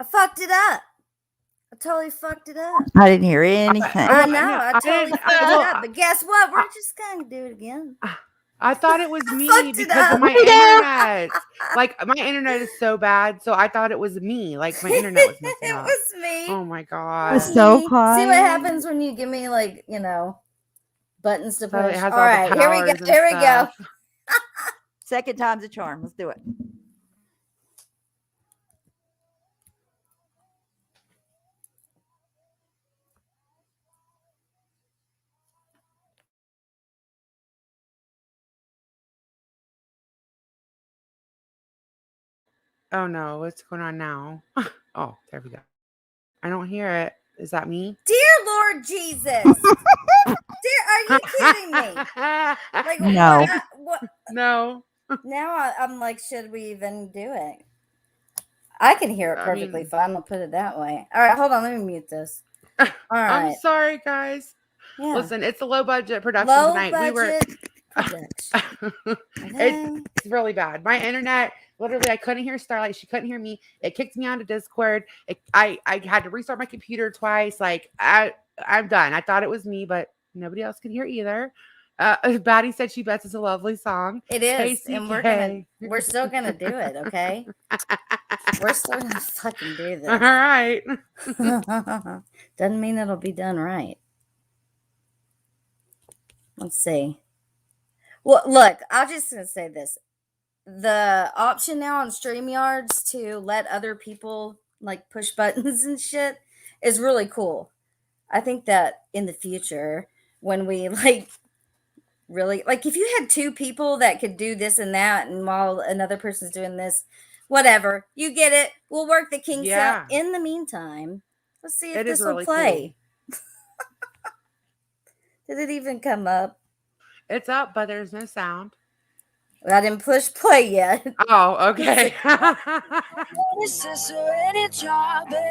I fucked it up. I totally fucked it up. I didn't hear anything. I know. I totally didn't- fucked well, it up. But guess what? We're just going to do it again. I thought it was fucked me it because up. of my internet. Like, my internet is so bad, so I thought it was me. Like, my internet was messing It up. was me. Oh my It god. was so See quiet. what happens when you give me, like, buttons to So it push. has All all the right, here we go. powers and Here we go. stuff. Second time's a charm. Let's do it. Oh no, what's going on now? Oh, there we go. I don't hear it. Is that me? Dear Lord Jesus. Are you kidding me? Like, No. What? No. Now I'm like, should we even do it? I can hear it I perfectly mean- fine. I'll put it that way. All right, hold on. Let me mute this. All I'm right. sorry, guys. Yeah. Listen, it's a low budget production Low tonight. budget production. Okay. It's really bad. My internet, literally, I couldn't hear Starlight. She couldn't hear me. It kicked me out of Discord. I had to restart my computer twice. Like, I'm done. I thought it was me, but nobody else could hear either. Batty said she bets it's a lovely song. It is, and KCK. we're still gonna do it. Okay. We're still gonna fucking do All this. right. Doesn't mean it'll be done right. Let's see. Well, look, I'm just gonna say this. The option now on StreamYards to let other people like push buttons and shit is really cool. I think that in the future, when we like really like if you had two people that could do this and that, and while another person's doing this, whatever, you get it. We'll work the kinks out. In the meantime, let's see if It is this will really play. Did it even come up? It's up, but there's no sound. I didn't push play yet. Oh, okay.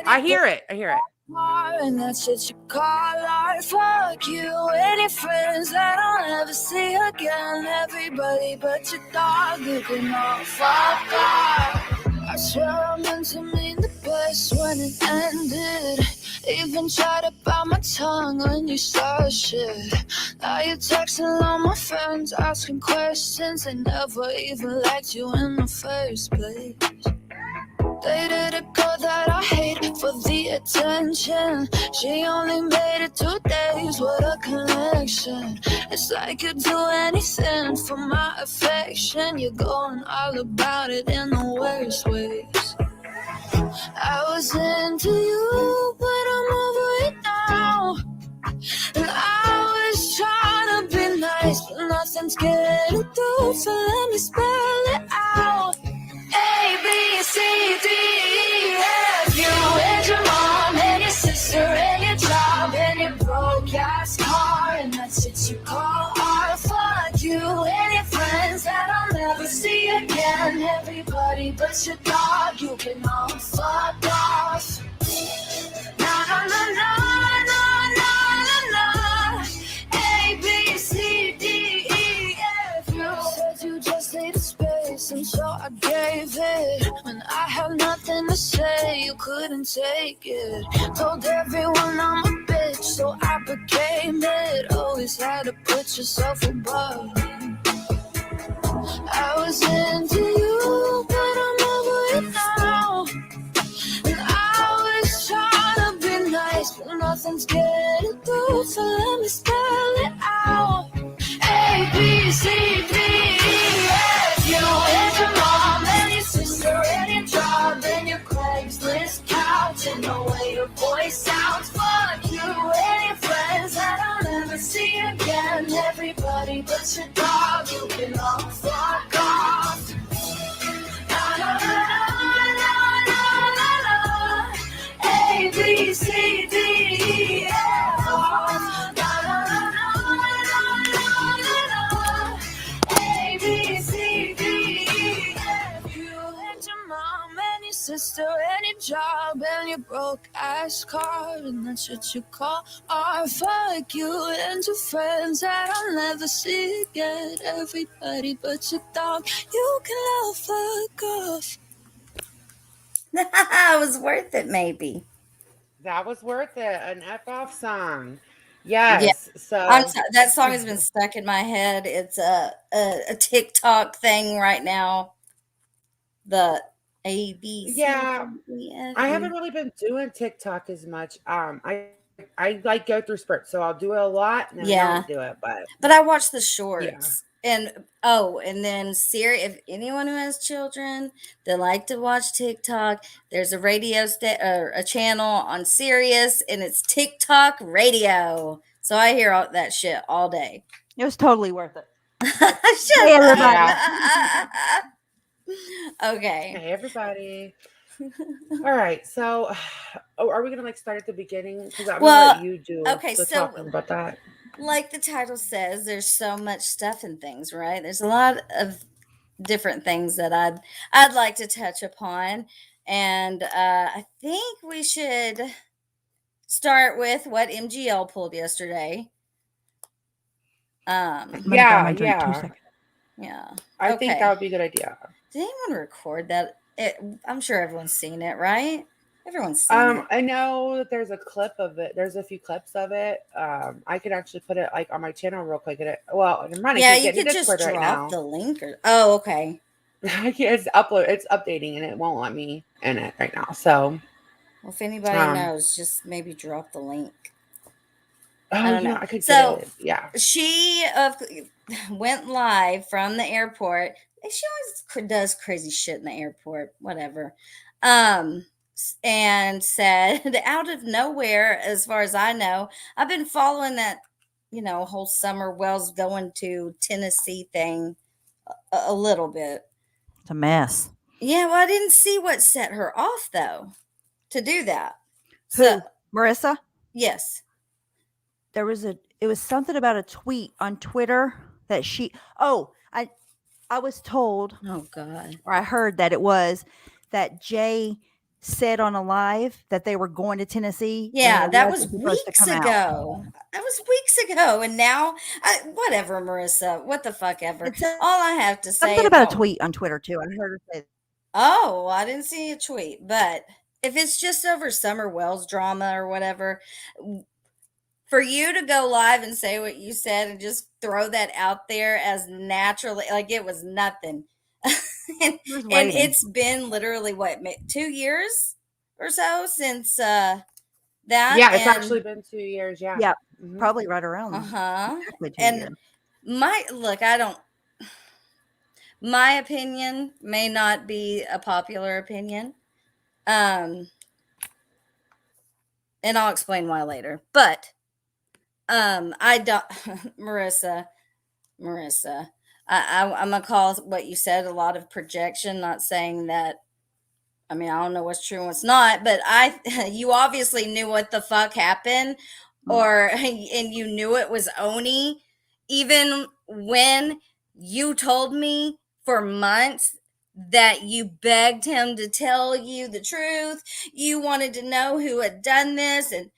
I hear it. And that's what you call art. Fuck you. Any friends that I'll never see again. Everybody but your dog, you can all fuck off. I swear I meant to mean the best when it ended. Even tried to bite my tongue when you saw shit. Now you're texting all my friends, asking questions. They never even liked you in the first place. Dated a girl that I hate for the attention. She only made it 2 days, what a connection. It's like you'd do anything for my affection. You're going all about it in the worst ways. I was into you, but I'm over it now. And I was trying to be nice, but nothing's getting through, so let me spell it out. A, B, C, D, E, F, you and your mom and your sister and your job and your broke-ass car, and that's what you call art. Fuck you and your friends that I'll never see again. Everybody but your dog, you can all fuck off. Na na na na na na na. A, B, C, D, E, F, you said you just needed space, and so I gave it. When I had nothing to say, you couldn't take it. Told everyone I'm a bitch, so I became it. Always had to put yourself above me. I was into you, but I'm over it now. And I was trying to be nice, but nothing's getting through, so let me spell it out. A, B, C, D, E, F, you and your mom and your sister and your job and your Craigslist couch and the way your voice sounds. Fuck you and your friends that I'll never see again. Everybody but your dog, you can all fuck off. Na, na, na, na, na, na, na. A, B, C, D, E, F, na, na, na, na, na, na, na. A, B, C, D, E, F. You and your mom and your sister and your job and your broke-ass car, and that's what you call art. Fuck you and your friends that I'll never see again. Everybody but your dog, you can all fuck off. It was worth it, maybe. That was worth it. An F off song. Yeah. Yes. So That song has been stuck in my head. It's a TikTok thing right now. The A B C. yeah, D, E, F, I G. haven't really been doing TikTok as much. I like go through spurts, so I'll do it a lot and then I Yeah. don't do it. But I watch the Yeah. shorts. And then Siri, if anyone who has children that like to watch TikTok, there's a or a channel on Sirius, and it's TikTok radio. So I hear all that shit all day. It was totally worth it. Shut Hey, up. everybody. Okay. Hey everybody. All right, so are we gonna like start at the beginning? Because I'm Well, gonna let you do okay, the so- talking about that. Like the title says, there's so much stuff and things, right? There's a lot of different things that I'd like to touch upon, and I think we should start with what MGL pulled yesterday. I'm gonna grab Yeah, my drink, 2 yeah. seconds. Yeah. I think Okay. that would be a good idea. Did anyone record that? I'm sure everyone's seen it, right? Everyone's seen it. I know that there's a clip of it. There's a few clips of it. I could actually put it like on my channel real quick. Well, never mind. I Yeah, can't you get into could just Discord right drop now. the link. Oh, okay. It's updating and it won't let me in it right now. So, Well, if anybody knows, just maybe drop the link. I don't know. I could So- get it. Yeah. She went live from the airport. She always does crazy shit in the airport, whatever. And said, out of nowhere, as far as I know, I've been following that, whole Summer Wells going to Tennessee thing a little bit. It's a mess. Yeah, well, I didn't see what set her off though to do that. Who? So, Marissa? yes. It was something about a tweet on Twitter that I was told, Oh God. or I heard that it was that Jay said on a live that they were going to Tennessee. and Yeah, it that was wasn't supposed to weeks come out. ago. That was weeks ago, and now, whatever, Marissa. What the fuck ever. It's a- All I have to say Something about a about- tweet on Twitter too. I heard her say, Oh, I didn't see a tweet, but if it's just over Summer Wells drama or whatever, for you to go live and say what you said and just throw that out there as naturally, like it was nothing. and "She was and waiting." it's been literally what 2 years or so since that. Yeah, it's and- actually been 2 years. Yeah. Yeah, Mhm. probably right around Uh-huh. exactly 2 And years. My opinion may not be a popular opinion. And I'll explain why later. But I don't Marissa, I'm gonna call what you said a lot of projection, not saying that. I mean, I don't know what's true and what's not, but you obviously knew what the fuck happened, and you knew it was Oni, even when you told me for months that you begged him to tell you the truth. You wanted to know who had done this, and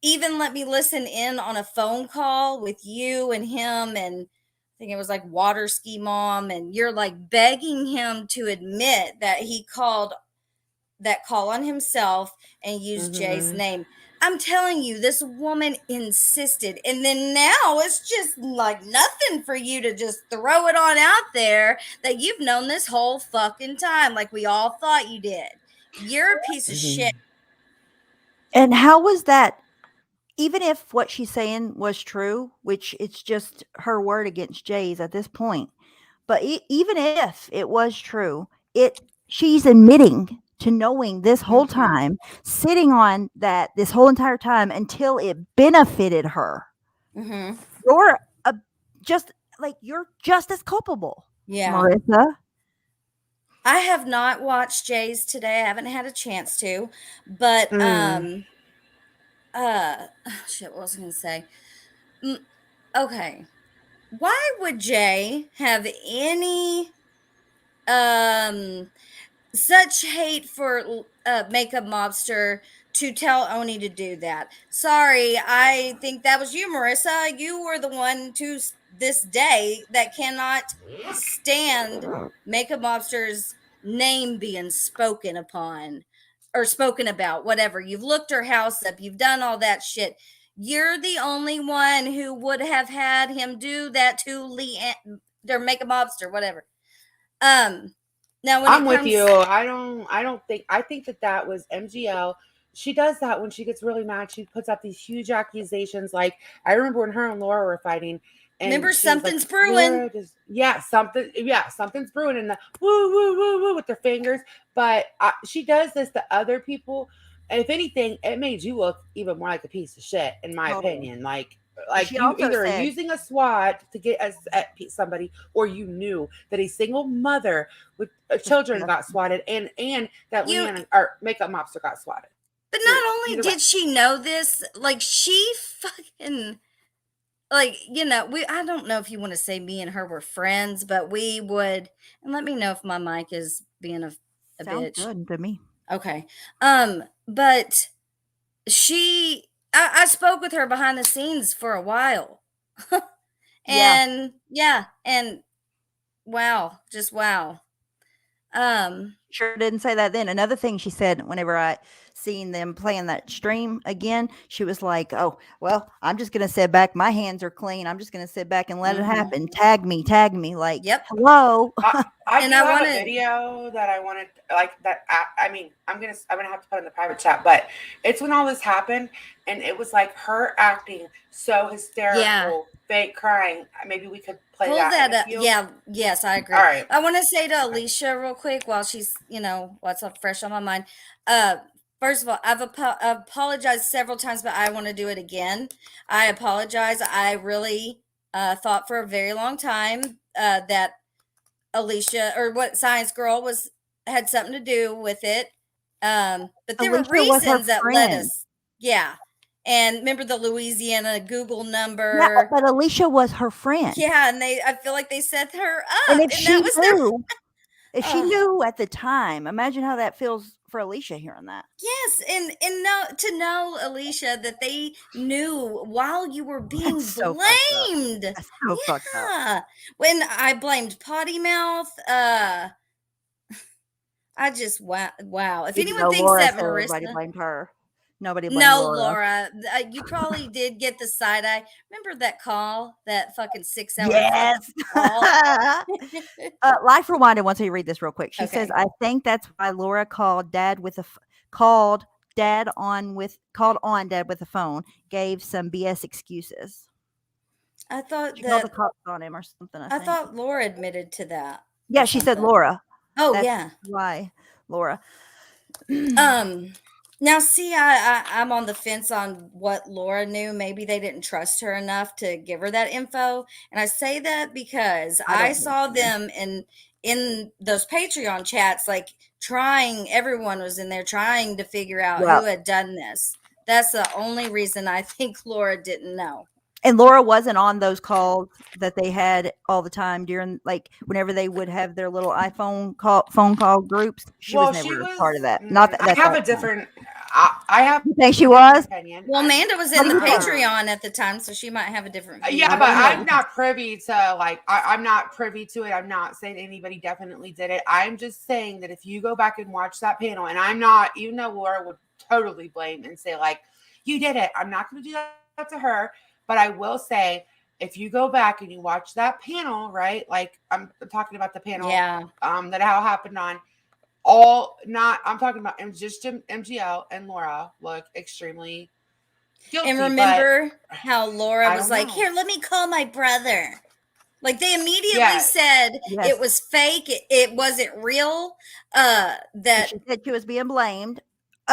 even let me listen in on a phone call with you and him, and I think it was like Water Ski Mom, and you're like begging him to admit that he called that call on himself and used Jay's Mhm. name. I'm telling you, this woman insisted. And then now it's just like nothing for you to just throw it on out there that you've known this whole fucking time, like we all thought you did. You're a piece of Mhm. shit. And how was that? Even if what she's saying was true, which it's just her word against Jay's at this point, but even if it was true, she's admitting to knowing this whole Mhm. time, sitting on that this whole entire time until it benefited her. Mm-hmm. You're you're just as culpable, Yeah. Marissa. I have not watched Jay's today. I haven't had a chance to, but shit, what was I gonna say? Okay. Why would Jay have any such hate for Makeup Mobster to tell Oni to do that? Sorry, I think that was you, Marissa. You were the one to this day that cannot stand Makeup Mobster's name being spoken upon or spoken about, whatever. You've looked her house up, you've done all that shit. You're the only one who would have had him do that to Leanne or make a mobster, whatever. Now when I'm it with comes, you. I think that was MGL. She does that when she gets really mad. She puts up these huge accusations. Like, I remember when her and Laura were fighting. And remember, she was like, something's brewing. "Laura something's brewing," and the woo woo woo woo with their fingers. But she does this to other people. And if anything, it made you look even more like a piece of shit, in my Totally. opinion. Like She you also either are said- using a SWAT to get at somebody, or you knew that a single mother with children got swatted, and that You- Leanne or makeup mobster got swatted. But not only Either way. did she know this, like she fucking, like, you know, I don't know if you want to say me and her were friends, but we would, and let me know if my mic is being a Sounds bitch. good to me. Okay. But I spoke with her behind the scenes for a while. And and wow, just wow. Sure didn't say that then. Another thing she said whenever I seen them playing that stream again, she was like, "Oh, well, I'm just gonna sit back. My hands are clean. I'm just gonna sit back and let it happen. Tag me. Like, Yep. hello." I And do I have wanted- a video that I wanted, like that. I mean, I'm gonna have to put in the private chat, but it's when all this happened, and it was like her acting so hysterical, fake crying. Maybe we could play Pull that. that and up. if you- Yeah, yes, I agree. All right. I want to say to Alicia real quick while she's, what's up fresh on my mind. First of all, I've apologized several times, but I want to do it again. I apologize. I really thought for a very long time that Alicia or what Science Girl had something to do with it. But there Alicia were was her reasons that led friend. us. Yeah. And remember the Louisiana Google number. Yeah, but Alicia was her friend. Yeah, and I feel like they set her up, And if she that was their knew, if she Ugh. knew at the time, imagine how that feels for Alicia hearing that. yes, and to know Alicia that they knew while you were being That's so fucked up. blamed. That's so fucked up. Yeah, when I blamed Potty Mouth, I just wow. If Even anyone though thinks Laura that said everybody Marissa, blamed her. Nobody blamed no, Laura. Laura, you probably did get the side eye. Remember that call, that fucking 6-hour Yes. fucking call? Life Rewinded wants to read this real quick. She says, Okay. "I think that's why Laura called on Dad with a phone, gave some BS excuses. I thought She called the that cops on him or something. I think. thought Laura admitted to that. Yeah, she said something. Laura. Oh That's yeah. why Laura. Now see, I'm on the fence on what Laura knew. Maybe they didn't trust her enough to give her that info. And I say that because I I don't saw think so. them in those Patreon chats, like everyone was in there trying to figure out Yeah. who had done this. That's the only reason I think Laura didn't know. And Laura wasn't on those calls that they had all the time during, like, whenever they would have their little phone call groups. She was never part of that. Not that I that's have all a the time. different. I have. You think she was? Opinion. Well, Amanda was in the I'm not- Patreon at the time, so she might have a different view. Yeah, I but don't know. I'm not privy to I'm not privy to it. I'm not saying anybody definitely did it. I'm just saying that if you go back and watch that panel, and I'm not, even though Laura would totally blame and say you did it, I'm not going to do that to her, but I will say if you go back and you watch that panel, right? Like I'm talking about the panel, Yeah. that how happened on. I'm talking about just MGL and Laura look extremely guilty. And remember how Laura I was don't like, know. "Here, let me call my brother." Like they immediately Yes. said Yes. it was fake. It wasn't real. That She said she was being blamed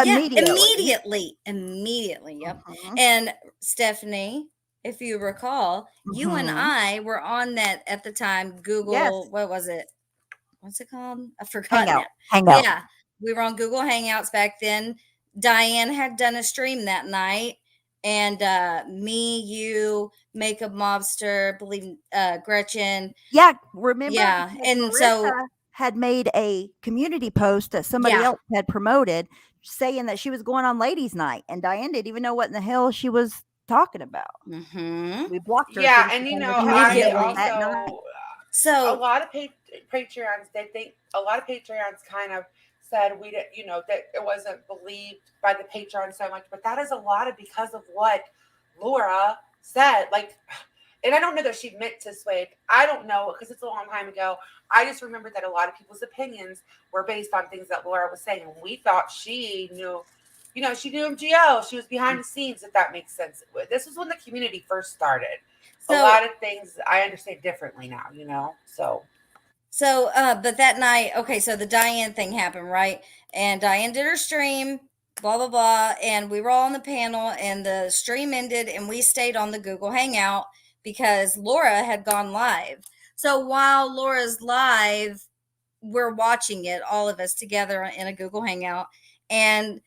yeah, immediately. immediately. Yep. Mhm. And Stephanie, if you recall, you and Mhm. I were on that at the time. Google, Yes. what was it? What's it called? I forgot. Hangout. Yeah, we were on Google Hangouts back then. Diane had done a stream that night, and me, you, Makeup Mobster, believe Gretchen. Yeah, remember? Yeah, because and so- Marissa had made a community post that somebody Yeah. else had promoted, saying that she was going on ladies' night, and Diane didn't even know what in the hell she was talking about. Mhm. We blocked her. Yeah, so and she you couldn't know, attend I that I night. also a So lot of Patreons, they think a lot of Patreons kind of said we didn't, that it wasn't believed by the Patreon so much, but that is a lot of because of what Laura said. Like, and I don't know that she meant to sway. I don't know because it's a long time ago. I just remember that a lot of people's opinions were based on things that Laura was saying. And we thought she knew, she knew MGO. She was behind the scenes, if that makes sense. This was when the community first started. A lot of things I understand differently now, so. So, but that night, okay, so the Diane thing happened, right? And Diane did her stream, blah, blah, blah. And we were all on the panel, and the stream ended, and we stayed on the Google Hangout because Laura had gone live. So while Laura's live, we're watching it, all of us together in a Google Hangout. And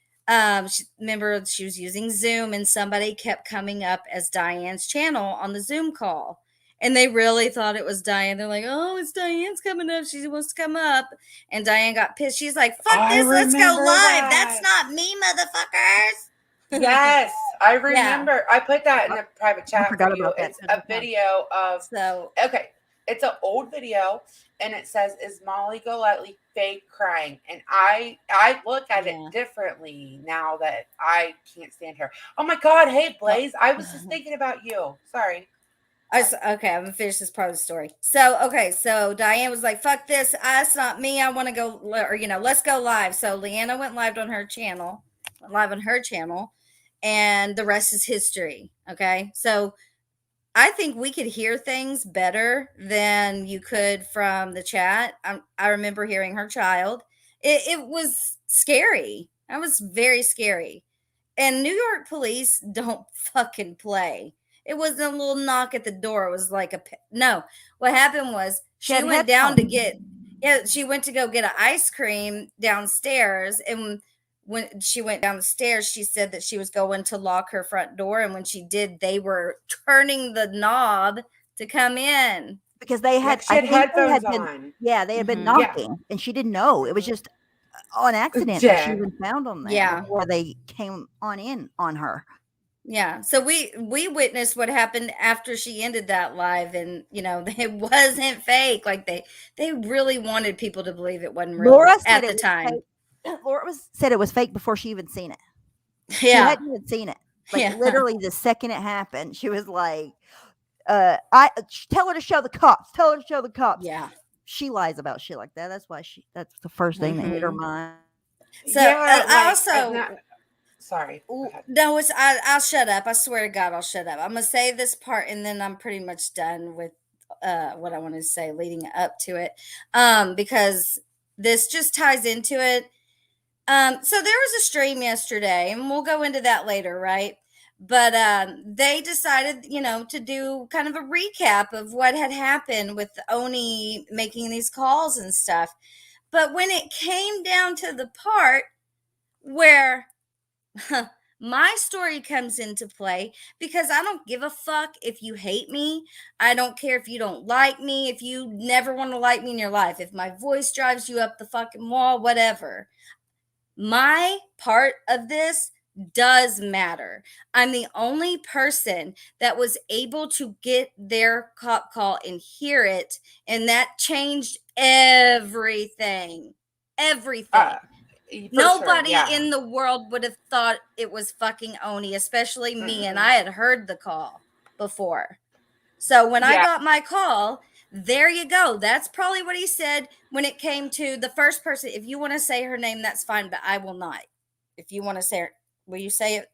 remember, she was using Zoom, and somebody kept coming up as Diane's channel on the Zoom call. And they really thought it was Diane. They're like, oh, it's Diane's coming up. She wants to come up. And Diane got pissed. She's like, fuck this. Let's go live. That's not me, motherfuckers. Yes, I remember. Yeah. I put that in the private chat for you. It's a video of. Okay. It's an old video. And it says, is Molly Golightly fake crying? And I look at it differently now that I can't stand her. Oh, my God. Hey, Blaze. I was just thinking about you. Sorry. Okay, I'm gonna finish this part of the story. So Diane was like, fuck this, that's not me, I want to go, or let's go live. So Leanna went live on her channel, and the rest is history. Okay, so I think we could hear things better than you could from the chat. I remember hearing her child. It was scary. That was very scary. And New York police don't fucking play. It wasn't a little knock at the door. It was like no. What happened was she went down to get, she went to go get an ice cream downstairs. And when she went down the stairs, she said that she was going to lock her front door. And when she did, they were turning the knob to come in. Because they had, headphones on. Yeah, they had been knocking and she didn't know. It was just on accident that she was found on there before they came on her. Yeah. So we witnessed what happened after she ended that live, and it wasn't fake. Like they really wanted people to believe it wasn't real Laura at the time. Laura said it was fake before she even seen it. Yeah. She hadn't even seen it. Like literally the second it happened, she was like, I tell her to show the cops. Tell her to show the cops. Yeah. She lies about shit like that. That's why that's the first thing that hit her mind. So I also sorry. No, I'll shut up. I swear to God, I'll shut up. I'm gonna say this part, and then I'm pretty much done with what I want to say leading up to it, because this just ties into it. So there was a stream yesterday, and we'll go into that later, right? But they decided, to do kind of a recap of what had happened with Oni making these calls and stuff. But when it came down to the part where my story comes into play, because I don't give a fuck if you hate me. I don't care if you don't like me, if you never want to like me in your life, if my voice drives you up the fucking wall, whatever. My part of this does matter. I'm the only person that was able to get their cop call and hear it, and that changed everything. Nobody in the world would have thought it was fucking Oni, especially me. And I had heard the call before. So when I got my call, there you go. That's probably what he said when it came to the first person. If you want to say her name, that's fine, but I will not. If you want to say her, will you say it?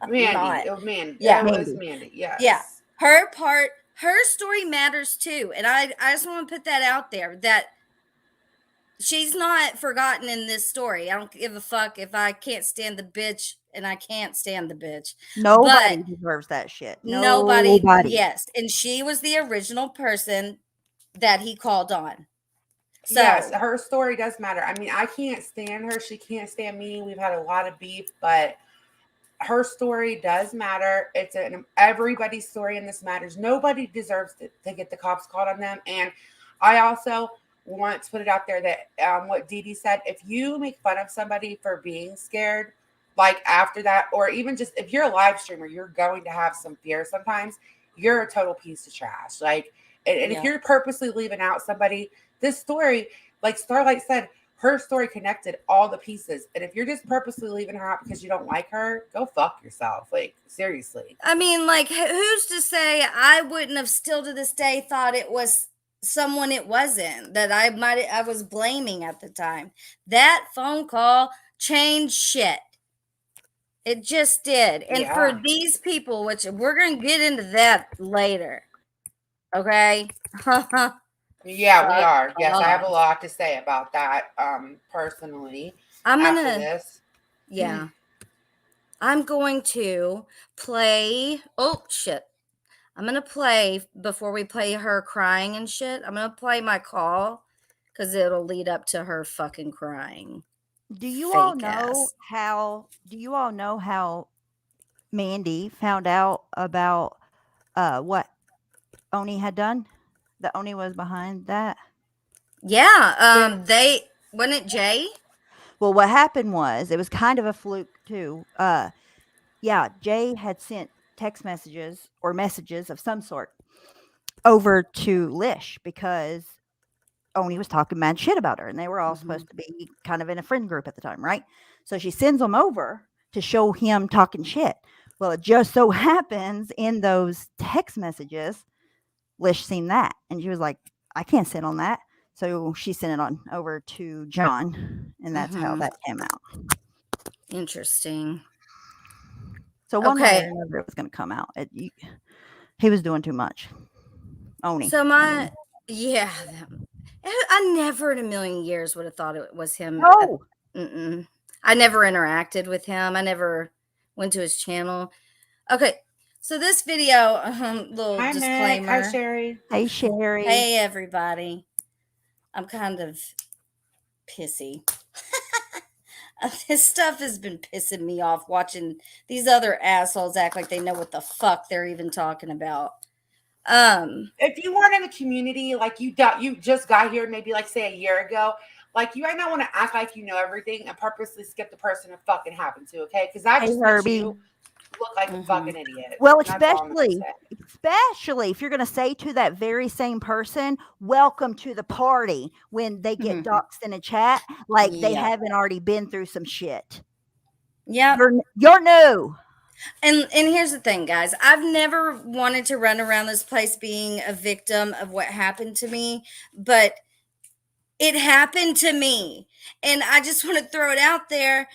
Mandy. Oh, Mandy. Yeah. It was Mandy. Yes. Yeah. Her part, her story matters too. And I just want to put that out there, that she's not forgotten in this story. I don't give a fuck if I can't stand the bitch, and I can't stand the bitch. Nobody deserves that shit. Nobody. Yes. And she was the original person that he called on. So, yes, her story does matter. I mean, I can't stand her. She can't stand me. We've had a lot of beef, but her story does matter. It's everybody's story, and this matters. Nobody deserves to get the cops called on them. And I also want to put it out there that what Dee Dee said, if you make fun of somebody for being scared, like after that, or even just if you're a live streamer, you're going to have some fear sometimes. You're a total piece of trash. Like, and if you're purposely leaving out somebody this story, like Starlight said, her story connected all the pieces. And if you're just purposely leaving her out because you don't like her, go fuck yourself. Like, seriously. I mean, like, who's to say I wouldn't have still to this day thought it was someone it wasn't that I was blaming at the time. That phone call changed shit. It just did. And for Yeah. these people, which we're going to get into that later. Okay? Yeah, we are. Yes, I have a off. lot to say about that personally I'm after going to, this. yeah. I'm going to play, oh, shit. I'm going to play, before we play her crying and shit, I'm going to play my call because it'll lead up to her fucking crying. Do you all Fake know ass. how Mandy found out about what Oni had done? That Oni was behind that? Yeah, wasn't it Jay? Well, what happened was, it was kind of a fluke too. Yeah, Jay had sent text messages or messages of some sort over to Lish because Oni was talking mad shit about her, and they were all supposed to be kind of in a friend group at the time, right? So she sends them over to show him talking shit. Well, it just so happens in those text messages, Lish seen that, and she was like, I can't sit on that. So she sent it on over to John, and that's how that came out. Interesting. So one way Okay. or another, it was going to come out. He was doing too much. Oni. So yeah, I never in a million years would have thought it was him. No. I never interacted with him. I never went to his channel. Okay, so this video, little Hi, Meg. disclaimer. Hi, Sherry. Hey, Sherry. Hey, everybody. I'm kind of pissy. This stuff has been pissing me off watching these other assholes act like they know what the fuck they're even talking about. If you weren't in the community, like you just got here, maybe like say a year ago, like you might not want to act like you know everything and purposely skip the person it fucking happened to, okay? Because I just Herbie. you look like a fucking idiot. Well, That's all I'm gonna especially if you're going to say to that very same person, welcome to the party, when they get doxxed in a chat, like they haven't already been through some shit. Yeah. You're new. And here's the thing, guys. I've never wanted to run around this place being a victim of what happened to me, but it happened to me. And I just want to throw it out there.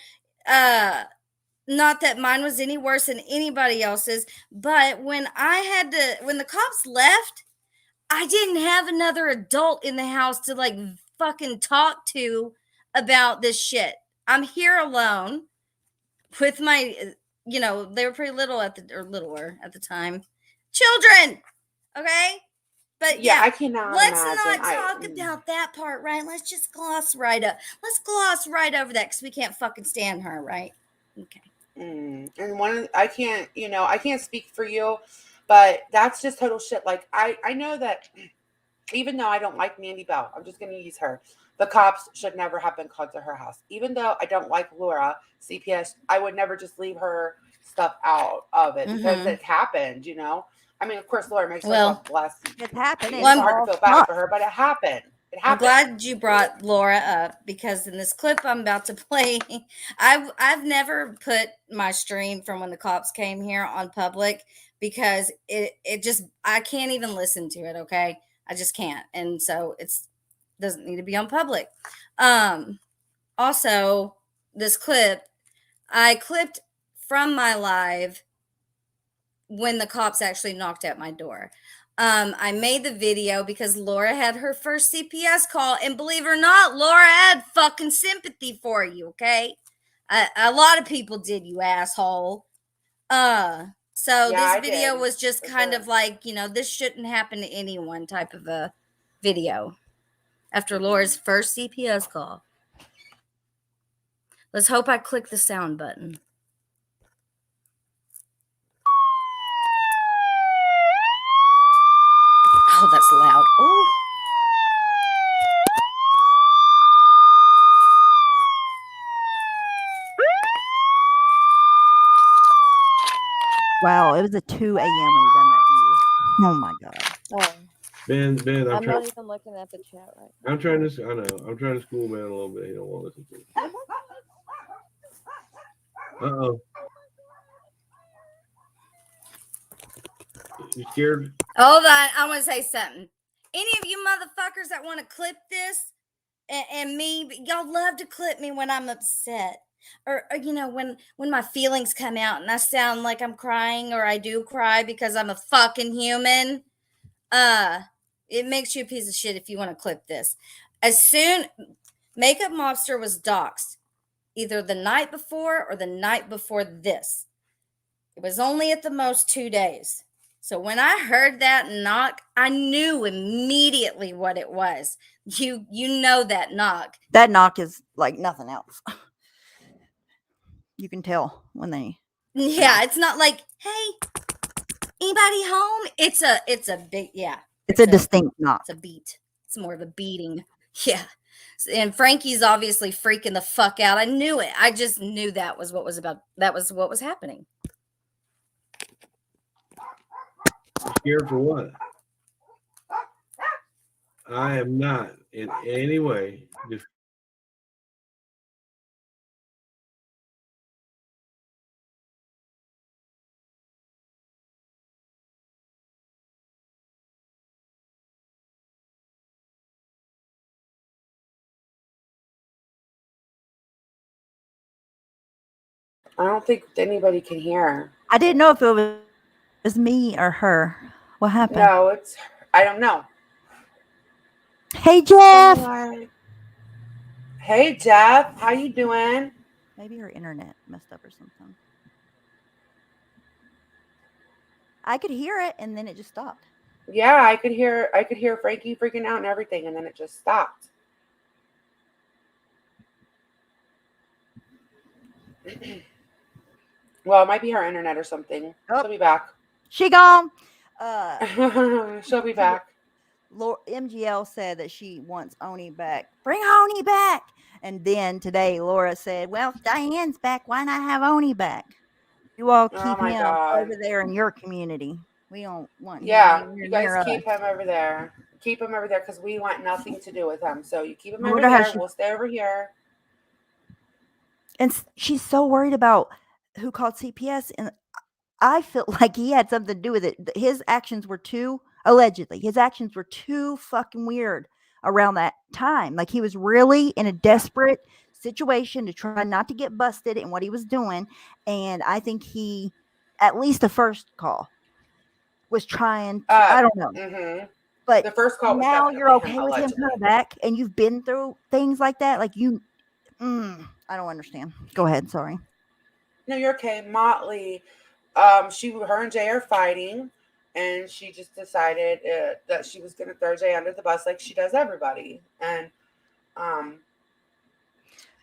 Not that mine was any worse than anybody else's, but when the cops left, I didn't have another adult in the house to like fucking talk to about this shit. I'm here alone with my, they were pretty little littler at the time. Children. Okay. But yeah, I cannot. Let's not talk about that part, right? Let's just gloss right over that because we can't fucking stand her, right? Okay. And I can't speak for you, but that's just total shit. Like I know that even though I don't like Mandy Bell, I'm just going to use her. The cops should never have been called to her house. Even though I don't like Laura CPS, I would never just leave her stuff out of it because it happened, I mean, of course, Laura makes herself blessed. It's happening. It's hard to feel bad for her, but it happened. I'm glad you brought Laura up because in this clip I'm about to play, I've never put my stream from when the cops came here on public because it just, I can't even listen to it. Okay. I just can't. And so doesn't need to be on public. Also this clip, I clipped from my live when the cops actually knocked at my door. I made the video because Laura had her first CPS call, and believe it or not, Laura had fucking sympathy for you, okay? A lot of people did, you asshole. So this video was just kind of like, this shouldn't happen to anyone type of a video after Laura's first CPS call. Let's hope I click the sound button. Oh, that's loud. Oh. Wow, it was at 2 a.m. when you done that to you. Oh my god. Ben, I'm I'm not even looking at the chat right now. I'm trying to. I know. I'm trying to school man a little bit. He don't want to listen to me. Uh-oh. You scared? Hold on, I want to say something. Any of you motherfuckers that want to clip this and me, y'all love to clip me when I'm upset. Or when my feelings come out and I sound like I'm crying, or I do cry because I'm a fucking human. It makes you a piece of shit if you want to clip this. Makeup Mobster was doxxed either the night before or the night before this. It was only at the most 2 days. So when I heard that knock, I knew immediately what it was. You know that knock. That knock is like nothing else. You can tell when they. Yeah, it's not like, hey, anybody home? It's a big, yeah. It's a distinct knock. It's a beat. It's more of a beating. Yeah. And Frankie's obviously freaking the fuck out. I knew it. I just knew that was what was happening. You scared for what? I am not in any way. I don't think anybody can hear. I didn't know if it was me or her. What happened? No, I don't know. Hey, Jeff. Hey, Jeff. How you doing? Maybe her internet messed up or something. I could hear it, and then it just stopped. Yeah, I could hear Frankie freaking out and everything, and then it just stopped. Well, it might be her internet or something. Oh. She'll be back. She gone. She'll be back. MGL said that she wants Oni back. Bring Oni back. And then today, Laura said, well, if Diane's back, why not have Oni back? You all keep him over there in your community. We don't want him. You guys keep him over there. Keep him over there because we want nothing to do with him. So you keep him over there. We'll stay over here. And she's so worried about who called CPS. And I feel like he had something to do with it. His actions were too fucking weird around that time. Like he was really in a desperate situation to try not to get busted in what he was doing. And I think he, at least the first call, was trying to, I don't know. Mm-hmm. But the first call was now you're okay with allegedly. him coming back and you've been through things like that. Like I don't understand. Go ahead. Sorry. No, you're okay. Motley, her and Jay are fighting, and she just decided that she was going to throw Jay under the bus like she does everybody. And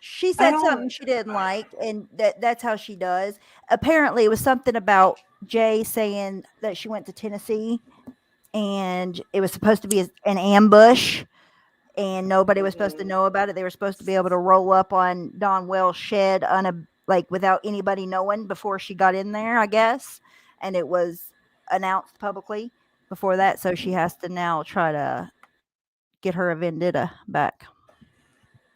she said something she didn't like, and that's how she does. Apparently, it was something about Jay saying that she went to Tennessee, and it was supposed to be an ambush, and nobody was supposed to know about it. They were supposed to be able to roll up on Dawn Wells' shed without anybody knowing before she got in there, I guess. And it was announced publicly before that, so she has to now try to get her vendetta back.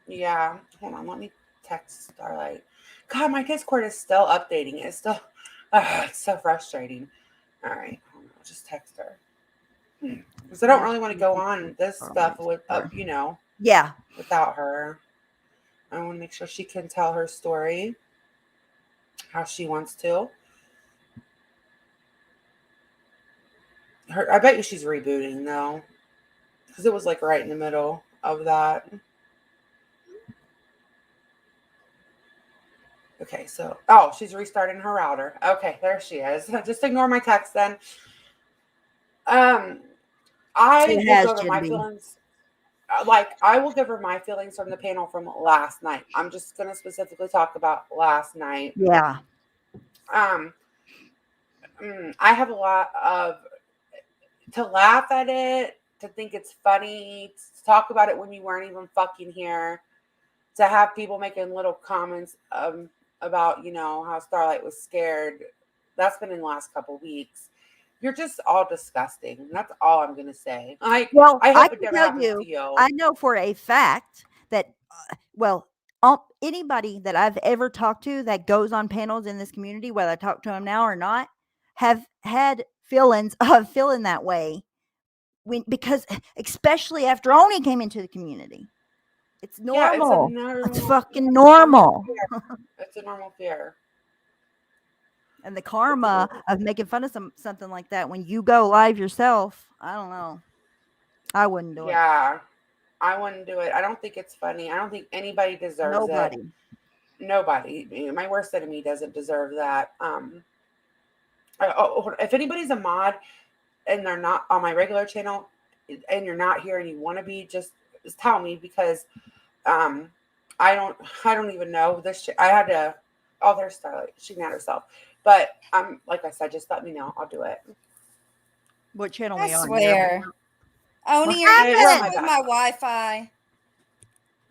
Yeah. Hold on, let me text Starlight. God, my Discord is still updating. It's still it's so frustrating. All right. I'll just text her. Because I don't really want to go on this stuff without her. I want to make sure she can tell her story how she wants to. I bet you she's rebooting though, because it was like right in the middle of that. Okay, so she's restarting her router. Okay, there she is. Just ignore my text then. I will give her my feelings. I will give her my feelings from the panel from last night. I'm just going to specifically talk about last night. Yeah. I have a lot to laugh at it, to think it's funny, to talk about it when you weren't even fucking here, to have people making little comments about, how Starlight was scared. That's been in the last couple weeks. You're just all disgusting. That's all I'm gonna say. Well, I hope it can never tell happens to you. I know for a fact that, anybody that I've ever talked to that goes on panels in this community, whether I talk to them now or not, have had feelings of feeling that way because especially after Oni came into the community. It's Yeah, it's a normal. normal. It's fucking normal. It's a normal fear. And the karma of making fun of something like that when you go live yourself, I don't know. I wouldn't do it. Yeah, I wouldn't do it. I don't think it's funny. I don't think anybody deserves Nobody. it. Nobody. My worst enemy doesn't deserve that. If anybody's a mod and they're not on my regular channel and you're not here and you want to be, just tell me, because I don't even know this shit. I had to. Oh, there's Starlight. She can add herself. But like I said, just let me know. I'll do it. What channel I we on? swear. Oni, What are you happened? messing with my Wi-Fi?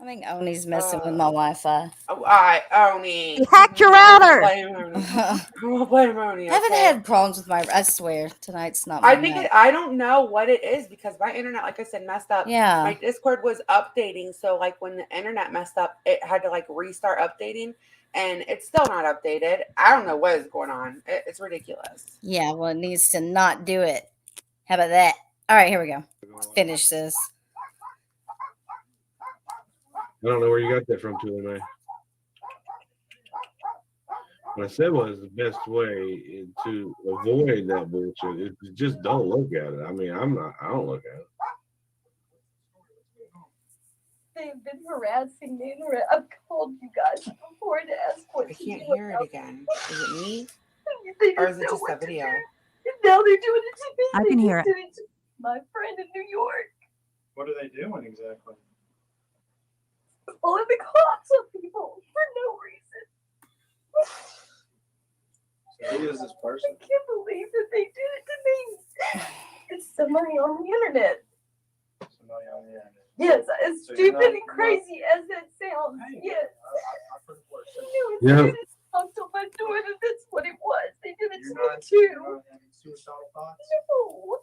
I think Oni's messing with my Wi-Fi. Oni. He hacked your router. Blame Oni. I I'll blame Oni. haven't Okay? had problems with my. I swear, tonight's not. My I think night. I don't know what it is, because my internet, like I said, messed up. Yeah. My Discord was updating, so like when the internet messed up, it had to like restart updating, and it's still not updated. I don't know what is going on. It's ridiculous. Yeah. Well, it needs to not do it. How about that? All right, here we go. Let's finish this. I don't know where you got that from, Tula May. What I said was the best way to avoid that bullshit is to just don't look at it. I mean, I don't look at it. They've been harassing me. I've called you guys before to ask what I to can't do hear it about again. Is it me, They or just is it know just what a to video? do. And now they're doing it to me. I They can just hear it. did to my friend in New York. What are they doing exactly? Pulling the cops on people for no reason. So who is this I person? can't believe that they did it to me. It's somebody on the internet. Somebody on the internet. Yes, as So you're stupid not- and crazy as that sounds. Hey, Yes. I've heard worse. I knew it. Yeah. They just knocked on my door that that's what it was. They did it to You're me not, too. you're not having suicidal thoughts? No. When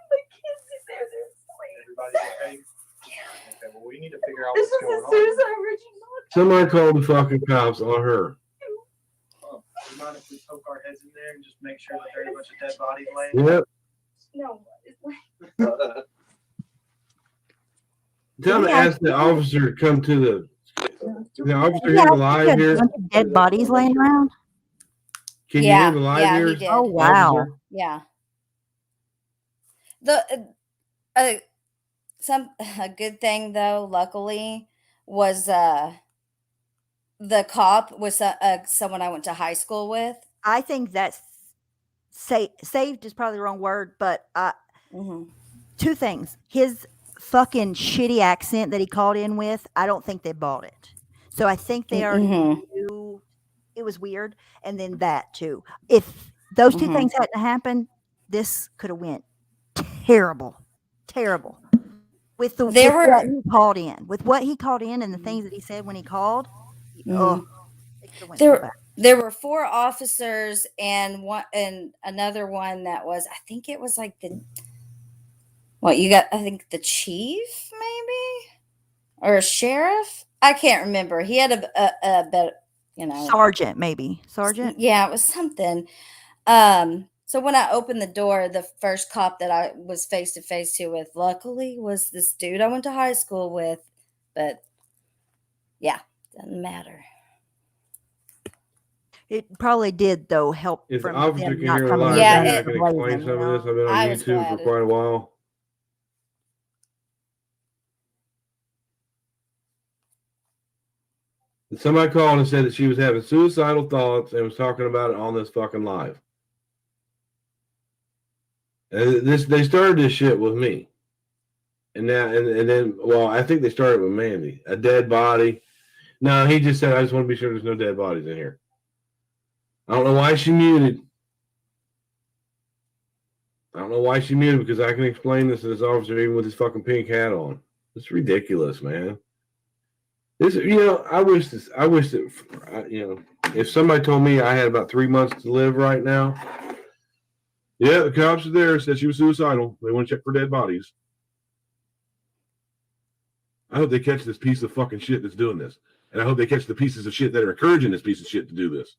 my kids sit there, they're asleep. Everybody's okay? Okay, well, we need to figure out This what's was going as soon as on. I originally Somebody called the fucking cops on her. Oh, do you mind if we poke our heads in there and just make sure that there's a bunch of dead bodies laying? Yep. No. It's like, Tell them to Yeah. ask the officer to come to the officer Yeah, here I live think here. a bunch of dead bodies laying around. Can you Yeah, hear the live yeah, he here? did. Oh wow. Officer? Yeah. The a good thing though, luckily, was the cop was someone I went to high school with. I think that's saved is probably the wrong word, but Mm-hmm. two things. His fucking shitty accent that he called in with, I don't think they bought it. So I think they already Mhm. knew it was weird. And then that too. If those 2 Mhm. things hadn't happened, this could have went terrible. Terrible. With what he called in. With what he called in and the things that he said when he called. Oh, it could have went so bad. There were 4 officers and another one that was, I think it was like I think the chief maybe, or a sheriff. I can't remember. He had a better, Sergeant, maybe. Sergeant? Yeah, it was something. So when I opened the door, the first cop that I was face to face with, luckily, was this dude I went to high school with. But yeah, doesn't matter. It probably did, though, help If the from officer them can not hear the coming live, in Yeah, maybe I and can blazing, explain some you of this. know? I've been on I was YouTube for glad. quite a while. And somebody called and said that she was having suicidal thoughts and was talking about it on this fucking live. And they started this shit with me. And now and then I think they started with Mandy. A dead body. No, he just said, I just want to be sure there's no dead bodies in here. I don't know why she muted. Because I can explain this to this officer even with his fucking pink hat on. It's ridiculous, man. I wish that, if somebody told me I had about 3 months to live right now, Yeah, the cops are there. Said she was suicidal. They want to check for dead bodies. I hope they catch this piece of fucking shit that's doing this. And I hope they catch the pieces of shit that are encouraging this piece of shit to do this.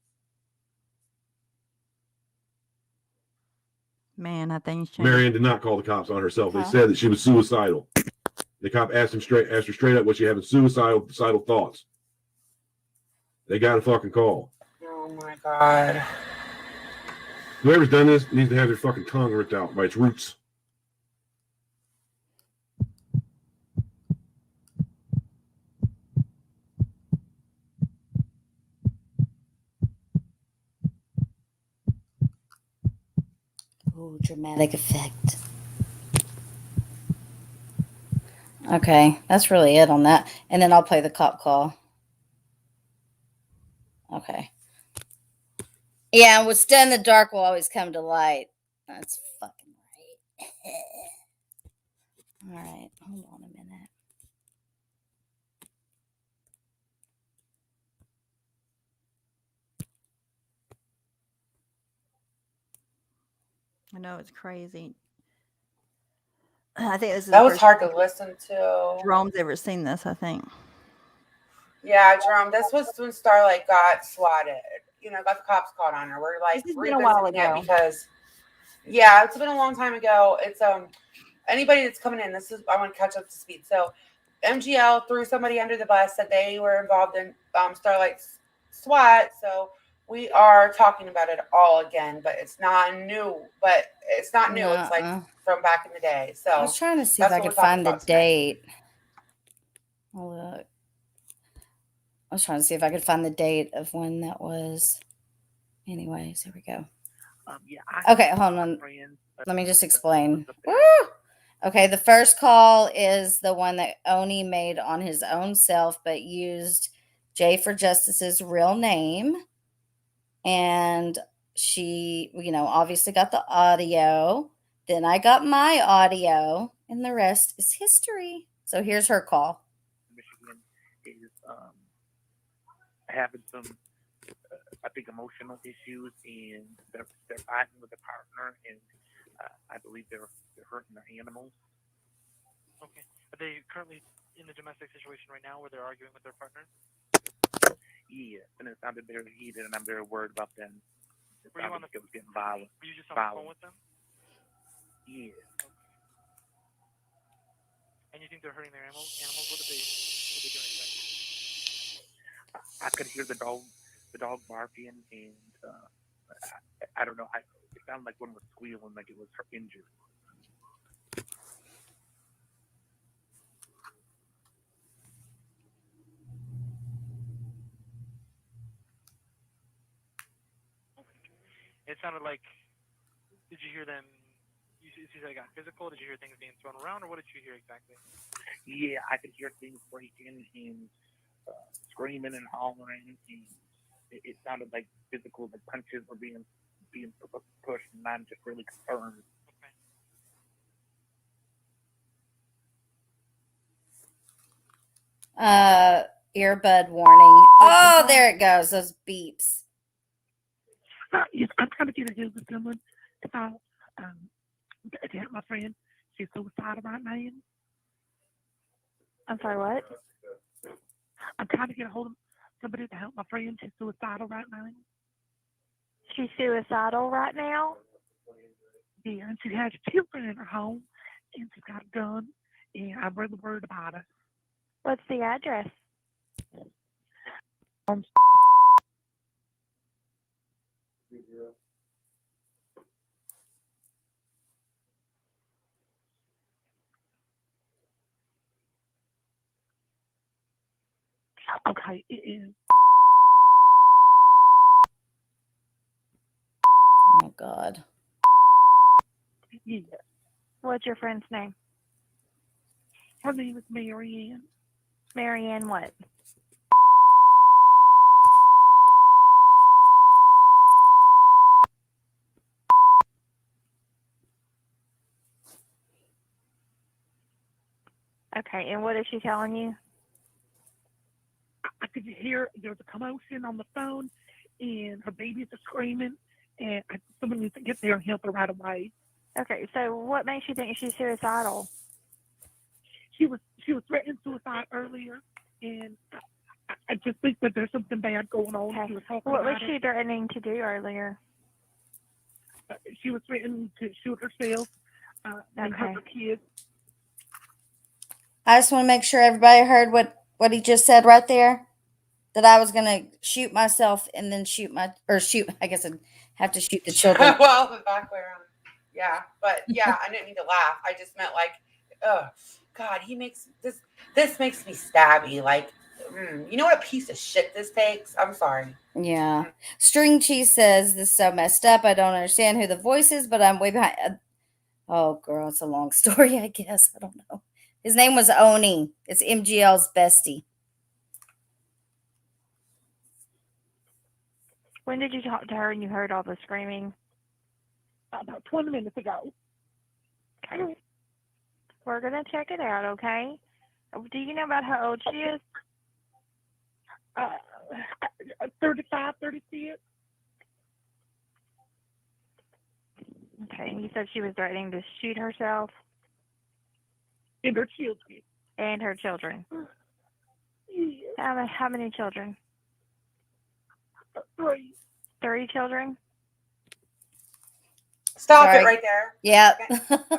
Man, I think changed. Marianne did not call the cops on herself. They Huh? said that she was suicidal. The cop asked her straight up, was she having suicidal thoughts? They got a fucking call. Oh my God. Whoever's done this needs to have their fucking tongue ripped out by its roots. Ooh, dramatic effect. Okay, that's really it on that. And then I'll play the cop call. Okay. Yeah, what's done in the dark will always come to light. That's fucking right. All right, hold on a minute. I know it's crazy. I think this is That the was first hard to listen to. Jerome's ever seen this, I think. Yeah, Jerome, this was when Starlight got swatted. You know, got the cops called on her. We're like This has been a while revisiting it ago. because, yeah, it's been a long time ago. It's anybody that's coming in. This is I want to catch up to speed. So, MGL threw somebody under the bus. Said they were involved in Starlight's SWAT. So we are talking about it all again, but it's not new. But it's not new. It's like from back in the day. So I was trying to see if that's I what could we're talking find the about tonight. date. Oh, look. I was trying to see if I could find the date of when that was. Anyways, here we go. Okay, hold on. Let me just explain. Woo! Okay, the first call is the one that Oni made on his own self, but used J for Justice's real name. And she, obviously got the audio. Then I got my audio, and the rest is history. So here's her call. Michigan is having some, I think, emotional issues, and they're fighting with a partner, and I believe they're hurting their animals. Okay. Are they currently in a domestic situation right now where they're arguing with their partner? Yeah, and it sounded very heated, and I'm very worried about them. It Were you on sounded like it was getting violent. Were you just on the phone with them? Yeah. And you think they're hurting their animals? What are they doing exactly? I could hear the dog barking, and I don't know. It sounded like one was squealing, like it was injured. It sounded like. Did you hear them? You see they got physical? Did you hear things being thrown around, or what did you hear exactly? Yeah, I could hear things breaking and screaming and hollering, and it sounded like physical, like punches were being pushed, and I'm just really concerned. Earbud warning. Oh, there it goes. Those beeps. Yes, I'm trying to get a hold of someone to help my friend. She's suicidal right now. I'm sorry, what? I'm trying to get a hold of somebody to help my friend. She's suicidal right now. She's suicidal right now? Yeah, and she has children in her home, and she's got a gun, and I'm really worried about her. What's the address? Okay, it is. Oh, God. Yeah. What's your friend's name? Her name is Marianne. Marianne what? Okay, and what is she telling you? I could hear there's a commotion on the phone, and her babies are screaming, and someone needs to get there and help her right away. Okay, so what makes you think she's suicidal? She was threatening suicide earlier, and I just think that there's something bad going on. Okay. She was talking What was about she it. threatening to do earlier? She was threatening to shoot herself and hurt Okay. her kids. I just want to make sure everybody heard what he just said right there. That I was gonna shoot myself and then shoot. I guess I'd have to shoot the children. Well, the back way around. Yeah, but yeah, I didn't mean to laugh. I just meant like, oh God, he makes this. This makes me stabby. Like, you know what a piece of shit this takes? I'm sorry. Yeah. String Cheese says this is so messed up. I don't understand who the voice is, but I'm way behind. Oh, girl, it's a long story. I guess I don't know. His name was Oni. It's MGL's bestie. When did you talk to her and you heard all the screaming? About 20 minutes ago. Okay. We're going to check it out, okay? Do you know about how old she is? 35, 36. Okay, and you said she was threatening to shoot herself And her children. and her children. Yeah. How many children? 3. 3 children? Stop Sorry. it right there. Yep.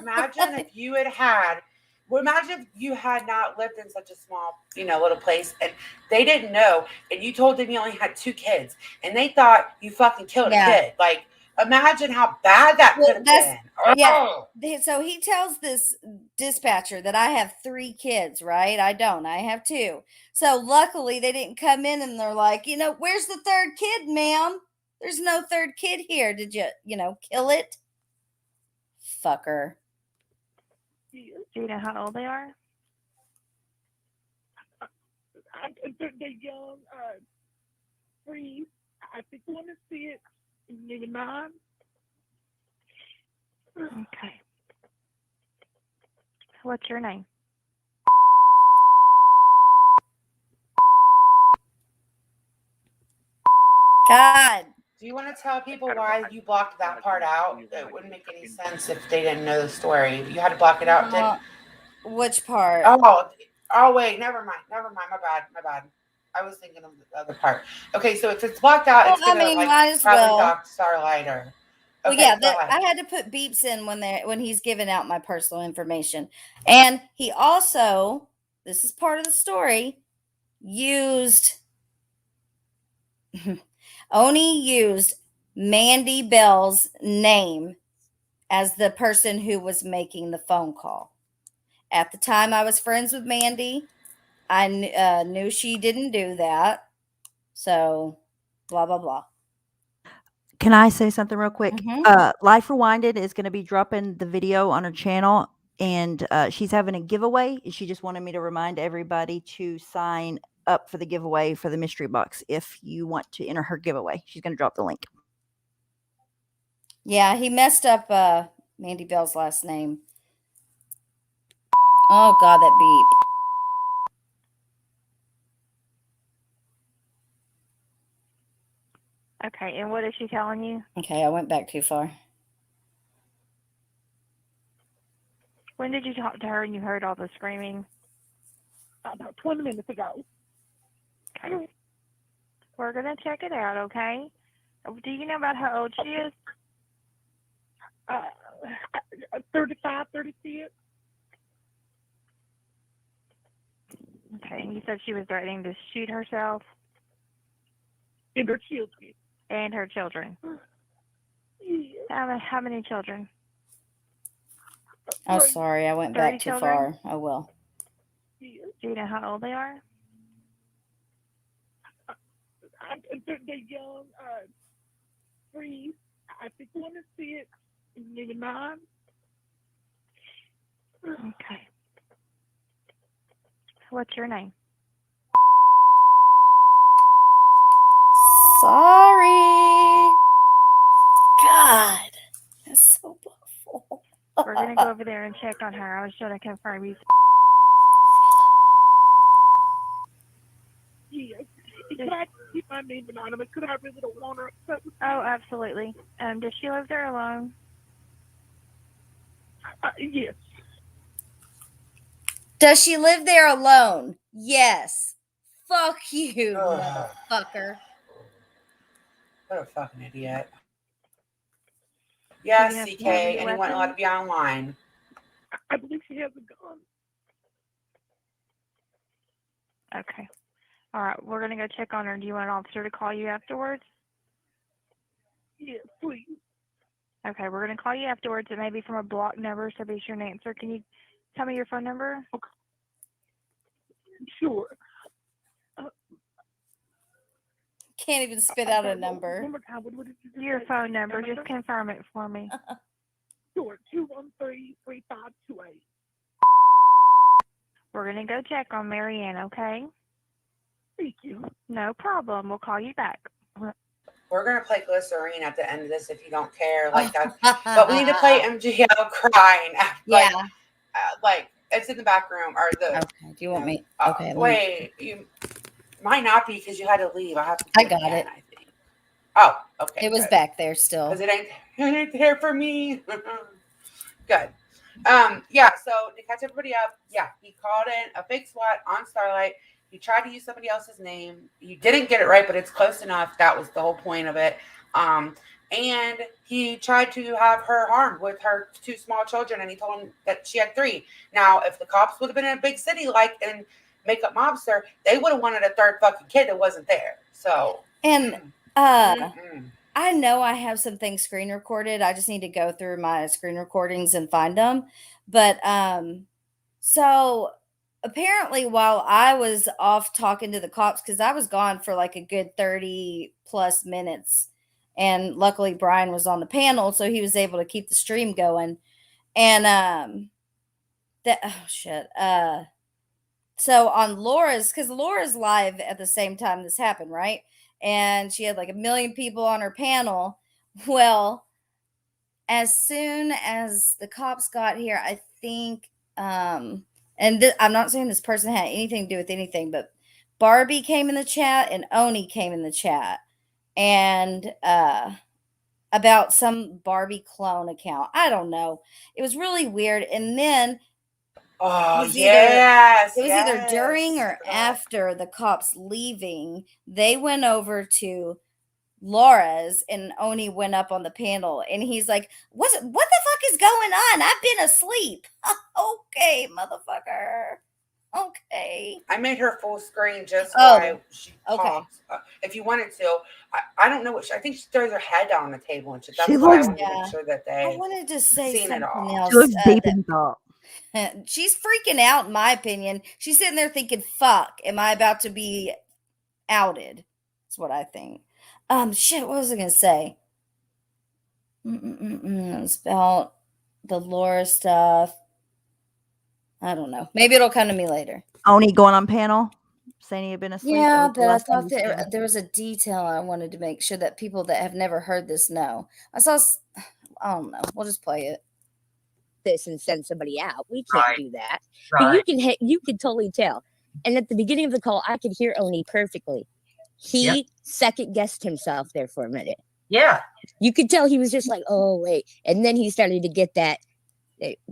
Imagine if you imagine if you had not lived in such a small, little place, and they didn't know, and you told them you only had 2 kids, and they thought you fucking killed Yeah. a kid. Like, imagine how bad that Well, could have that's- been. yeah. Oh. So he tells this dispatcher that I have 3 kids, right? I don't. I have 2. So luckily they didn't come in and they're like, where's the 3rd kid, ma'am? There's no 3rd kid here. Did you, kill it? Fucker. Do you know how old they are? They're young. 3. I think 1 is 6, maybe 9. Okay. What's your name? God. Do you want to tell people why you blocked that part out? It wouldn't make any sense if they didn't know the story. You had to block it out, didn't? Which part? Oh, wait, never mind. My bad. I was thinking of the other part. Okay, so if it's blocked out, it's Well, I gonna mean, might as probably well. dock Starlight or. Well, Okay, yeah, go ahead. I had to put beeps in when he's giving out my personal information. And he also, this is part of the story, Oni used Mandy Bell's name as the person who was making the phone call. At the time I was friends with Mandy, I knew she didn't do that. So, blah, blah, blah. Can I say something real quick? Mhm. Life Rewinded is going to be dropping the video on her channel, and she's having a giveaway. She just wanted me to remind everybody to sign up for the giveaway for the mystery box if you want to enter her giveaway. She's going to drop the link. Yeah, he messed up Mandy Bell's last name. Oh, God, that beep. Okay, and what is she telling you? Okay, I went back too far. When did you talk to her and you heard all the screaming? About 20 minutes ago. Okay. We're going to check it out, okay? Do you know about how old she is? 35, 36. Okay, and you said she was threatening to shoot herself And her children. and her children. Yeah. How many children? Oh, sorry, I went 30 back too children? far. Oh, well. Yeah. Do you know how old they are? They're young. 3. I think 1 is 6, maybe 9. Okay. What's your name? Sorry. God, that's so awful. We're going to go over there and check on her. I was trying to confirm you. Yeah. Can I keep my name anonymous because I really don't want her upset with Oh, absolutely. Does she live there alone? yes. Does she live there alone? Yes. Fuck you, motherfucker. What a fucking idiot. Do Yes, you have CK, any and he wouldn't let it be online. I believe she has a gun. Okay. All right, we're gonna go check on her. Do you want an officer to call you afterwards? Yes, please. Okay, we're gonna call you afterwards. It may be from a block number, so be sure to answer. Can you tell me your phone number? Okay. Sure. Can't even spit out a number. One more time. What did you say? Your phone number. Just confirm it for me. Sure. 213-3528. We're gonna go check on Marianne. Okay? Thank you. No problem. We'll call you back. We're gonna play Glycerine at the end of this if you don't care, like that. But we need to play MGL crying. Like it's in the back room or the. Okay. Do you want me? Okay. let me- Wait, you might not be because you had to leave. I have to. I do got again, it. I think. Oh, okay. It was good. back there still. Because it ain't there for me. Good. Yeah, so to catch everybody up, yeah, he called in a fake SWAT on Starlight. He tried to use somebody else's name. He didn't get it right, but it's close enough. That was the whole point of it. And he tried to have her harmed with her 2 small children, and he told him that she had 3. Now, if the cops would have been in a big city like in Makeup Mobster, they would have wanted a 3rd fucking kid that wasn't there. So And I know I have some things screen recorded. I just need to go through my screen recordings and find them. But so apparently while I was off talking to the cops, because I was gone for like a good 30 plus minutes, and luckily Brian was on the panel, so he was able to keep the stream going. And so on Laura's, because Laura's live at the same time this happened, right? And she had like 1 million people on her panel. Well, as soon as the cops got here, I think, I'm not saying this person had anything to do with anything, but Barbie came in the chat and Oni came in the chat, and about some Barbie clone account. I don't know. It was really weird. And then oh it was yes, either during or after the cops leaving, they went over to Laura's and Oni went up on the panel, and he's like, what the fuck is going on? I've been asleep. Okay, motherfucker. Okay. I made her full screen just Oh, while she okay. talks. If you wanted to, I don't know what I think she throws her head down on the table and shit. That's She why looks- I wanted to make sure that I they wanted to say seen it something all. else. She looks deep that- in thought. She's freaking out, in my opinion. She's sitting there thinking, fuck, am I about to be outed? That's what I think. Shit, what was I gonna say? It was about the Laura stuff. I don't know. Maybe it'll come to me later. Oni going on panel, saying he had been asleep. Yeah, That was the but I last time thought you that said. there was a detail I wanted to make sure that people that have never heard this know. I don't know. We'll just play it. This and send somebody out. We can't do that. But you can totally tell. And at the beginning of the call, I could hear Oni perfectly. He second guessed himself there for a minute. Yeah. You could tell he was just like, oh wait, and then he started to get that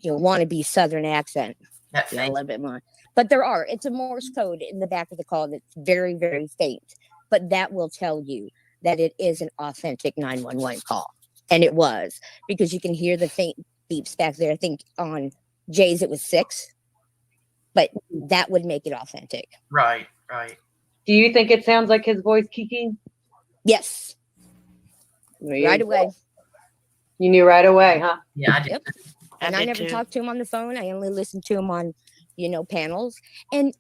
wannabe Southern accent a little bit more. But it's a Morse code in the back of the call that's very, very faint. But that will tell you that it is an authentic 911 call, and it was, because you can hear the faint beeps back there. I think on Jay's it was 6, but that would make it authentic. Right. Do you think it sounds like his voice, Kiki? Yes. Right away. You knew right away, huh? Yeah, I did. Yep. And I never talked to him on the phone. I only listened to him on, panels. And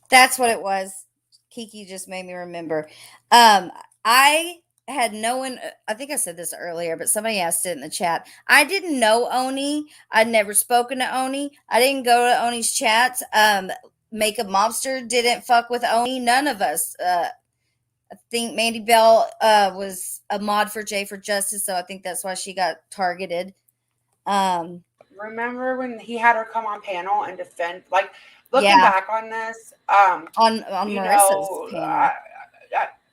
that's what it was. Kiki just made me remember. I had no one. I think I said this earlier, but somebody asked it in the chat. I didn't know Oni. I'd never spoken to Oni. I didn't go to Oni's chats. Makeup Mobster didn't fuck with Oni. None of us. I think Mandy Bell was a mod for J for Justice, so I think that's why she got targeted. Remember when he had her come on panel and defend? Like looking Yeah. back on this, on Marissa's panel.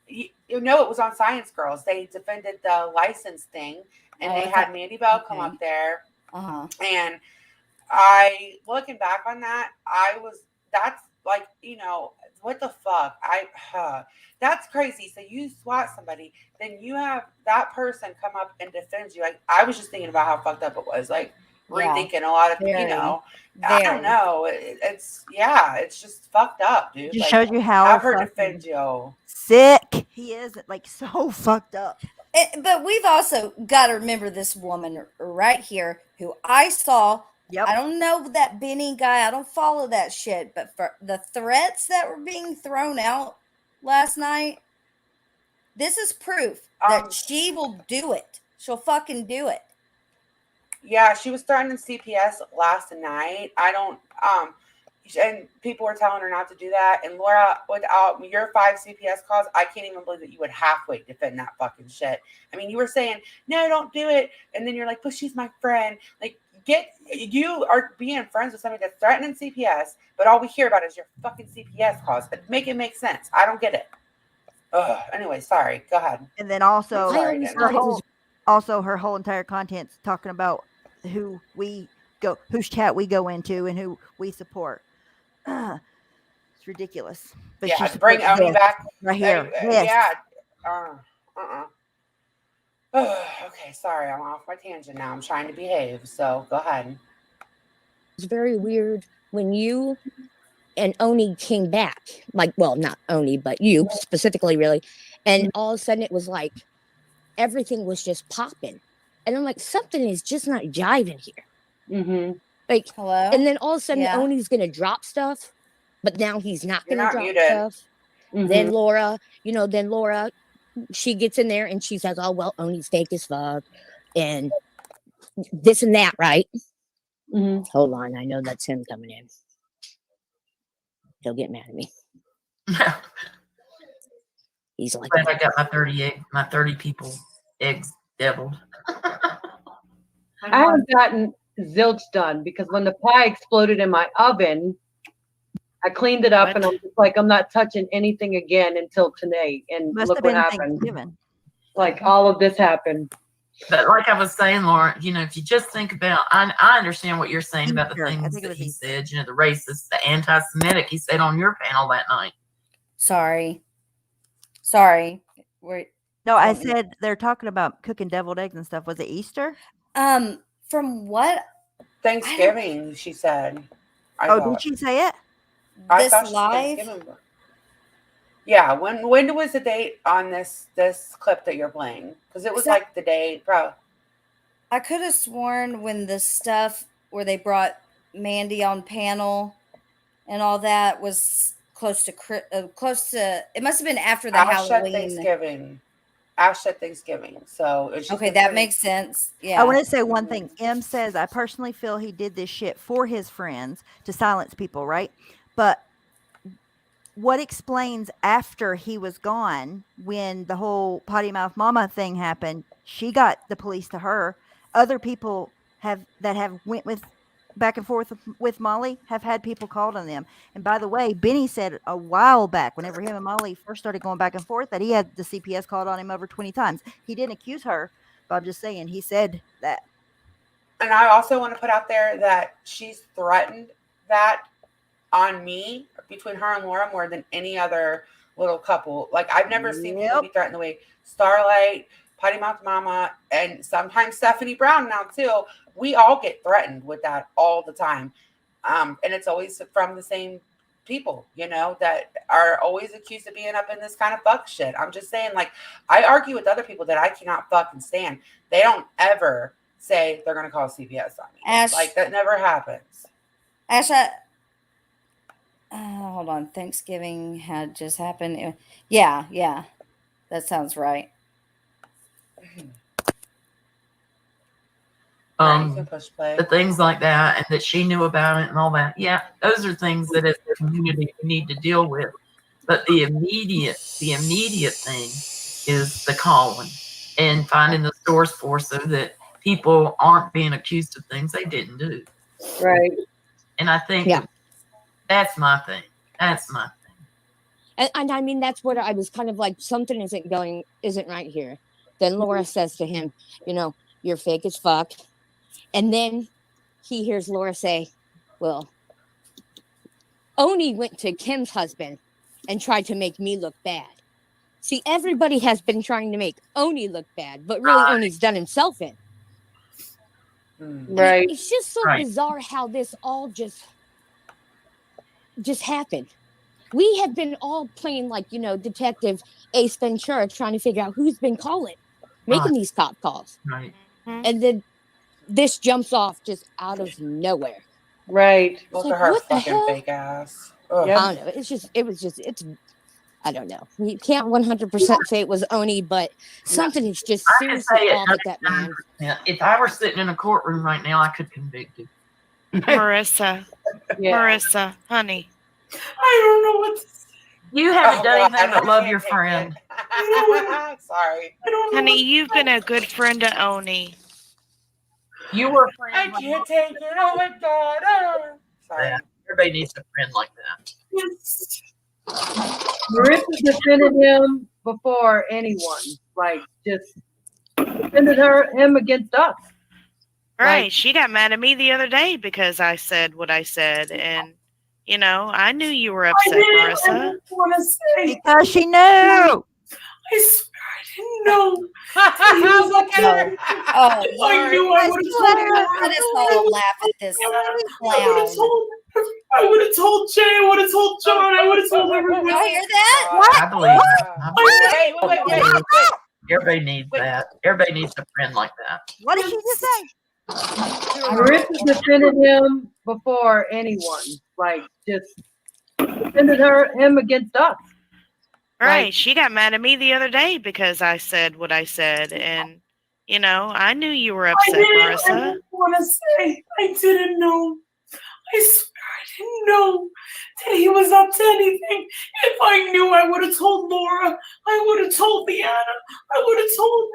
you know, it was on Science Girls. They defended the license thing, and they had Mandy Bell come up there. And I, looking back on that, that's like, you know, what the fuck? That's crazy. So you SWAT somebody, then you have that person come up and defend you. Like, I was just thinking about how fucked up it was. Like, rethinking a lot of, you know, I don't know. It's just fucked up, dude. Just like, shows you how have her fucking defend you. sick he is. Like, so fucked up. But we've also got to remember this woman right here who I saw. Yep. I don't know that Benny guy. I don't follow that shit. But for the threats that were being thrown out last night, this is proof that she will do it. She'll fucking do it. Yeah, she was threatening CPS last night. I don't, and people were telling her not to do that. And Laura, without your 5 CPS calls, I can't even believe that you would halfway defend that fucking shit. I mean, you were saying, no, don't do it. And then you're like, but she's my friend. Like, you are being friends with somebody that's threatening CPS, but all we hear about is your fucking CPS calls. Make it make sense. I don't get it. Anyway, sorry. Go ahead. And then also, Sorry, her whole entire content's talking about whose chat we go into and who we support. It's ridiculous. But yeah, she bring supports Oni this back. right here. Yeah. Okay, sorry. I'm off my tangent now. I'm trying to behave. So go ahead. It's very weird when you and Oni came back. Like, well, not Oni, but you specifically, really. And all of a sudden it was like everything was just popping. And I'm like, something is just not jiving here. Mm-hmm. Like, hello? And then all of a sudden Yeah. Oni's going to drop stuff, but now he's not going to not drop muted. stuff. Mm-hmm. Then Laura, she gets in there and she says, oh, well, Oni's fake as fuck. And this and that, right? Mm-hmm. Hold on. I know that's him coming in. He'll get mad at me. He's like, Glad I got my 30 people eggs deviled. I haven't gotten zilch done because when the pie exploded in my oven, I cleaned it up and I'm just like, I'm not touching anything again until today. And Must look have what been happened. Thanksgiving. Like all of this happened. But like I was saying, Laura, you know, if you just think about, I understand what you're saying about the things that he said, you know, the racist, the anti-Semitic he said on your panel that night. Sorry. No, I said they're talking about cooking deviled eggs and stuff. Was it Easter? From what? Thanksgiving, she said. Did she say it? I This thought she said live? Thanksgiving. Yeah, when was the date on this clip that you're playing? Because it was like the day, bro. I could have sworn when the stuff where they brought Mandy on panel and all that was close to it must have been after the Ash said Halloween. Thanksgiving. Ash said Thanksgiving. So it's just Okay, that makes sense. Yeah. I want to say one thing. M says, I personally feel he did this shit for his friends to silence people, right? But what explains after he was gone, when the whole potty mouth mama thing happened, she got the police to her. Other people have went with back and forth with Molly have had people called on them. And by the way, Benny said a while back, whenever him and Molly first started going back and forth, that he had the CPS called on him over 20 times. He didn't accuse her, but I'm just saying he said that. And I also want to put out there that she's threatened that on me between her and Laura more than any other little couple. Like, I've never seen people be threatened the way Starlight, Potty Mouth Mama, and sometimes Stephanie Brown now too. We all get threatened with that all the time. And it's always from the same people, you know, that are always accused of being up in this kind of fuck shit. I'm just saying, like, I argue with other people that I cannot fucking stand. They don't ever say they're going to call CPS on me. Ash, like, that never happens. Ash, hold on. Thanksgiving had just happened. Yeah. That sounds right. The things like that, and that she knew about it and all that. Yeah, those are things that as a community we need to deal with. But the immediate thing is the calling and finding the source for so that people aren't being accused of things they didn't do. Right. And I think that's my thing. That's my thing. And I mean, that's what I was kind of like, something isn't right here. Then Laura says to him, you know, you're fake as fuck. And then he hears Laura say, well, Oni went to Kim's husband and tried to make me look bad. See, everybody has been trying to make Oni look bad, but really Oni's done himself in. Right. It's just so bizarre how this all just happened. We have been all playing like, you know, Detective Ace Ventura, trying to figure out who's been making these cop calls. Right. And then this jumps off just out of nowhere. Right. Look at her fucking fake ass. I don't know. It's I don't know. You can't 100% say it was Oni, but something is just I can seriously say it off with that man. Yeah, if I were sitting in a courtroom right now, I could convict him. Marissa, Marissa, honey. I don't know what to say. You haven't done anything but love your friend. Sorry. Honey, you've been a good friend to Oni. You were a friend. I can't take it. Oh my God. Sorry. Yeah, everybody needs a friend like that. Marissa defended him before anyone. Like, just defended him against us. Right. She got mad at me the other day because I said what I said. And, you know, I knew you were upset, Marissa. Want to say Because she knew. I swear I didn't know. He was like, Oh, I knew I would have told her. Let us all laugh at this clown. I would have told Jay. I would have told John. I would have told everyone. Y'all hear that? I believe it. Wait. Everybody needs that. Everybody needs a friend like that. What did she just say? Marissa defended him before anyone. Like, just defended him against us. Right. She got mad at me the other day because I said what I said. And, you know, I knew you were upset, Marissa. I want to say I didn't know. I swear I didn't know that he was up to anything. If I knew, I would have told Laura. I would have told Leanna. I would have told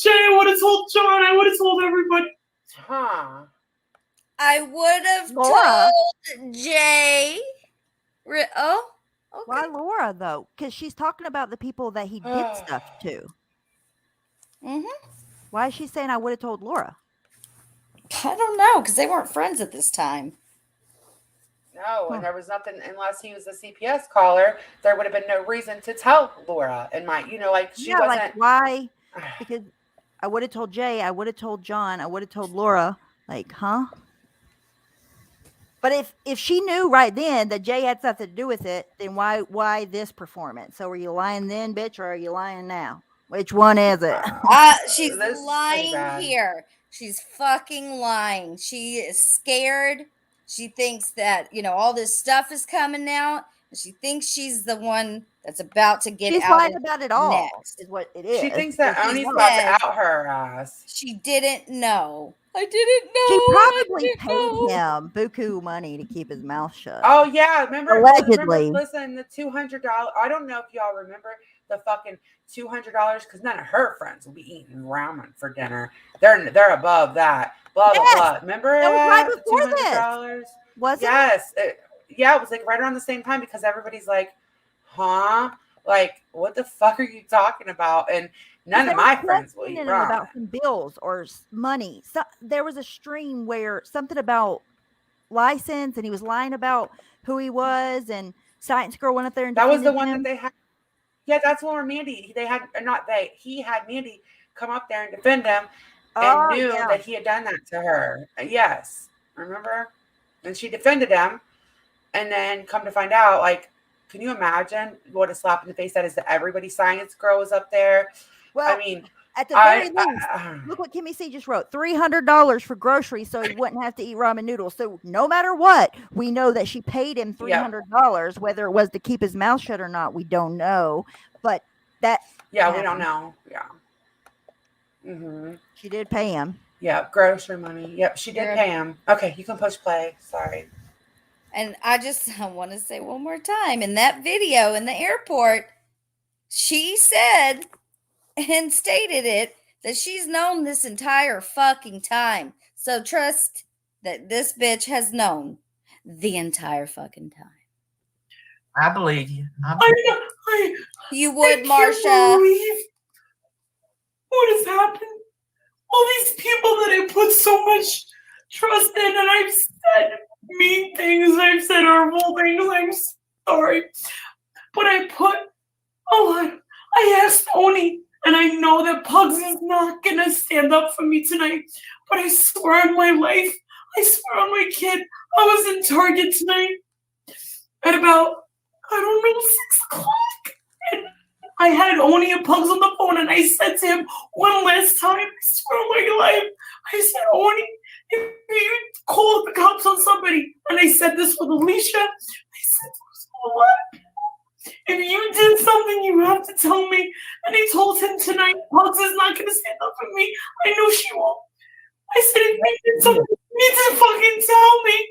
Jay. I would have told John. I would have told everybody. Huh. I would have Laura. told Jay. Oh, okay. Why Laura, though? Because she's talking about the people that he did stuff to. Mm-hmm. Why is she saying I would have told Laura? I don't know, because they weren't friends at this time. No, and there was nothing, unless he was a CPS caller, there would have been no reason to tell Laura. And she wasn't. Like, why? Because I would have told Jay, I would have told John, I would have told Laura. Like, huh? But if she knew right then that Jay had something to do with it, then why this performance? So are you lying then, bitch, or are you lying now? Which one is it? She's lying here. She's fucking lying. She is scared. She thinks that, you know, all this stuff is coming out. And she thinks she's the one that's about to get She's out lying about it all. next. Is what it is. She thinks that She's Oni's about dead. to out her ass. She didn't know. I didn't know. She probably paid him buku money to keep his mouth shut. Oh yeah, remember? Allegedly. Listen, the $200. I don't know if y'all remember the fucking $200 because none of her friends will be eating ramen for dinner. They're above that. Blah blah blah. Remember That was right that? before $200. Was it? Yes. Yeah, it was like right around the same time because everybody's like, huh? Like, what the fuck are you talking about? And none of my friends will eat questioning him ramen. about some bills or money. So there was a stream where something about license, and he was lying about who he was, and Science Girl went up there and That was the defended one him. that they had. Yeah, that's where Mandy. He had Mandy come up there and defend him, and knew that he had done that to her. Yes, remember? And she defended him, and then come to find out, like, can you imagine what a slap in the face that is to everybody? Science Girl was up there. Well, I mean, at the very least, look what Kimmy C just wrote: $300 for groceries, so he wouldn't have to eat ramen noodles. So no matter what, we know that she paid him $300. Whether it was to keep his mouth shut or not, we don't know. But that we happened. don't know. Yeah. Mm-hmm. She did pay him. Yeah, grocery money. Yep, she did pay him. Okay, you can push play. Sorry. And I want to say one more time, in that video in the airport, she said and stated it that she's known this entire fucking time. So trust that this bitch has known the entire fucking time. I believe you. You would, can't Marsha. believe what has happened. All these people that I put so much trust in, and I've said mean things, I've said horrible things, I'm sorry. But I put a lot. I asked Oni, and I know that Pugs is not gonna stand up for me tonight, but I swear on my life, I swear on my kid, I was in Target tonight at about, I don't know, 6 o'clock. And I had Oni and Pugs on the phone, and I said to him one last time, I swear on my life, I said, Oni, if you call the cops on somebody, and I said this with Alicia, I said, what? If you did something, you have to tell me. And I told him tonight, Pugs is not going to stand up for me. I know she won't. I said, if you did something, you need to fucking tell me.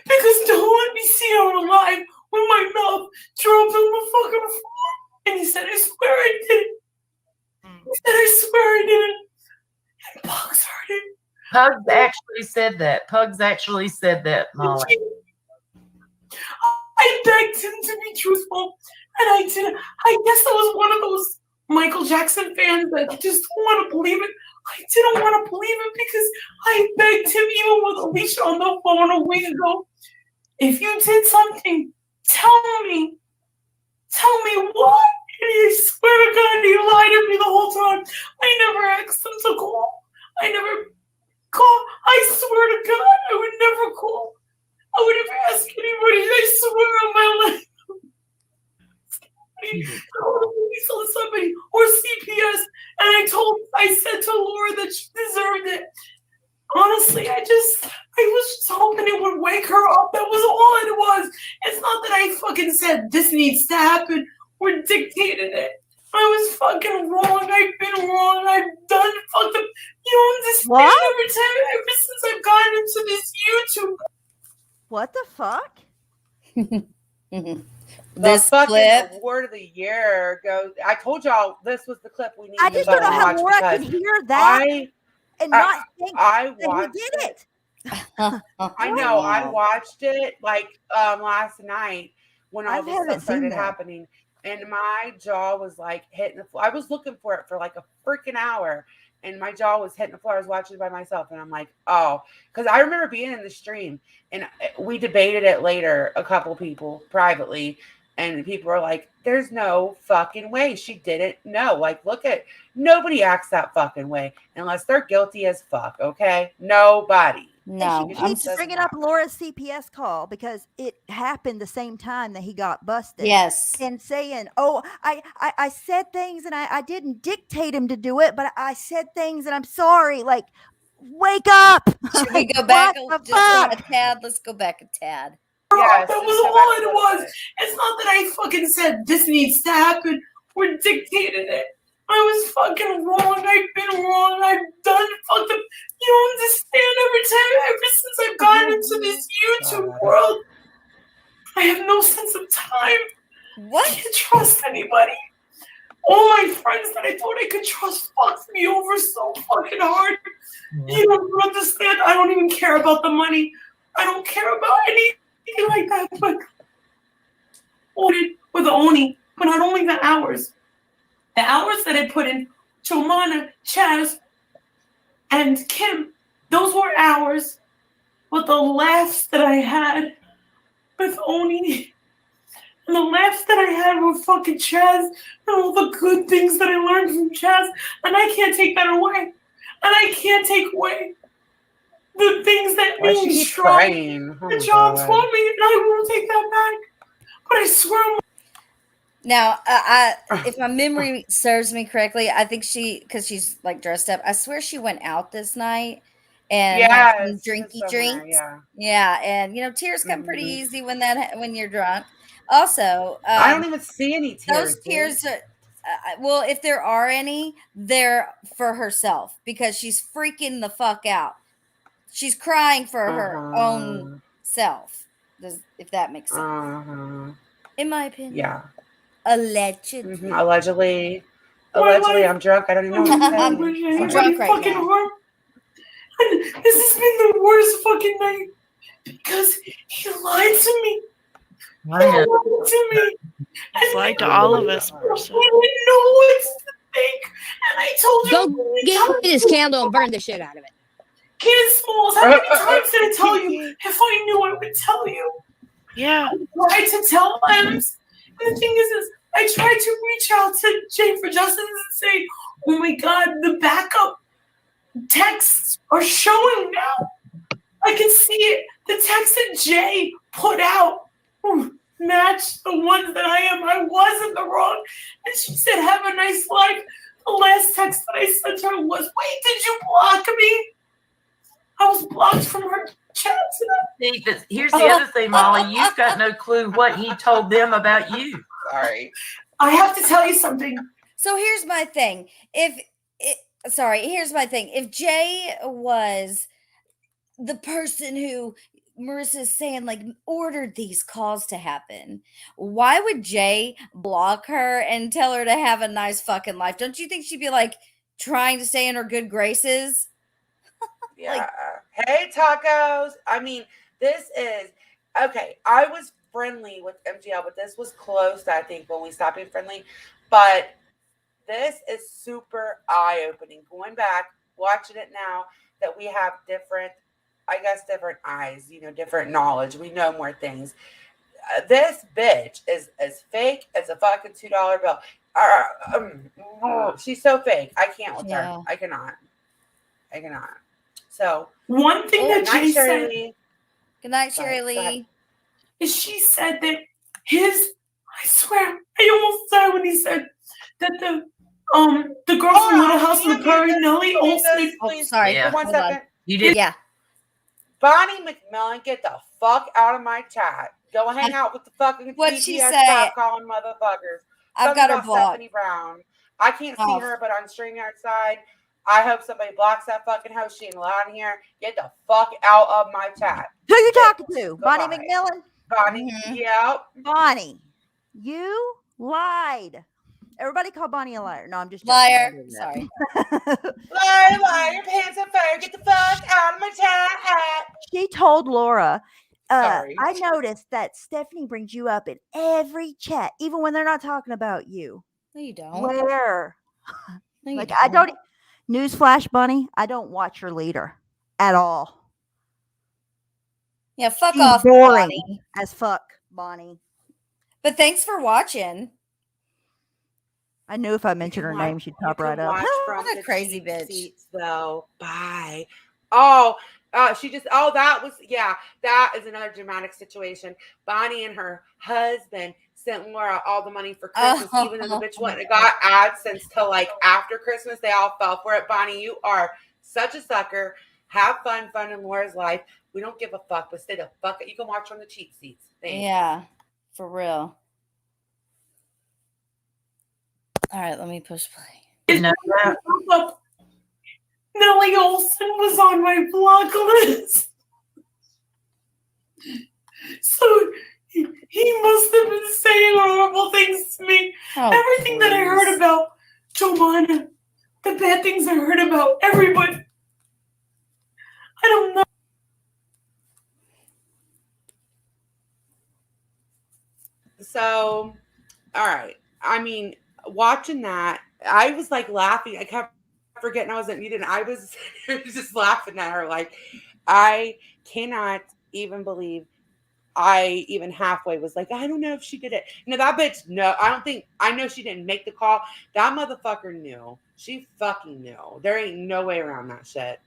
Because don't let me see her alive with my mouth dropped on the fucking floor. And he said, I swear I did it. He said, I swear I did it. And Pugs heard it. Pugs actually said that. Pugs actually said that, Molly. I begged him to be truthful, and I didn't. I guess I was one of those Michael Jackson fans that just don't want to believe it. I didn't want to believe it because I begged him, even with Alicia on the phone a week ago. If you did something, tell me. Tell me what? And I swear to God, he lied to me the whole time. I never asked him to call. I never call. I swear to God, I would never call. I would never ask anybody. I swear on my life. Call the police on somebody or CPS. And I said to Laura that she deserved it. Honestly, I was just hoping it would wake her up. That was all it was. It's not that I fucking said this needs to happen or dictated it. I was fucking wrong. I've been wrong. I've done fucked up. You don't understand What? every time ever since I've gotten into this YouTube. What the fuck? This fucking clip. award of the year goes. I told y'all this was the clip we needed. I just don't know how Laura could hear that and not think that he did it. I know. I watched it like last night when all this stuff started happening, and my jaw was like hitting the floor. I was looking for it for like a freaking hour, and my jaw was hitting the floor. I was watching it by myself, and I'm like, oh, because I remember being in the stream, and we debated it later, a couple people privately, and people were like, there's no fucking way she didn't know. Like, look at, nobody acts that fucking way unless they're guilty as fuck, okay? Nobody. No, She keeps bringing up Laura's CPS call because it happened the same time that he got busted. Yes. And saying, oh, I said things and I didn't dictate him to do it, but I said things and I'm sorry. Like, wake up. Should we go Like, back what the just a fuck? tad? Let's go back a tad. Yes, that was all it was. It's not that I fucking said this needs to happen or dictated it. I was fucking wrong. I've been wrong. I've done fucked up. You don't understand every time, ever since I've gotten into this YouTube world, I have no sense of time. What? I can't trust anybody. All my friends that I thought I could trust fucked me over so fucking hard. You don't understand. I don't even care about the money. I don't care about anything like that. But with Oni, but not only the hours. The hours that I put in Jomana, Chaz, and Kim, those were hours. But the laughs that I had with Oni and the laughs that I had with fucking Chaz and all the good things that I learned from Chaz, and I can't take that away. And I can't take away the things that Why made she me keep strong. crying? Oh The my job God. taught me, and I won't take that back. But I swear. Now, if my memory serves me correctly, I think because she's like dressed up. I swear she went out this night and had some Yes, drinky somewhere, drinks. yeah. And tears come pretty Mhm. easy when you're drunk. Also, I don't even see any tears. those tears are. Well, if there are any, they're for herself because she's freaking the fuck out. She's crying for her own self. If that makes sense. In my opinion. Yeah. Allegedly. Allegedly. Why, Allegedly, I'm drunk. I don't even know what to I'm say. I'm drunk right fucking now. harm. And this has been the worst fucking night because he lied to me. I know. to me. It's like to all of us. I didn't know what to think. And I told Go you. get this candle and burn the shit out of it. Kid Smalls, how many times did I tell you? If I knew, I would tell you. Yeah. I tried to tell Ems. And the thing is I tried to reach out to Jay for Justice and say, oh my God, the backup texts are showing now. I can see it. The text that Jay put out matched the ones that I was in the wrong. And she said, have a nice life. The last text that I sent her was, wait, did you block me? I was blocked from her chat today. See, but here's the other thing, Molly. You've got no clue what he told them about you. Sorry. I have to tell you something. So here's my thing. Here's my thing. If Jay was the person who Marissa's saying like ordered these calls to happen, why would Jay block her and tell her to have a nice fucking life? Don't you think she'd be like trying to stay in her good graces? Yeah. Hey, tacos. I mean, this is okay. I was friendly with MGL, but this was close, I think, when we stopped being friendly. But this is super eye-opening. Going back, watching it now that we have different eyes, different knowledge. We know more things. This bitch is as fake as a fucking $2 bill. She's so fake. I can't with her. I cannot. So one thing that Jay said. Good night, Sherry Lee. Is she said that I swear, I almost died when he said that the girl from Little House on the Prairie, Nellie Olsen. Sorry. For 1 second. You did. Yeah. Bonnie McMillan, get the fuck out of my chat. Go hang out with the fucking What'd she TPS say? Stop calling motherfuckers. I've got her about blocked. Stephanie Brown. I can't see Oh. her, but on StreamYard side, I hope somebody blocks that fucking host. She ain't allowed in here. Get the fuck out of my chat. Who you talking to? Goodbye. Bonnie McMillan? Bonnie, yeah. Bonnie, you lied. Everybody call Bonnie a liar. No, I'm just joking. Liar. Sorry. Liar, your pants on fire. Get the fuck out of my chat. She told Laura, Sorry. I noticed that Stephanie brings you up in every chat, even when they're not talking about you. No, you don't. Where? No, you Like, I don't. Newsflash, Bunny, I don't watch your leader at all. Yeah, fuck She's off, boring Bonnie. as fuck, Bonnie. But thanks for watching. I knew if I mentioned her name, she'd pop right up. What a crazy bitch. Seats, though. Bye. Oh, that is another dramatic situation. Bonnie and her husband sent Laura all the money for Christmas, even though the bitch went and got AdSense till like after Christmas. They all fell for it. Bonnie, you are such a sucker. Have fun in Laura's life. We don't give a fuck, but stay the fuck. You can watch on the cheap seats. Thanks. Yeah, for real. All right, let me push play. Nellie Olsen was on my block list. So he must have been saying horrible things to me. Everything that I heard about Jomana, the bad things I heard about everybody. I don't know. So, all right. I mean, watching that, I was like laughing. I kept forgetting I wasn't muted. I was just laughing at her. Like, I cannot even believe I even halfway was like, I don't know if she did it. That bitch, no, I know she didn't make the call. That motherfucker knew. She fucking knew. There ain't no way around that shit.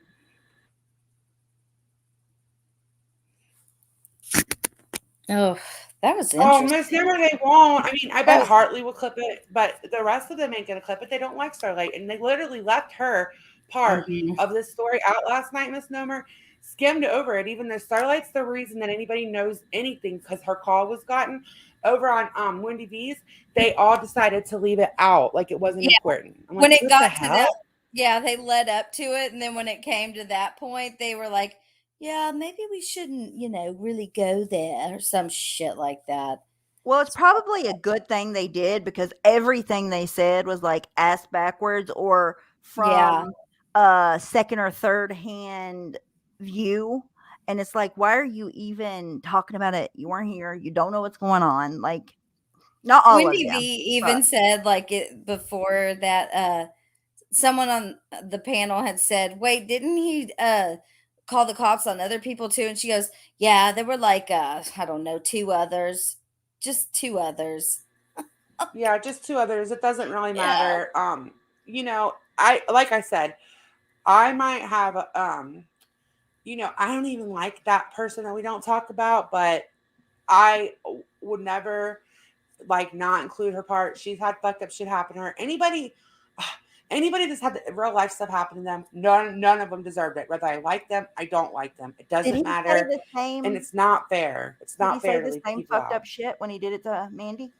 Oh, that was Oh, interesting. Miss Never, they won't. I mean, I bet Hartley will clip it, but the rest of them ain't gonna clip it. They don't like Starlight, and they literally left her part of this story out last night. Miss Nomer skimmed over it, even though Starlight's the reason that anybody knows anything because her call was gotten over on Wendy V's. They all decided to leave it out, like it wasn't important. I'm like, When it what got the to hell? that, yeah, they led up to it, and then when it came to that point, they were like, yeah, maybe we shouldn't, really go there or some shit like that. Well, it's probably a good thing they did because everything they said was like ass backwards or from a second or third hand view. And it's like, why are you even talking about it? You weren't here. You don't know what's going on. Like, not all Wendy of V them. even but- said like it before that someone on the panel had said, wait, didn't he call the cops on other people too? And she goes, yeah, there were like I don't know, 2 others. Just 2 others. Yeah, just 2 others. It doesn't really Yeah. matter. You know, like I said, I might have you know, I don't even like that person that we don't talk about, but I would never like not include her part. She's had fucked up shit happen to her. Anybody that's had real life stuff happen to them, none of them deserved it. Whether I like them, I don't like them. It Did doesn't he say matter. the same? And it's not fair. It's Did he not say fair to the leave same people fucked out. up shit when he did it to Mandy?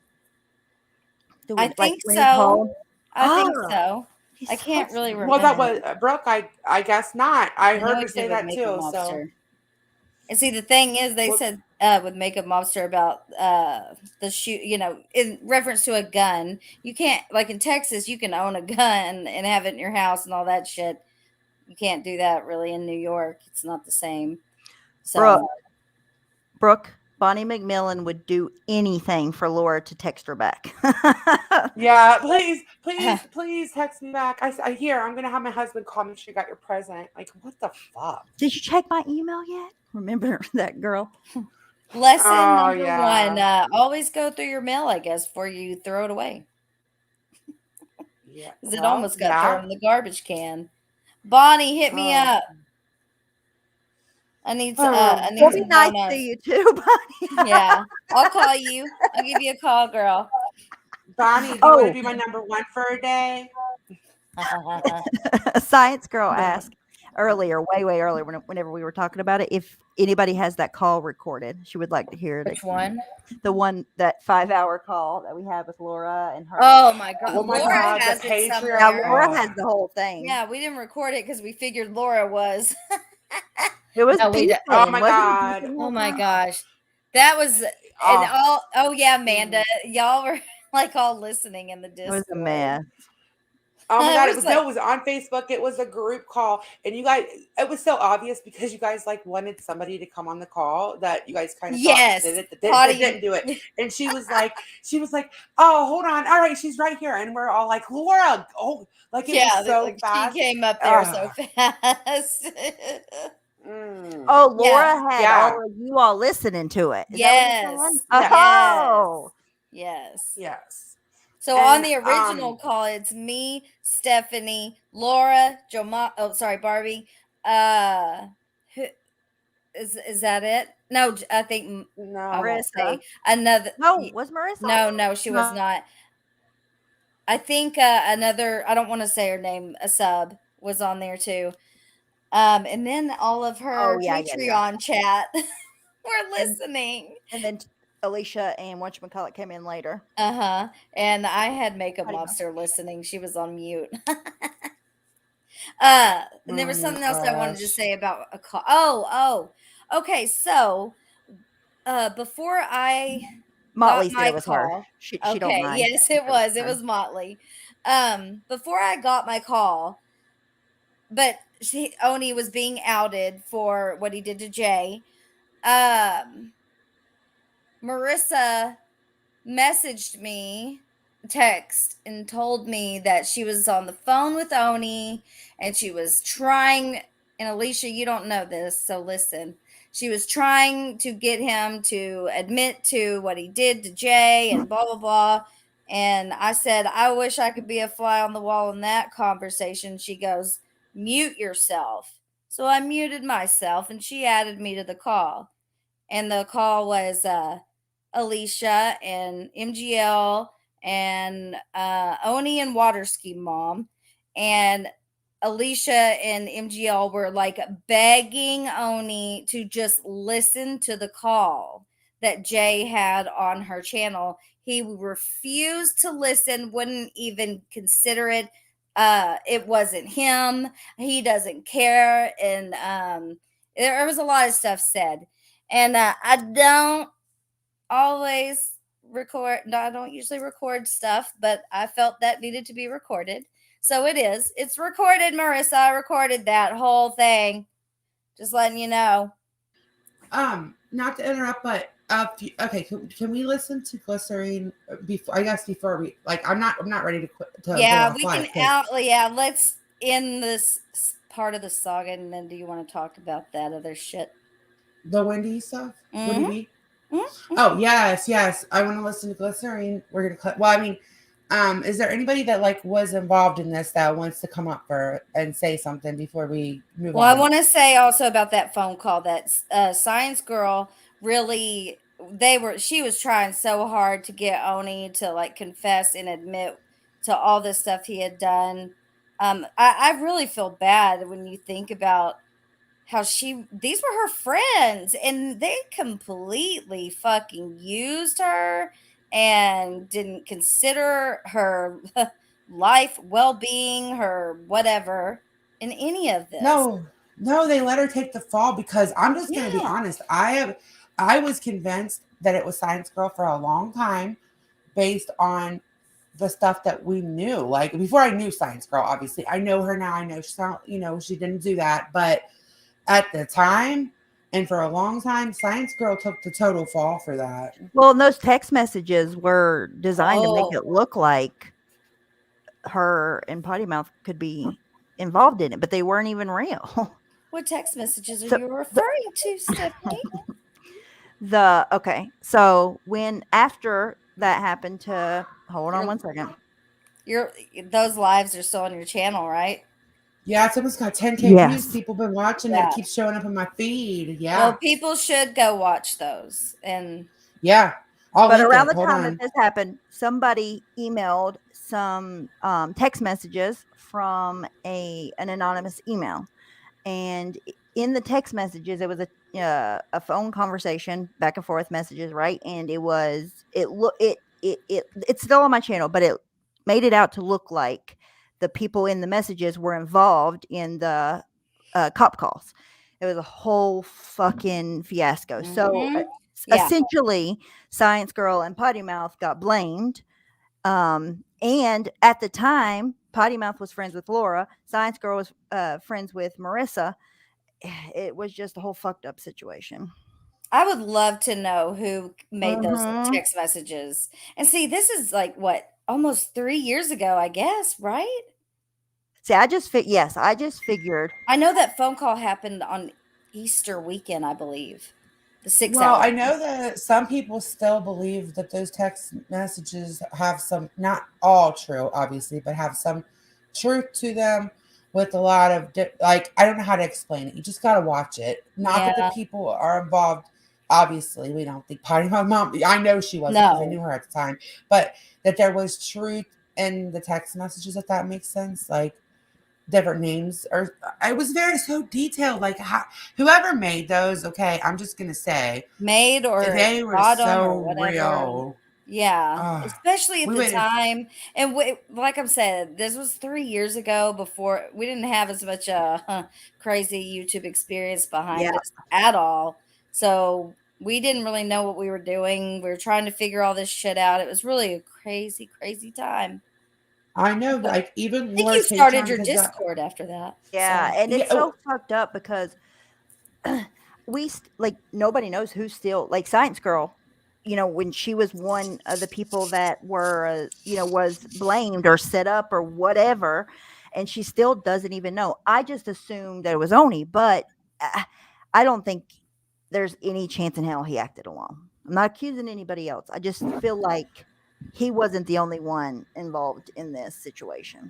I Like, think when he so. called? I think Ah, so. he's I can't so really remember. Well, that was Brooke. I guess not. I know heard he her say did with that Makeup too. So Mobster. And see, the thing is, they Well- said with Makeup Mobster about the shoot, you know, in reference to a gun. You can't, like in Texas, you can own a gun and have it in your house and all that shit. You can't do that really in New York. It's not the same. So, Brooke, Bonnie McMillan would do anything for Laura to text her back. yeah, please text me back. I hear I'm gonna have my husband call me. She got your present. Like, what the fuck? Did you check my email yet? Remember that girl? lesson Oh, number yeah. 1: always go through your mail, I guess, before you throw it away. Yeah, 'Cause it well, almost got yeah. thrown in the garbage can. Bonnie, hit me Oh. up. I need It'll be some nice donuts. to see you too, Bonnie. Yeah, I'll call you. I'll give you a call, girl. Bonnie, do you want to be my number 1 for a day? A science girl asked earlier, way earlier, whenever we were talking about it, if anybody has that call recorded. She would like to hear it. Which one? The one, that 5-hour call that we had with Laura and her. Oh my god! Oh my Laura God, the has it Patreon. somewhere. Now Laura has the whole thing. Yeah, we didn't record it because we figured Laura was. It was No, we beefing. did- oh my wasn't it God. beefing Oh with my her? gosh, that was and Oh. all. Oh yeah, Amanda, y'all were like all listening in the It Discord. was a mess. Oh my It God, was it was on Facebook. It was a group call. And you guys, it was so obvious because you guys like wanted somebody to come on the call that you guys kind of Yes, thought did it, Potty. that didn't do it. And she was like, oh, hold on. All right, she's right here. And we're all like, Laura, oh, like it Yeah, was so like fast. she came up there so Ugh. fast. Mm. Oh, Laura Yeah. had Yeah. all of you all listening to it. Is Yes. that what you're saying? Yes. Oh, Yes. Yes. So And, on the original call, it's me, Stephanie, Laura, Barbie. Who is that it? No, I think No. I won't Marissa. say another. No, was Marissa? No, she was not. I think another. I don't want to say her name. A sub was on there too. And then all of her Oh, yeah. Patreon chat were listening. And then Alicia and whatchamacallit came in later. And I had Makeup Howdy, Mom. Mobster listening. She was on mute. And there was Oh, something else I wanted to gosh. say about a call. Oh. Okay, so before I Motley got said my it was her. call. She don't Okay, mind. yes, it was. It was Motley. Before I got my call, but Oni was being outed for what he did to Jay. Marissa messaged me, text, and told me that she was on the phone with Oni and she was trying, and Alicia, you don't know this, so listen. She was trying to get him to admit to what he did to Jay and blah, blah, blah. And I said, I wish I could be a fly on the wall in that conversation. She goes, mute yourself. So I muted myself and she added me to the call. And the call was Alicia and MGL and Oni and Waterski Mom. And Alicia and MGL were like begging Oni to just listen to the call that Jay had on her channel. He refused to listen, wouldn't even consider it. It wasn't him. He doesn't care. And there was a lot of stuff said. And I don't always record. No, I don't usually record stuff, but I felt that needed to be recorded. So it is. It's recorded, Marissa. I recorded that whole thing. Just letting you know. Not to interrupt, but okay, can we listen to Glycerine before we like? I'm not ready to quit. To Yeah, go we off can live, 'cause yeah, let's end this part of the saga, and then do you want to talk about that other shit? the Wendy stuff. Wendy Mhm. B. Mhm. Oh yes. I want to listen to Glycerine. We're gonna cut. Well, I mean, is there anybody that like was involved in this that wants to come up and say something before we move Well, I on? want to say also about that phone call that Science Girl really she was trying so hard to get Oni to like confess and admit to all the stuff he had done. I really feel bad when you think about how these were her friends and they completely fucking used her and didn't consider her life, well-being, her whatever in any of this. No, they let her take the fall because I'm just gonna be Yeah. honest. I was convinced that it was Science Girl for a long time based on the stuff that we knew. Like before I knew Science Girl, obviously. I know her now. I know she's not, she didn't do that. But at the time and for a long time, Science Girl took the total fall for that. Well, and those text messages were designed to make Oh. it look like her and Potty Mouth could be involved in it, but they weren't even real. What text messages are So you referring to, Stephanie? Okay. So when after that happened to hold on one second. Those lives are still on your channel, right? Yeah, it's almost got 10K Yes. views. People been watching it. Yeah. It keeps showing up on my feed. Yeah. Well, people should go watch those. And yeah. But around the time that this happened, somebody emailed some text messages from an anonymous email, and in the text messages, it was a phone conversation, back and forth messages, right? And it's still on my channel, but it made it out to look like the people in the messages were involved in the cop calls. It was a whole fucking fiasco. So Mhm. Yeah. essentially, Science Girl and Potty Mouth got blamed. And at the time, Potty Mouth was friends with Laura. Science Girl was friends with Marissa. It was just a whole fucked up situation. I would love to know who made those Mhm. text messages. And see, this is like what, almost 3 years ago, I guess, right? See, I just figured. I know that phone call happened on Easter weekend, I believe. The 6 Well, hour. I know that some people still believe that those text messages have some, not all true, obviously, but have some truth to them with a lot of, like, I don't know how to explain it. You just got to watch it. Not that Yeah. the people are involved. Obviously, we don't think Potty Mom, I know she wasn't because I No. knew her at the time, but that there was truth in the text messages, if that makes sense. Like, different names, or I was very so detailed, like whoever made those, okay, I'm just gonna say Made or they were bought 'em so or whatever. real. Yeah, especially at we the waited- time. And like I said, this was 3 years ago. Before we didn't have as much crazy YouTube experience behind Yeah. us at all. So we didn't really know what we were doing. We were trying to figure all this shit out. It was really a crazy, crazy time. I know, like even I think more you started Patreon your because Discord after that. Yeah, so. and it's so fucked up because like nobody knows who's still like Science Girl. When she was one of the people that were, was blamed or set up or whatever, and she still doesn't even know. I just assumed that it was Oni, but I don't think there's any chance in hell he acted alone. I'm not accusing anybody else. I just feel like he wasn't the only one involved in this situation.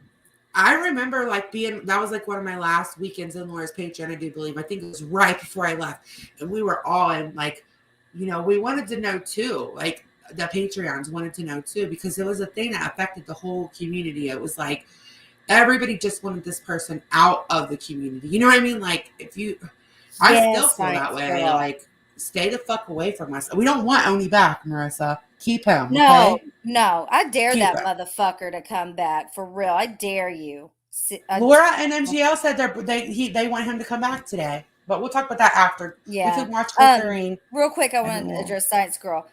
I remember like that was like one of my last weekends in Laura's Patreon, I do believe. I think it was right before I left. And we were all in like, we wanted to know too. Like the Patreons wanted to know too, because it was a thing that affected the whole community. It was like everybody just wanted this person out of the community. You know what I mean? Like I still feel that way. Like stay the fuck away from us. We don't want Oni back, Marissa. Keep him. No, okay? no. I dare Keep that him. motherfucker to come back for real. I dare you. Laura and MGL said they want him to come back today, but we'll talk about that after. Yeah. We can watch Glycerine. Real quick, I want to address Science Girl.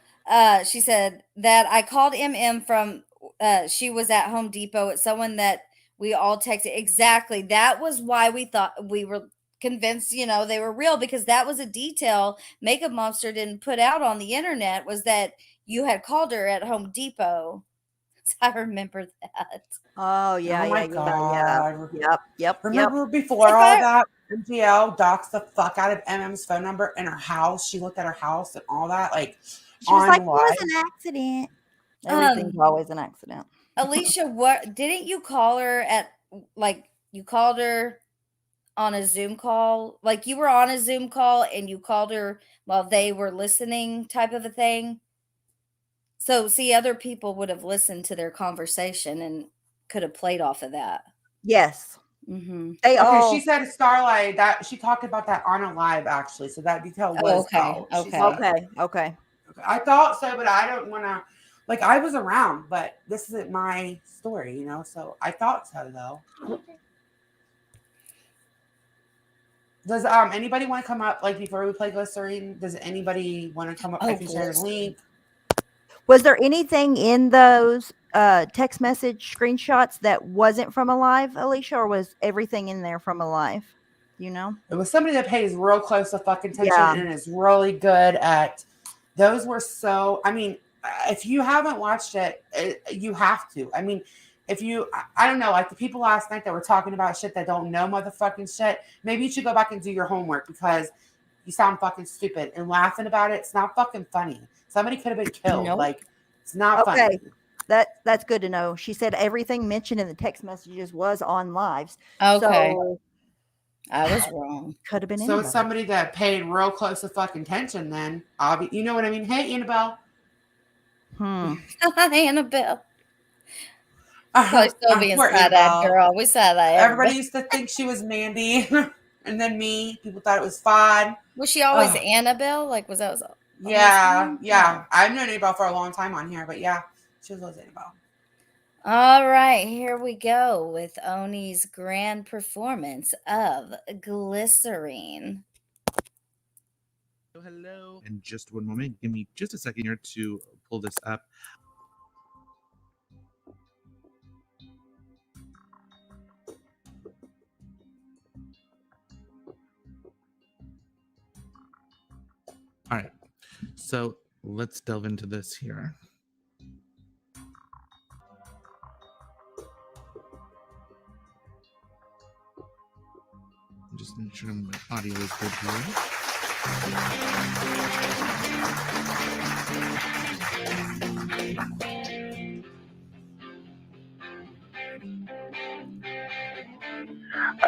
She said that I called MM from. She was at Home Depot. It's someone that we all texted. Exactly. That was why we thought we were convinced, they were real, because that was a detail Makeup Monster didn't put out on the internet, was that you had called her at Home Depot. I remember that. Oh yeah, Oh my yeah, God. yeah. Yep. Remember before all that, MGL doxed the fuck out of MM's phone number in her house. She looked at her house and all that. Like, She was on like, it live. was an accident. Everything's always an accident. Alicia, what didn't you call her at, like, you called her on a Zoom call? Like, you were on a Zoom call and you called her while they were listening, type of a thing? So, see, other people would have listened to their conversation and could have played off of that. Yes. Mm-hmm. She said Starlight, that she talked about that on a live, actually. So that detail was out. She said- Okay. I thought so, but I don't want to. Like, I was around, but this isn't my story, So I thought so, though. Does anybody want to come up, like, before we play Glycerine? Does anybody want to come up? I can share the link. Was there anything in those text message screenshots that wasn't from a live, Alicia, or was everything in there from a live? You know? It was somebody that pays real close to fucking attention Yeah. and is really good at. Those were so. I mean, if you haven't watched it, you have to. I mean, if you, I don't know, like the people last night that were talking about shit that don't know motherfucking shit, maybe you should go back and do your homework, because you sound fucking stupid and laughing about it. It's not fucking funny. Somebody could have been killed. Nope. Like, it's not funny. That's good to know. She said everything mentioned in the text messages was on lives. Okay. So, I was wrong. Could have been So anybody. it's somebody that paid real close to fucking attention then. You know what I mean? Hey, Annabelle. Annabelle. Probably still being Poor side-eyed, Annabelle. girl. We side-eye Everybody used to think she was Mandy. And then me. People thought it was fun. Was she always Ugh. Annabelle? Like, was that? Yeah. I've known Annabelle for a long time on here, but yeah, she was always Annabelle. All right, here we go with Oni's grand performance of Glycerine. Hello. And just one moment. Give me just a second here to pull this up. All right. So let's delve into this here. Just make sure my audio is good here.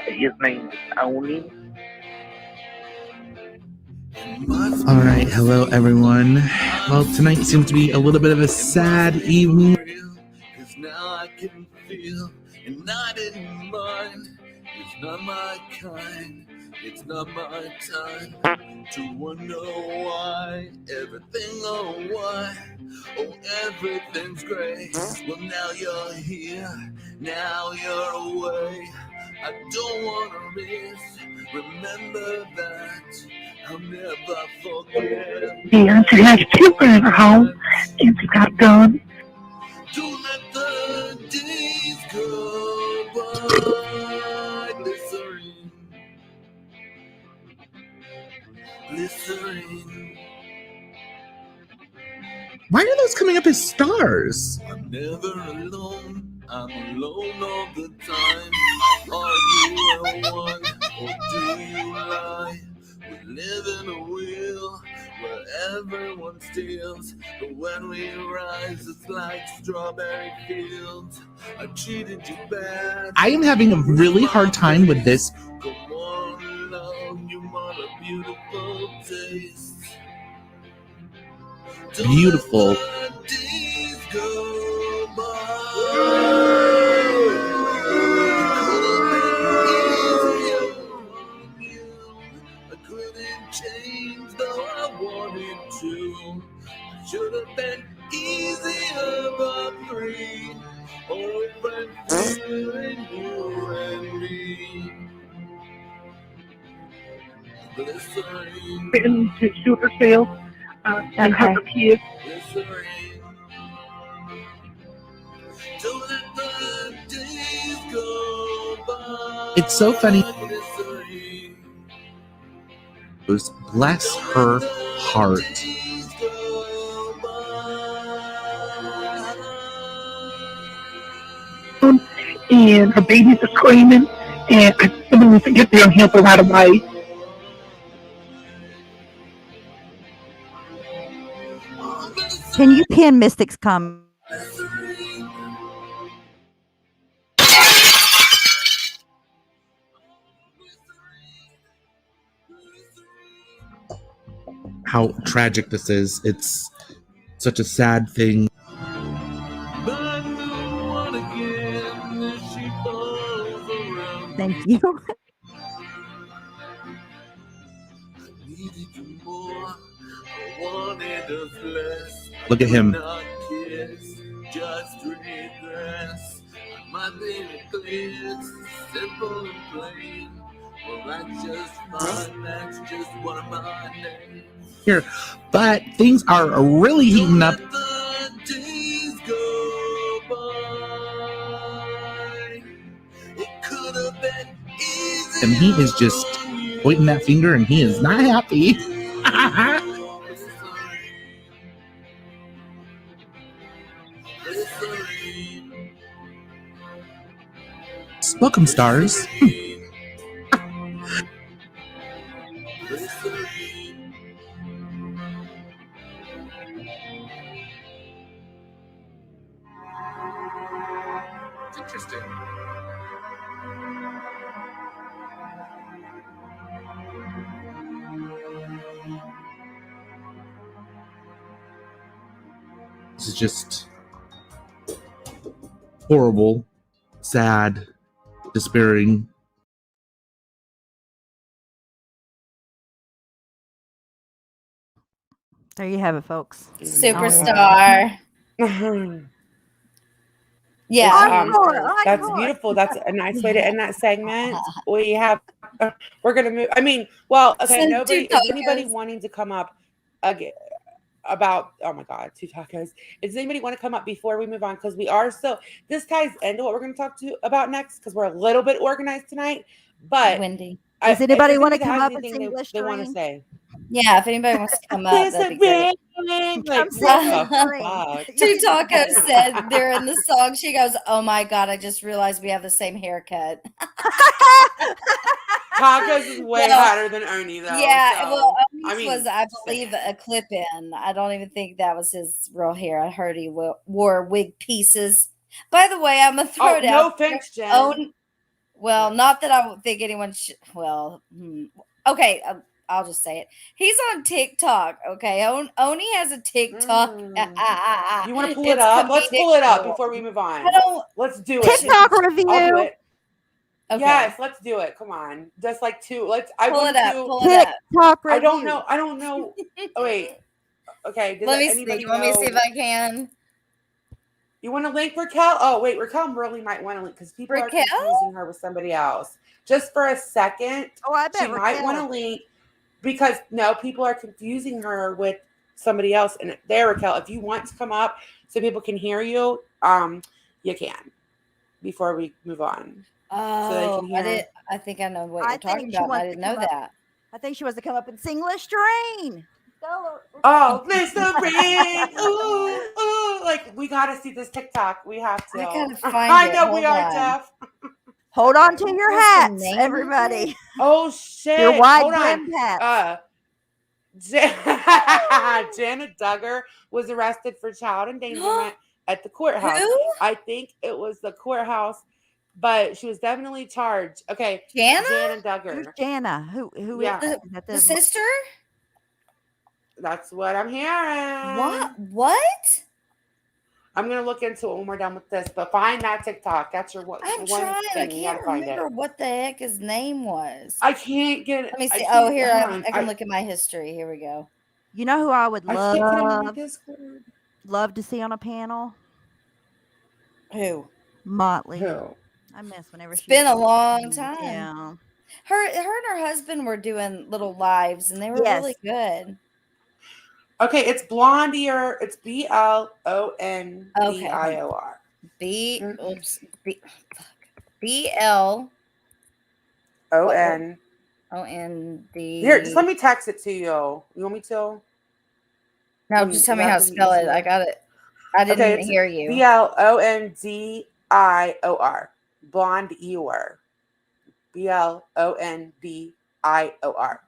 His name is Oni. All right, hello everyone. Well, tonight seems to be a little bit of a sad evening. Cause now I can feel and not in mind. It's not my kind, it's not my time to wonder why everything, oh why, oh everything's great. Well now you're here, now you're away. I don't wanna miss, remember that. I'll never forget. Beyonce has children in her home, and she got guns. Don't let the days go by. Glycerine, glycerine. Why are those coming up as stars? I'm never alone, I'm alone all the time. Are you a one, or do you lie? We live in a wheel where everyone steals, but when we rise, it's like strawberry fields. I treated you bad. I am having a really hard time with this. Come on, love, you want a beautiful taste. Beautiful. Days go by. Change though I wanted to. Should have been easier but free. Open feeling you and me. Glycerine. Written to shoot herself and her kids. Glycerine. Don't let the days go by. It's so funny. Glycerine. Bless her heart. And her babies are screaming, and I really need to get there and help her right away. Can you pin Mystic's comment? How tragic this is. It's such a sad thing. Thank you. Look at him. Just regress. My baby clears, simple and plain. Well, that's just fine. That's just one of my names. Here, but things are really heating up. The days go by. It could have been easy. And he is just pointing that finger and he is not happy. Welcome, stars. It's interesting. This is just horrible, sad, despairing. There you have it, folks. Superstar. Yeah. That's beautiful. That's a nice way to end that segment. We have, we're gonna move. I mean, well, okay. Send Nobody, two is anybody tacos. wanting to come up again about? Oh my God, 2 tacos. Does anybody want to come up before we move on? Because we are so. This ties into what we're going to talk about next. Because we're a little bit organized tonight. But Wendy, does anybody if want to anybody come has up and anything sing they want to Listerine? say? Yeah, if anybody wants to come up, that'd be great. Like, sing what the Listerine. fuck? Two Tacos said they're in the song. She goes, "Oh my God, I just realized we have the same haircut." Tacos is way Well, hotter than Ernie, though. Yeah, so, well, I Oni's mean, was, I believe, a clip in. I don't even think that was his real hair. I heard he wore wig pieces. By the way, I'm gonna throw oh, it no out. offense, Jen. Well, not that I would think anyone should. Well, okay, I'll just say it. He's on TikTok. Okay, Oni has a TikTok. You want to pull It's it up? Let's pull it up comedic. before we move on. I don't. Let's do it. TikTok I'll do review. it. Okay. Yes, let's do it. Come on, just like 2. Let's. I Pull want it up. to. Pull it up. TikTok review. I don't know. I don't know. Oh, wait. Okay. Does Let me see. anybody You want me to see know- if I can? You want to link Raquel? Oh, wait. Raquel really might want to link because people are Raquel? confusing her with somebody else. Just for a second. Oh, I bet She might want to Raquel. link because no, people are confusing her with somebody else. And there, Raquel, if you want to come up so people can hear you, you can before we move on. So they Oh, can hear. I think I know what I you're talking think she about. and I wants to didn't know come up. that. I think she wants to come up and sing Listerine. Oh, Listerine! Ooh, ooh! Like we gotta see this TikTok. We have to. I gotta find I it. know we Hold are, on. Jeff. Hold on to your What's the hats, name of everybody. it? Oh shit! Your wide Hold on. brimmed hats. Janet Duggar was arrested for child endangerment at the courthouse. Who? I think it was the courthouse, but she was definitely charged. Okay, Jana? Janet Duggar. Who's Jana? Who Yeah. is that? The sister? That's what I'm hearing. What? I'm gonna look into it when we're done with this. But find that TikTok. That's your one. I'm one trying. I thing. You can't gotta find remember it. what the heck his name was. I can't get it. Let me I see. can't- Oh, here hold on. I can look at my history. Here we go. You know who I would I can't put it on my love Discord. to see on a panel? Who? Motley. Who? I miss whenever It's she been a was- long time. Yeah. Her and her husband were doing little lives, and they were Yes. really good. Okay, it's Blondier. It's BLONDIOR. BL ON O-N-D. Here, just let me text it to you. You want me to? No, just tell me how to spell it. I got it. I didn't hear you. BLONDIOR. Blonde Eeyore. BLONDIOR.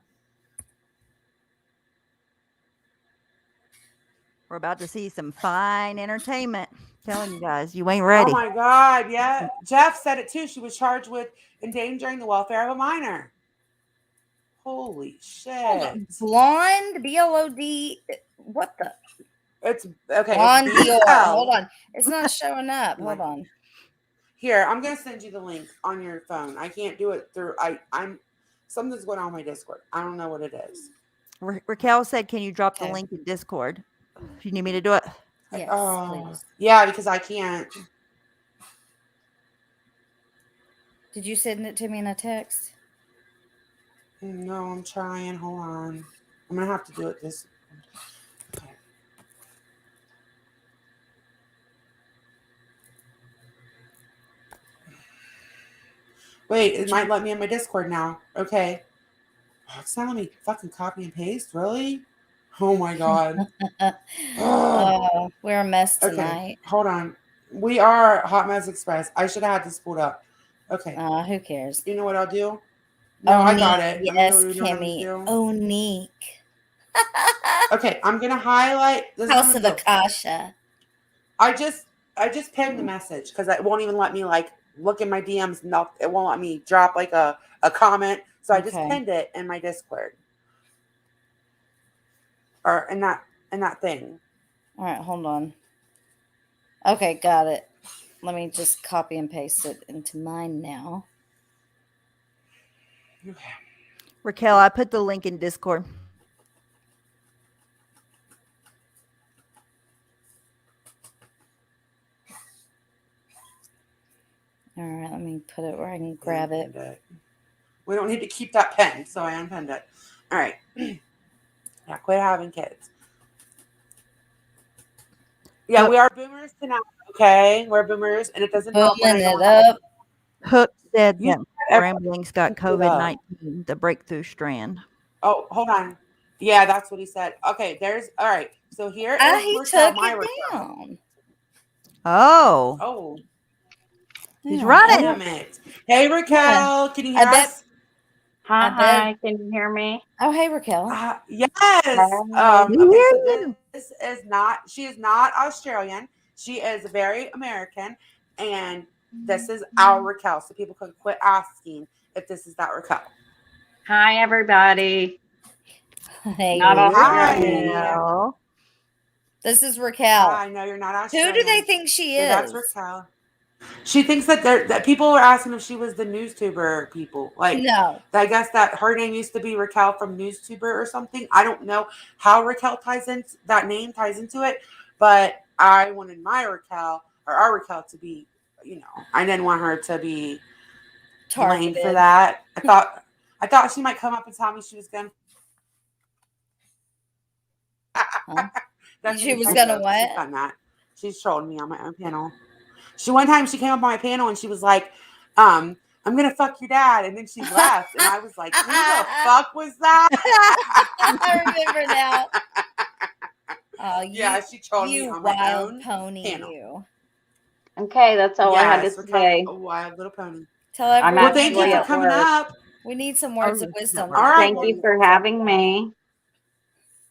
We're about to see some fine entertainment. Telling you guys, you ain't ready. Oh my God. Yeah. Jeff said it too. She was charged with endangering the welfare of a minor. Holy shit. Blonde, B-L-O-D. What the? It's okay. Blonde It's Dior. BL. Hold on. It's not showing up. Hold on. Here, I'm gonna send you the link on your phone. I can't do it through. I'm something's going on my Discord. I don't know what it is. Raquel said, "Can you drop the link in Discord? If you need me to do it." Yes, please. Yeah, because I can't. Did you send it to me in a text? No, I'm trying. Hold on. I'm gonna have to do it this. Okay. Wait, it might let me in my Discord now. Okay. Oh, it's telling me fucking copy and paste. Really? Oh my God. We're a mess tonight. Okay, hold on. We are Hot Mess Express. I should have had this pulled up. Okay. Who cares? You know what I'll do? No, I got it. Yes, I'm gonna Kimmy. do. Onique. Okay, I'm gonna highlight this. House of Akasha. I just pinned the message because it won't even let me like look in my DMs. No, it won't let me drop like a comment. So I just pinned it in my Discord. Or in that thing. All right, hold on. Okay, got it. Let me just copy and paste it into mine now. Raquel, I put the link in Discord. All right, let me put it where I can grab it. We don't need to keep that pen, so I unpinned it. All right. Yeah, quit having kids. Yeah, we are boomers tonight. Okay, we're boomers, and it doesn't help when I don't have Hook said You that Ramblings got COVID-19, the breakthrough strand. Oh, hold on. Yeah, that's what he said. Okay, there's all right. So here is He Raquel, took my it Raquel. down. Oh. Oh. He's running. Damn it. Hey, Raquel, can you hear us? Hi, can you hear me? Oh, hey, Raquel. Yes. Hi. Okay, so this is not. She is not Australian. She is very American, and this is our Raquel. So people can quit asking if this is that Raquel. Hi, everybody. Hey, Not Australian. This is Raquel. I know you're not Who Australian. do they think she So is? that's Raquel. She thinks that people were asking if she was the NewsTuber people. Like, No. I guess that her name used to be Raquel from NewsTuber or something. I don't know how Raquel ties into that name ties into it, but I wanted my Raquel or our Raquel to be, I didn't want her to be blamed for Targeted. that. I thought she might come up and tell me she was gonna. She was gonna what? She's done that. She's trolled me on my own panel. One time she came up on my panel and she was like, I'm gonna fuck your dad, and then she left, and I was like, who the fuck was that? I remember now. Oh, yeah, she trolled me on my wild own pony, panel. you. Okay, that's all I had to Raquel, say. a wild little pony. Tell I'm everyone. Well, thank you actually for at coming work. up. We need some words of wisdom. All right. Thank you for having me.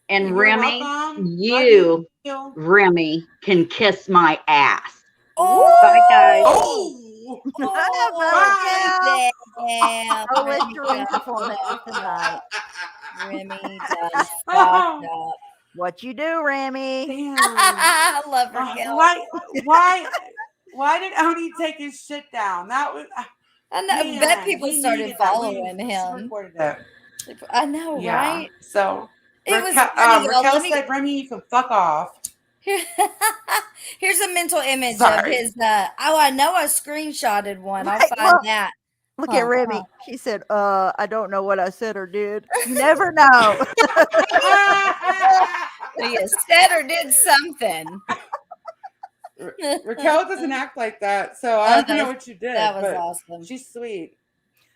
And You're Remy, welcome. you, you. Remy, can kiss my ass. Oh, bye, guys. Oh, damn. Oh, let's drink for that tonight. Remy done fucked up. What you do, Remy? I love Raquel. Why did Oni take his shit down? That was. I know. Man, bet people we started needed that. following We him. recorded it. I know, Yeah. right? So It was funny, y'all. Raquel Let me- said, "Remy, you can fuck off." Here's a mental image of Sorry. his. I know I screenshotted one. I'll Right, find look. that. Look at Remy. She said, I don't know what I said or did. You never know. So you said or did something. Raquel doesn't act like that, so I don't know what you did. That was but awesome. She's sweet.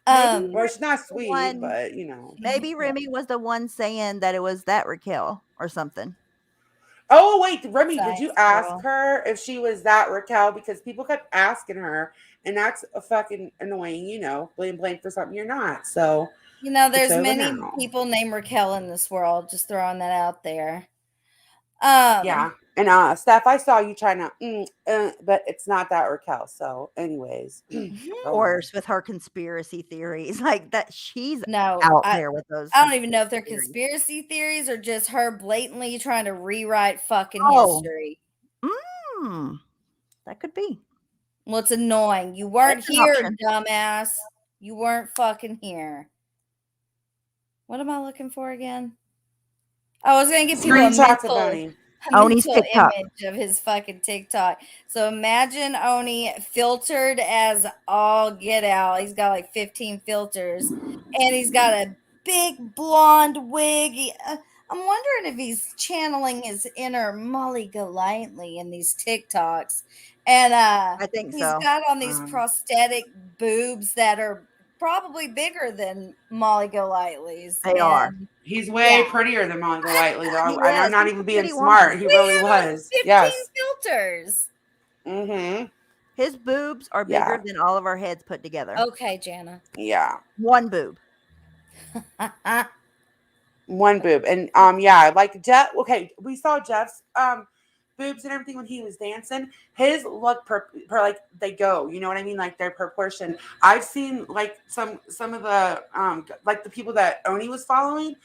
Well, she's not the sweet, one- but you know. Maybe Remy was the one saying that it was that Raquel or something. Oh wait, Remy, did you Science ask girl. her if she was that Raquel? Because people kept asking her, and that's a fucking annoying. You know, blame for something you're not. So You know, it's there's over many now. people named Raquel in this world. Just throwing that out there. Yeah, and Steph, I saw you trying to, but it's not that Raquel. So, anyways, Of oh, course, with her conspiracy theories, like that, she's No, out there with those. I don't even know if they're theories. conspiracy theories or just her blatantly trying to rewrite fucking Oh. history. That could be. Well, it's annoying. You weren't That's an here, option. dumbass. You weren't fucking here. What am I looking for again? I was gonna give people a Screenshots of mental, Oni. Oni's mental TikTok. image of his fucking TikTok. So imagine Oni filtered as all get out. He's got like 15 filters, and he's got a big blonde wig. I'm wondering if he's channeling his inner Molly Golightly in these TikToks. And I think he's so. got on these prosthetic boobs that are probably bigger than Molly Golightly's. They are. And he's way Yeah. prettier than Mon Golightly, though. He And I'm is. not He's even a being pretty smart. woman. He We really had on was. 15 Yes. filters. Mm-hmm. His boobs are bigger Yeah. than all of our heads put together. Okay, Jana. Yeah. One boob. One boob. And yeah, like Jeff, okay, we saw Jeff's boobs and everything when he was dancing. His look per like they go, you know what I mean? Like they're proportion. I've seen like some of the like the people that Oni was following,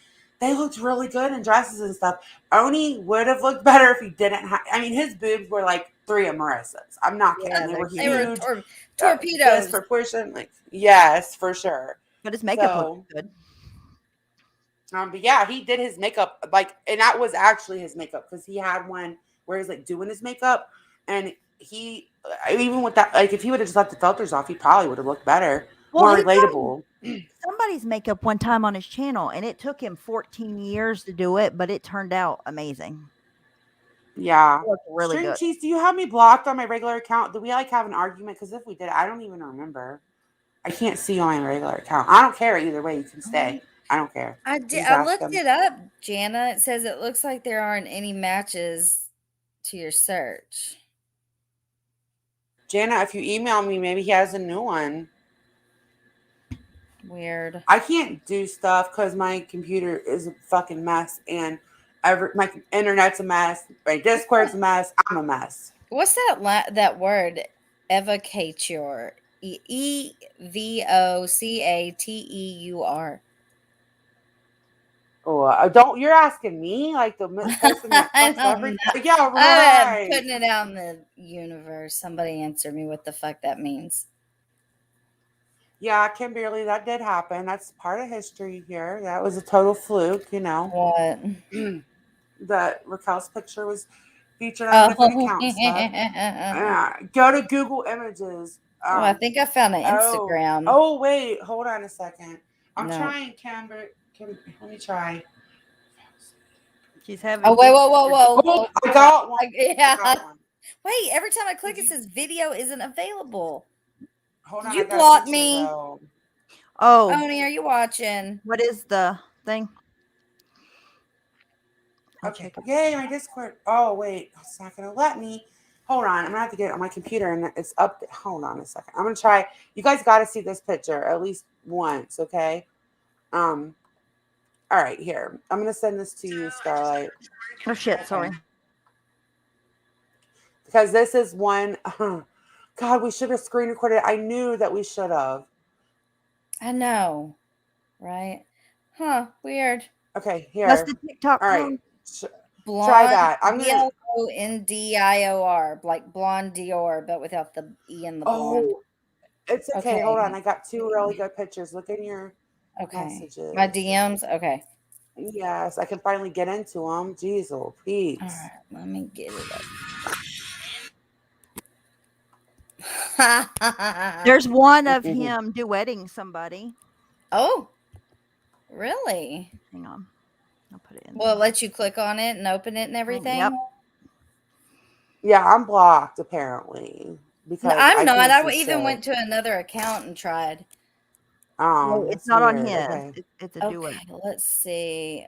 they looked really good in dresses and stuff. Oni would have looked better if he didn't have, I mean, his boobs were like 3 of Marissa's. I'm not kidding. Yeah, They were They were huge. torpedoes. Disproportion, like yes, for sure. But his makeup So, looks good. but yeah, he did his makeup like, and that was actually his makeup because he had one where he's like doing his makeup, and he even with that, like if he would have just left the filters off, he probably would have looked better, more he done relatable. somebody's makeup one time on his channel, and it took him 14 years to do it, but it turned out amazing. Yeah, It looked really String good. Cheese, do you have me blocked on my regular account? Do we like have an argument? Because if we did, I don't even remember. I can't see on my regular account. I don't care either way. You can stay. I don't care. I Just did. I ask looked them. it up, Jana. It says it looks like there aren't any matches to your search. Jana, if you email me, maybe he has a new one. Weird. I can't do stuff because my computer is a fucking mess, and my internet's a mess. My Discord's a mess. I'm a mess. What's that word? Evocateur. EVOCATEUR. Oh, don't you're asking me like the person that I fucks don't everything? know. Yeah, I'm right. putting it out in the universe. Somebody answer me what the fuck that means. Yeah, Kimberly, that did happen. That's part of history here. That was a total fluke, you know. What? That Raquel's picture was featured on different accounts. Go to Google Images. Oh, I think I found an Instagram. Oh, wait, hold on a second. I'm No. trying, let me try. She's having. Oh, wait, whoa. Oh, I got one. Yeah. I got one. Wait, every time I click, it says video isn't available. Hold Did on, you I got a block picture, me? though. Oh, Oni, are you watching? what is the thing? Okay. Yay, my Discord. Oh, wait. It's not going to let me. Hold on. I'm going to have to get it on my computer, and it's up. Hold on a second. I'm going to try. You guys got to see this picture at least once, okay? All right, here. I'm going to send this to you, Starlight. Oh, shit. Sorry. Because this is one. God, we should have screen recorded. I knew that we should have. I know. Right? Huh. Weird. Okay, here. What's the TikTok All right. called? Blonde. Try that. I'm going to. BLONDIOR. Like blonde Dior, but without the E in the blonde. Oh, it's okay. Hold on. I got 2 really good pictures. Look in your messages. My DMs? Okay. Yes, I can finally get into them. Jeez, oh, Pete. All right. Let me get it up. There's one of him duetting somebody. Oh, really? Hang on. I'll put it in. Well, it lets you click on it and open it and everything? Yep. Yeah, I'm blocked apparently. Because No, I'm not. can't I see even shit. went to another account and tried. No, it's that's not on weird. his. Okay. It's a duet. Okay, let's see.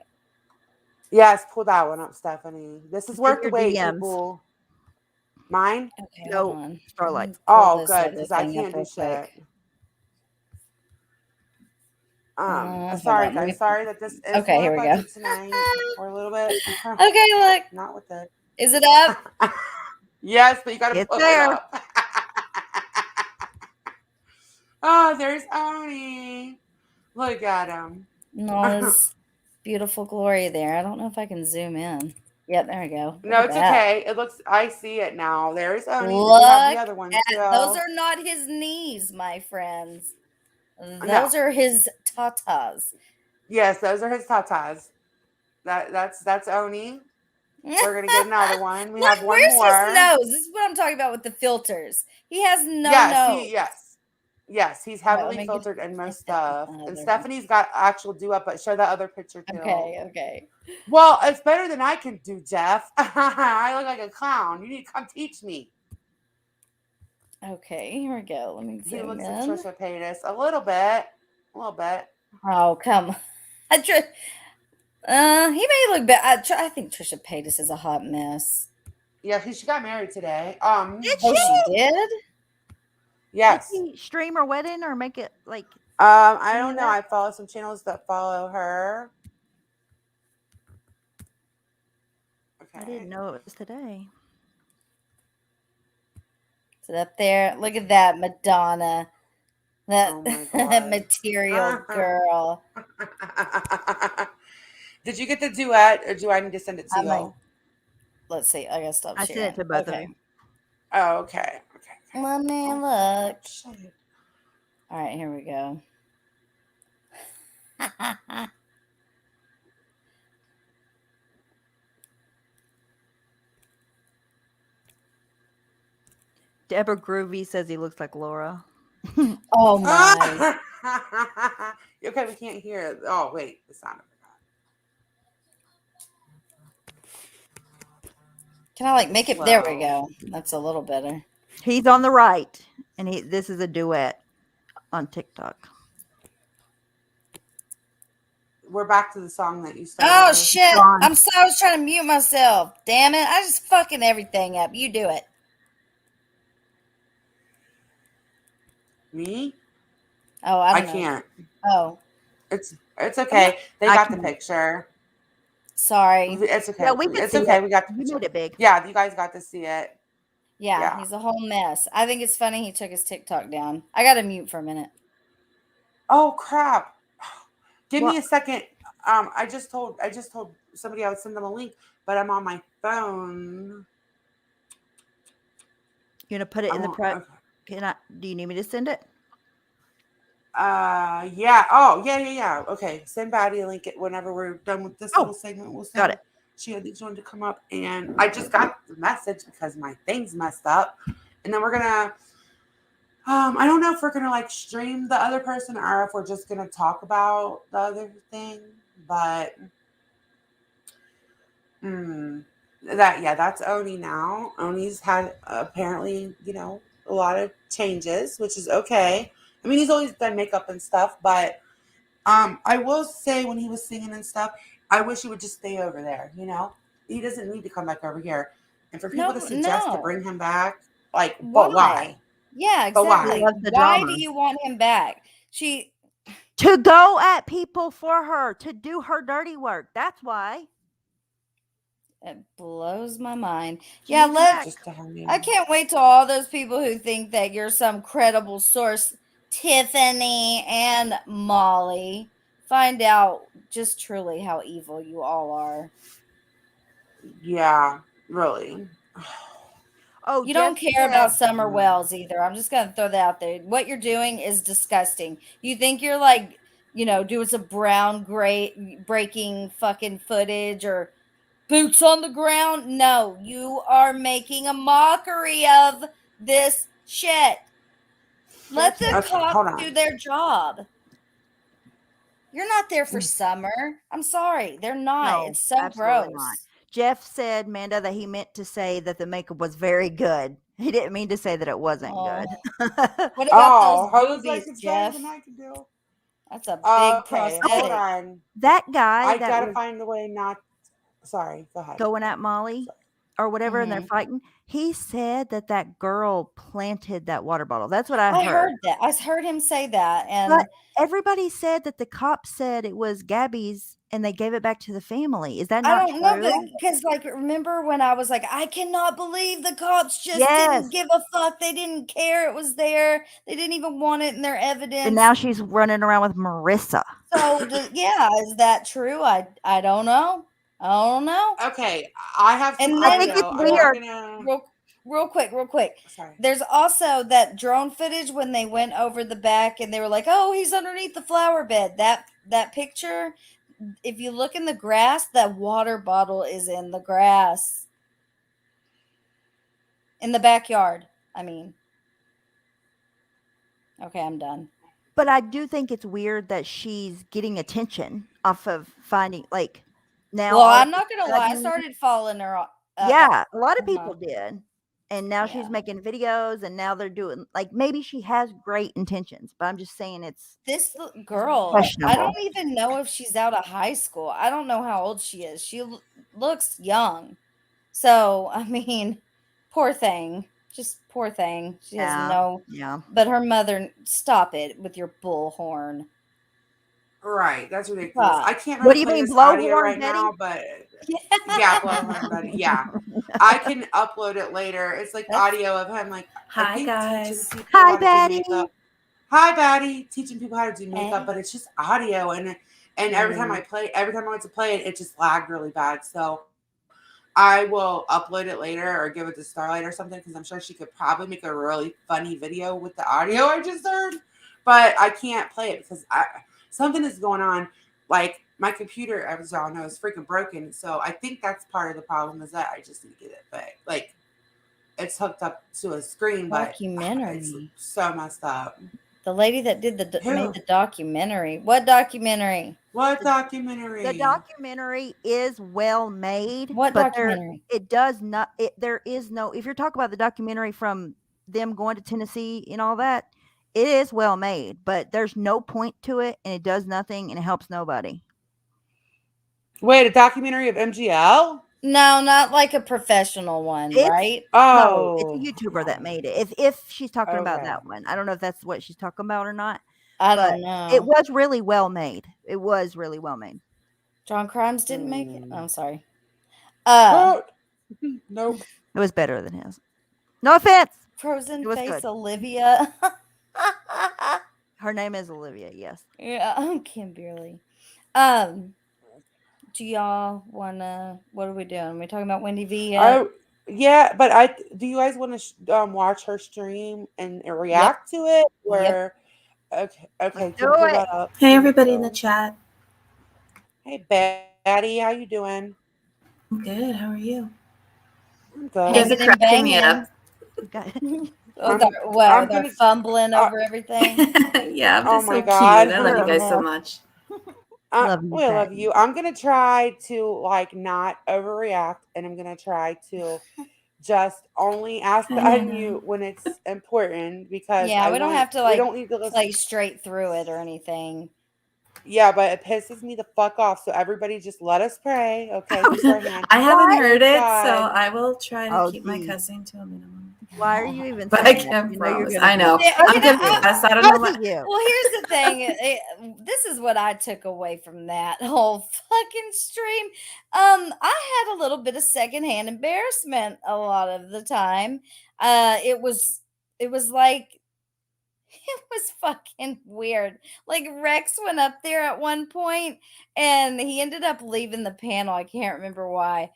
Yes, pull that one up, Stephanie. This is It's worth in the your wait, DMs. people. Mine? Okay, No, hold on. Starlight. Let me pull Oh, this good, other because I thing up can't do real quick. shit. Hold Sorry, on, let me- guys. Sorry that this is Okay, lower here we go. budget tonight for a little bit. Okay, look. Not with it. Is it up? Yes, but you got to It's pull there. it up. Oh, there's Oni. Look at him. No, his beautiful glory there. I don't know if I can zoom in. Yep, there we go. Look No, at it's that. okay. It looks. I see it now. There's Oni. Look We have the other one at too. those are not his knees, my friends. Those are his tatas. Yes, those are his tatas. That's Oni. We're gonna get another one. We Look, have one where's more. his nose? This is what I'm talking about with the filters. He has no nose. Yes, he's Alright, heavily let me filtered in most get stuff. And another. Stephanie's got actual do up, but show that other picture too. Okay. Well, it's better than I can do, Jeff. I look like a clown. You need to come teach me. Okay, here we go. Let me He zoom looks in. like Trisha Paytas a little bit. Oh, come on. He may look bad. I think Trisha Paytas is a hot mess. Yeah, she got married today. She did? Yes. Did he stream her wedding or make it like? I don't know. I follow some channels that follow her. I didn't know it was today. Is it up there? Look at that Madonna. That material girl. Did you get the duet, or do I need to send it to you? Let's see. I gotta stop I sharing. sent it to both of you. Oh, okay. Let me look. All right, here we go. Deborah Groovy says he looks like Laura. Oh my. Okay, we can't hear it. Oh, wait. The sound of it. Can I make it? There we go. That's a little better. He's on the right, and this is a duet on TikTok. We're back to the song that you started. Oh with. shit! I was trying to mute myself. Damn it! I just fucking everything up. You do it. Me? Oh, I don't know. can't. Oh, it's okay. They got the picture. Sorry. It's okay. Yeah, we can it's see okay. it. We got the You picture. made it big. Yeah, you guys got to see it. Yeah, he's a whole mess. I think it's funny he took his TikTok down. I got to mute for a minute. Oh crap! Give me a second. I just told somebody I would send them a link, but I'm on my phone. You're gonna put it in the prep. Do you need me to send it? Yeah. Oh, yeah. Okay. Send Batty a link whenever we're done with this little segment. We'll send got it. She had wanted to come up, and I just got the message because my thing's messed up, and then we're gonna. I don't know if we're gonna stream the other person or if we're just gonna talk about the other thing, but that's Oni now. Oni's had apparently, a lot of changes, which is okay. I mean, he's always done makeup and stuff, but I will say when he was singing and stuff, I wish he would just stay over there. He doesn't need to come back over here. And for people to suggest to bring him back, but why? Yeah, But why? exactly. Why do you want him back? To go at people for her, to do her dirty work. That's why. It blows my mind. Yeah, Just to hang in. I can't wait till all those people who think that you're some credible source, Tiffany and Molly, find out just truly how evil you all are. Yeah, really. Oh, you don't care about Summer Wells either. I'm just going to throw that out there. What you're doing is disgusting. You think you're doing some brown breaking fucking footage or boots on the ground? No, you are making a mockery of this shit. Let the cops do their job. You're not there for Summer. I'm sorry. They're not. No, it's so absolutely gross. not. Jeff said, Manda, that he meant to say that the makeup was very good. He didn't mean to say that it wasn't good. What about those looks like boobies, it's better Jeff? than I can do. That's a big Okay, hold prosthetic. on. That guy I that gotta was find a way not. Sorry, go ahead. going at Molly or whatever, and they're fighting. He said that girl planted that water bottle. That's what I I heard. heard that. I heard him say that, and But everybody said that the cops said it was Gabby's, and they gave it back to the family. Is that I not don't know, true? because like, remember when I was like, I cannot believe the cops just Yes. didn't give a fuck. They didn't care. It was there. They didn't even want it in their evidence. And now she's running around with Marissa. So yeah, is that true? I don't know. I don't know. Okay, I have some And I then think it's audio. I'm not weird. gonna. real quick. Sorry. There's also that drone footage when they went over the back and they were like, "Oh, he's underneath the flower bed." That picture, if you look in the grass, that water bottle is in the grass. In the backyard, I mean. Okay, I'm done. But I do think it's weird that she's getting attention off of finding like now. Well, all I'm of not a gonna lie. I sudden- started following her. Yeah, a lot of uh-huh. people did. And now she's making videos, and now they're doing like maybe she has great intentions, but I'm just saying it's This girl, I don't even know if she's out of high school. I don't know how old she is. She looks young. So, I mean, poor thing. Just poor thing. She has no. Yeah. But her mother, stop it with your bullhorn. Right, that's ridiculous. Fuck. I can't What really do you play mean, this audio blowhorn, right now, Betty? but yeah, blowhorn Betty. Yeah, I can upload it later. It's like audio of him, like I Hi, think guys. teaching people Hi, how to do Betty. makeup. Hi, Betty. Teaching people how to do makeup, Hey. but it's just audio, and every time I went to play it, it just lagged really bad. So I will upload it later or give it to Starlight or something because I'm sure she could probably make a really funny video with the audio I just heard. But I can't play it because something is going on. Like my computer, as y'all know, is freaking broken. So I think that's part of the problem is that I just need to get it fixed. Like it's hooked up to a screen, but Documentary. it's so messed up. The lady that did Who? made the documentary. What documentary? What documentary? The documentary is well made. What but documentary? It does not. There is no. If you're talking about the documentary from them going to Tennessee and all that, it is well made. But there's no point to it, and it does nothing, and it helps nobody. Wait, a documentary of MGL? No, not like a professional one, It's- right? Oh, No, it's a YouTuber that made it. If she's talking about Okay. that one, I don't know if that's what she's talking about or not. I but don't know. It was really well made. It was really well made. John Crimes didn't make it. Mm. I'm sorry. Nope. It was better than his. No offense. Frozen It was face good. Olivia. Her name is Olivia. Yes. Yeah, Kimberly. Do y'all wanna? What are we doing? We talking about Wendy V? Yet? Yeah, but do you guys want to watch her stream and react to it? Or okay, can do you pull it. that up? Hey, everybody in the chat. Hey, Betty, how you doing? I'm good. How are you? I'm good. You guys are cracking me up. With our fumbling over everything. Yeah, I'm Oh just my so God. cute. I love you guys so much. Love you, we love Betty. you. I'm gonna try to like not overreact, and I'm gonna try to just only ask to unmute when it's important because Yeah, we don't have to like we don't need to listen. play straight through it or anything. Yeah, but it pisses me the fuck off. So everybody, just let us pray, okay? Beforehand. I haven't heard it, God. so I will try to keep my geez. cussing to a minimum. Why are you even? But I saying that? can't You know you're promise. gonna I know. do Yeah, I'm okay, confused. I don't know what. you. Well, here's the thing. This is what I took away from that whole fucking stream. I had a little bit of secondhand embarrassment a lot of the time. It was like it was fucking weird. Like Rex went up there at one point and he ended up leaving the panel. I can't remember why.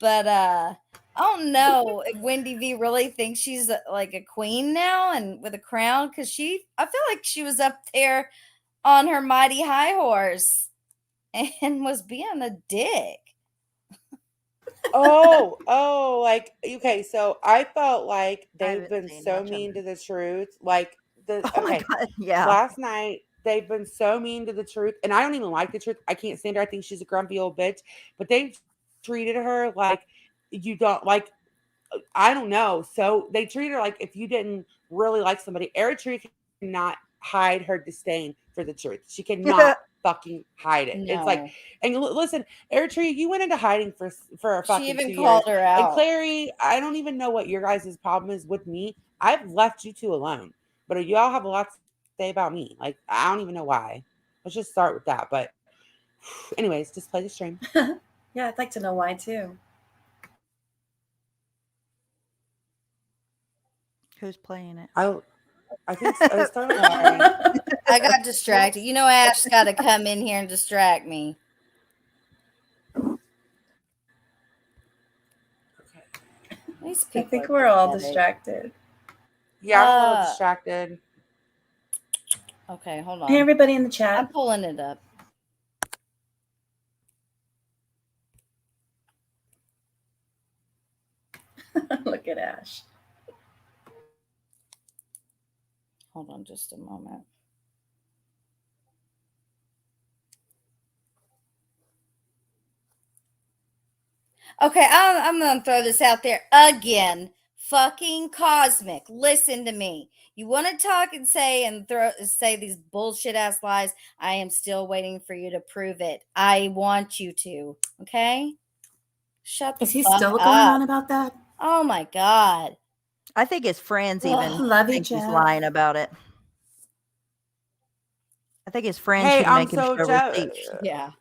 But I don't know if Wendy V really thinks she's like a queen now and with a crown because I feel like she was up there on her mighty high horse and was being a dick. Like okay. So I felt like they've haven't been seen so much of mean to the truth. Like the Oh my God, yeah. last night they've been so mean to the truth, and I don't even like the truth. I can't stand her. I think she's a grumpy old bitch. But they've treated her like you don't like. I don't know. So they treat her like if you didn't really like somebody. Eritrea cannot hide her disdain for for the truth. She cannot fucking hide it. It's No. like, and listen, Eritrea, you went into hiding for a fucking She even 2 called years. her And out. Clary, I don't even know what your guys' problem is with me. I've left you two alone, but you all have a lot to say about me. Like, I don't even know why. Let's just start with that. But anyways, just play the stream. Yeah, I'd like to know why too. Who's playing it? I think Starlight. I got distracted. You know, Ash got to come in here and distract me. These I people think are we're all pathetic. distracted. Yeah, I'm a little distracted. Okay, hold on. Hey, everybody in the chat. I'm pulling it up. Look at Ash. Hold on just a moment. Okay, I'm going to throw this out there again. Fucking Cosmic, listen to me. You want to talk and say these bullshit ass lies. I am still waiting for you to prove it. I want you to. Okay? Shut the Is he fuck still up. going on about that? Oh my god. I think his friends Ugh. even Love you, think he's Jeff. lying about it. I think his friends Hey, should make him so show Jeff, receipts. Yeah.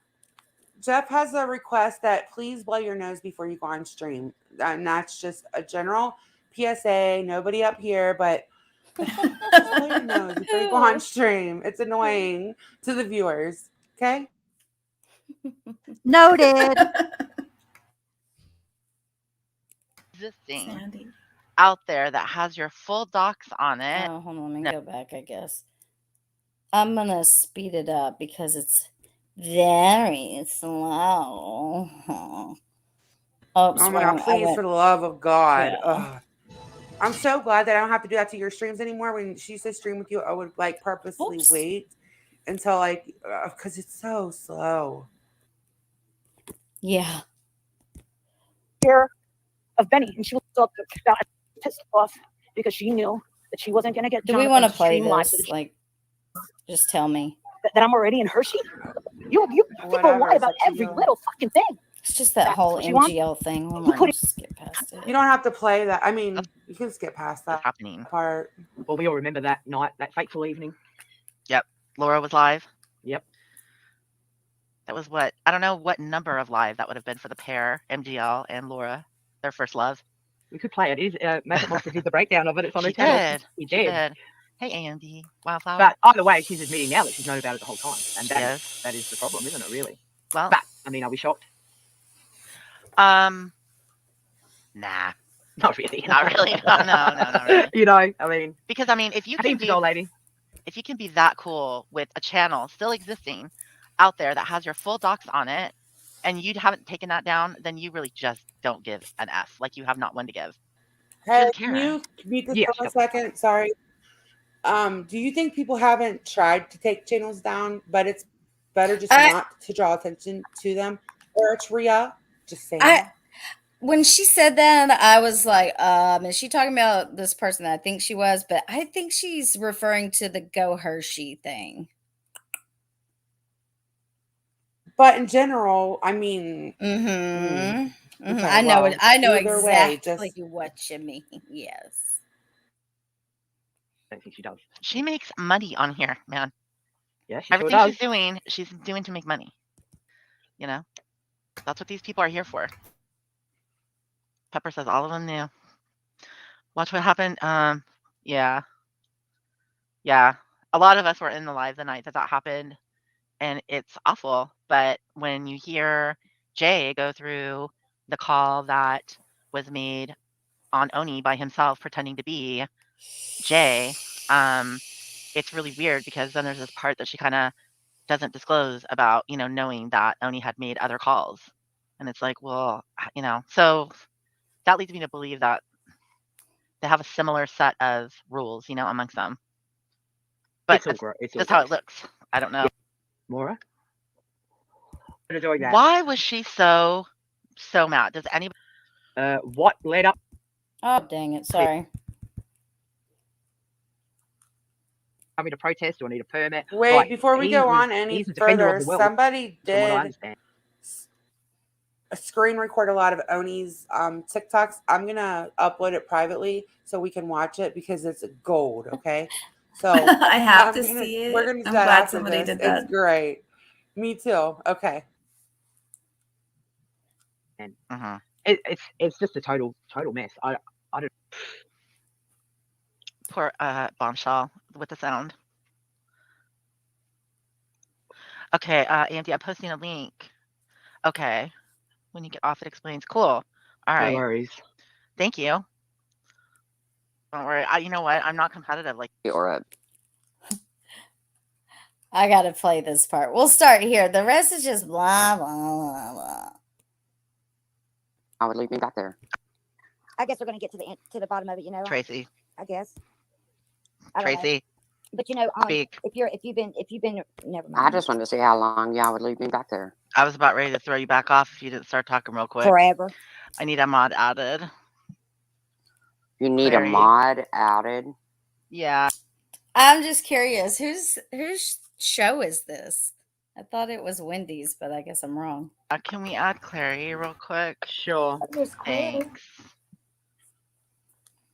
Jeff has a request that please blow your nose before you go on stream. And that's just a general PSA. Nobody up here, but just blow your nose before you go on stream. It's annoying to the viewers. Okay? Noted. Existing out there that has your full docs on it. Oh, hold on. Let me go back, I guess. I'm going to speed it up because it's very slow. Oops, Oh my God, wrong. I please, went- for the love of God. Yeah. Ugh. I'm so glad that I don't have to do that to your streams anymore. When she used to stream with you, I would like purposely wait until like, because it's so slow. Yeah. Fear of Benny, and she was so pissed off because she knew that she wasn't going to get. Do we want to Jonathan play stream live this? so that she- Like, just tell me. that I'm already in Hershey. You people Whatever, lie it's about up to every you. little fucking thing. It's just that That's whole what you want? MGL thing. Hold on, let's skip past it. You don't have to play that. I mean, you can skip past that part. Well, we all remember that night, that fateful evening. Yep. Laura was live. Yep. That was what? I don't know what number of live that would have been for the pair, MGL and Laura, their first love. We could play it. It is Magic Monster did the breakdown of it. It's on She her channel. did. He She did. did. Hey, Andy. Wildflower. But either way, she's admitting now that she's known about it the whole time, and that, Yes. that is the problem, isn't it? Really. Well, but I mean, are we shocked? Nah. Not really. Not really. No, not really. You know, I mean, Because I mean, if you I can think it's a old lady. if you can be that cool with a channel still existing out there that has your full docs on it, and you haven't taken that down, then you really just don't give an F. Like you have not one to give. Hey, doesn't can care. you mute this Yeah, for a second? Sorry. Do you think people haven't tried to take channels down, but it's better just not to draw attention to them? Eritrea, just saying. When she said that, I was like, is she talking about this person that I think she was? But I think she's referring to the Go Hershey thing. But in general, I mean, Okay, I know well, I know either way, exactly what you mean. Yes. I don't think she does. She makes money on here, man. Yeah, she sure Everything does. she's doing to make money. You know, that's what these people are here for. Pepper says all of them knew. Watch what happened. Yeah. A lot of us were in the live the night that happened, and it's awful. But when you hear Jay go through the call that was made on Oni by himself, pretending to be Jay, it's really weird because then there's this part that she kind of doesn't disclose about, knowing that Oni had made other calls. And it's like, well, so that leads me to believe that they have a similar set of rules, amongst them. But that's how it looks. I don't know. Maura? Enjoying that. Why was she so mad? Does anybody? What led up? Oh, dang it. Sorry. me to protest? Do I need a permit? Wait, Like, before we he go was- on any he's a defender of further, the world, somebody from what I did understand. screen record a lot of Oni's TikToks. I'm gonna upload it privately so we can watch it because it's gold. Okay, so I have I'm to gonna- see it. We're gonna do I'm that glad after somebody this. did It's that. great. Me too. Okay. And Uh-huh. it's just a total mess. I don't. Poor Bombshell with the sound. Okay, Andy, I'm posting a link. Okay. When you get off, it explains. Cool. All right. No worries. Thank you. Don't worry. You know what? I'm not competitive like Or I gotta play this part. We'll start here. The rest is just blah blah blah blah. I would leave me back there. I guess we're gonna get to the bottom of it, you know. Tracy. I guess. I don't know. Tracy. But you know, Speak. if you've been never I mind. just wanted to see how long y'all would leave me back there. I was about ready to throw you back off if you didn't start talking real quick. Forever. I need a mod added. You need Clary. a mod added. Yeah. I'm just curious. Whose show is this? I thought it was Wendy's, but I guess I'm wrong. Can we add Clary real quick? Sure. Thanks.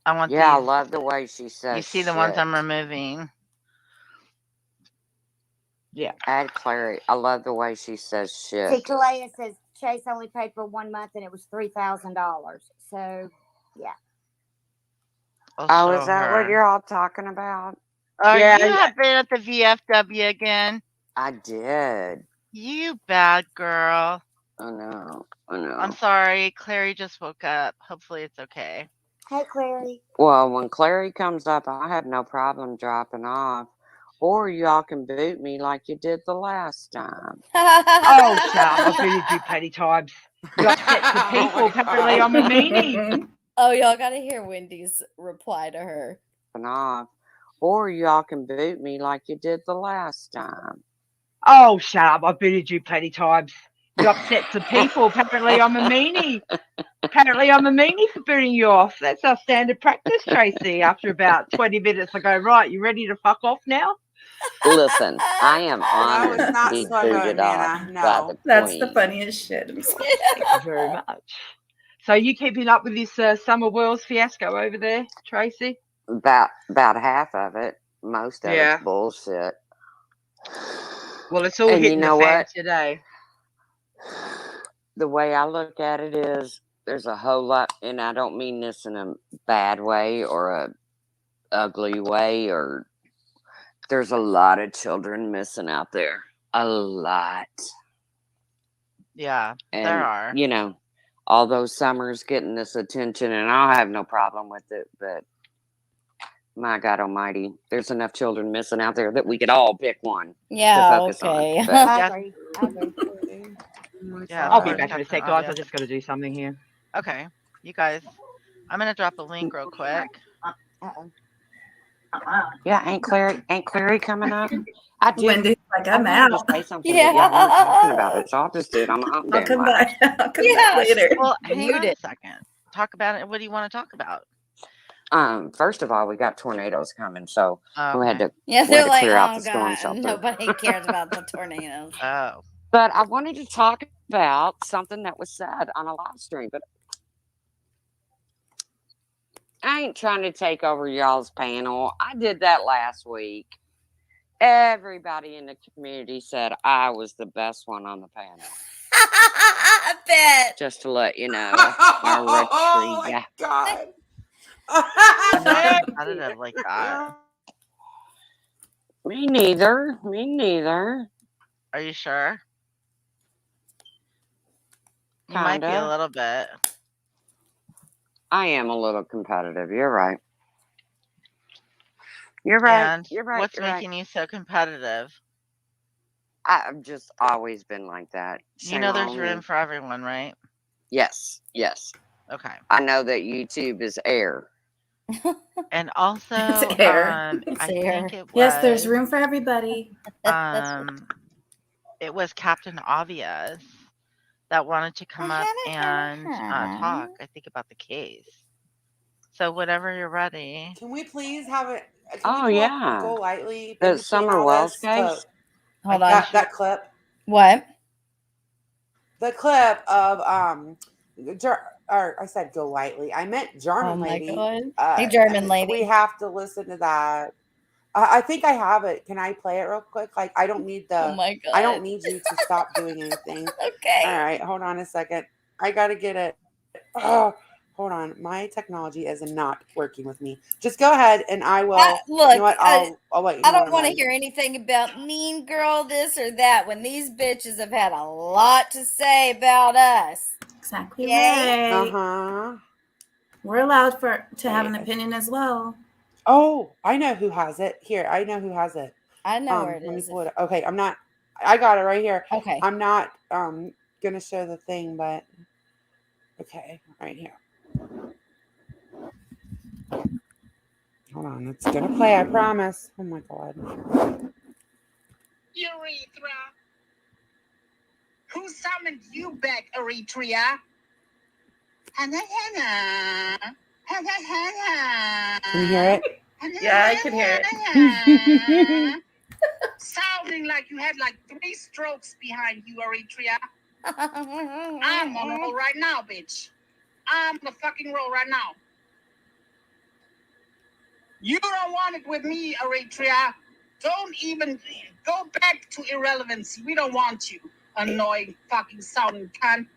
I want Yeah, I these. love the way she says You see the ones shit. I'm removing. Yeah. Add Clary. I love the way she says shit. See, Kalea says Chase only paid for 1 month and it was $3,000. So, yeah. Oh, is that what you're all talking about? Oh, Yeah, you yeah. have been at the VFW again. I did. You bad girl. I know. I know. I'm sorry. Clary just woke up. Hopefully it's okay. Hey, Clary. Well, when Clary comes up, I have no problem dropping off. Or y'all can boot me like you did the last time. Oh, shut up. I've booted you plenty times. You upset the people. Apparently, I'm a meanie. Oh, y'all gotta hear Wendy's reply to her. Off. Or y'all can boot me like you did the last time. Oh, shut up. I've booted you plenty times. You upset the people. Apparently, I'm a meanie. Apparently, I'm a meanie for booting you off. That's our standard practice, Tracy. After about 20 minutes, I go, right, you ready to fuck off now? Listen, I am That was honored to not be slow booted going, off Nana. by No. the That's queen. the funniest shit. I'm sorry. Thank you very much. So, you keeping up with this Summer Worlds fiasco over there, Tracy? About half of it. Most of Yeah. it's bullshit. Well, it's all And you hitting know the fan what? today. The way I look at it is there's a whole lot, and I don't mean this in a bad way or a ugly way, or there's a lot of children missing out there. A lot. Yeah, And, there are. you know, although Summer's getting this attention, and I'll have no problem with it, but my God almighty, there's enough children missing out there that we could all pick one Yeah, to focus okay. on. But I agree. I agree. Yeah, I'll be sorry, back in a Captain sec, guys. I Obvious. just got to do something here. Okay, you guys. I'm gonna drop a link real quick. yeah, ain't Clary coming up? I do. Wendy's like, I'm I wanted out. to say something, but y'all weren't talking about it, so I'll just do it on my own I'll damn come life. back. I'll come Yeah. back later. Well, hang on a Muted. second. Talk about it. What do you want to talk about? First of all, we got tornadoes coming, so we had Okay. to Yeah, we they're had to like, clear out oh the storm god, shelter. nobody cares about the tornadoes. Oh. But I wanted to talk about something that was said on a live stream, but I ain't trying to take over y'all's panel. I did that last week. Everybody in the community said I was the best one on the panel. I bet. Just to let you know, my Oh retreat. my God. I'm not competitive like that. Me neither. Me neither. Are you sure? You might be a Kinda. little bit. I am a little competitive. You're right. You're right. And You're right. what's You're right. making you so competitive? I've just always been like that. You Shame know there's on room me. for everyone, right? Yes. Yes. Okay. I know that YouTube is air. And also, It's air. I think it was Yes, there's room for everybody. it was Captain Obvious that wanted to come up and talk, I think, about the case. So whenever you're ready. Can we please have it Can Oh, you pull up yeah. Go Lightly in The between Summer all Wells this? case? Hold Like on. that clip. What? The clip of or I said Go Lightly. I meant German Oh my Lady. God. Hey, German lady. We have to listen to that. I think I have it. Can I play it real quick? Like I don't need the. Oh my God. I don't need you to stop doing anything. Okay. All right, hold on a second. I gotta get it. Oh, hold on. My technology is not working with me. Just go ahead, and I will. Look, you know what? I'll let you know I don't when I'm want to ready. hear anything about Mean Girl, this or that, when these bitches have had a lot to say about us. Exactly Yay? right. Uh-huh. We're allowed to have an opinion as well. Oh, I know who has it. Here, I know who has it. I know where it Let me is. pull it up. Okay, I'm not. I got it right here. Okay. I'm not gonna show the thing, but okay, right here. Hold on, it's gonna play. I promise. Oh my God. Urethra. Who summoned you back, Eritrea? Hannah, Hannah. Hannah, Hannah. Can you hear it? Yeah, I can hear it. Sounding like you had like 3 strokes behind you, Eritrea. I'm on a roll right now, bitch. I'm on a fucking roll right now. You don't want it with me, Eritrea. Don't even go back to irrelevancy. We don't want you, annoying fucking sounding cunt.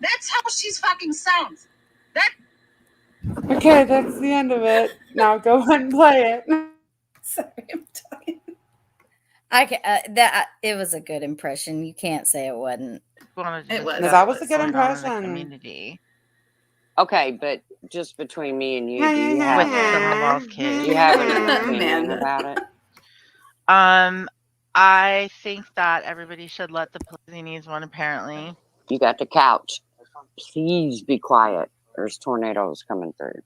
That's how she's fucking sounds. That Okay, that's the end of it. Now go ahead and play it. Sorry, I'm talking. I can, it was a good impression. You can't say it wasn't. It was. No, that was a good going on in the impression. community Okay, but just between me and you, do you with have Summer Wells do case. you have an opinion Amanda. about it? I think that everybody should let the pussy needs one. Apparently, You got the couch. Please be quiet. There's tornadoes coming through.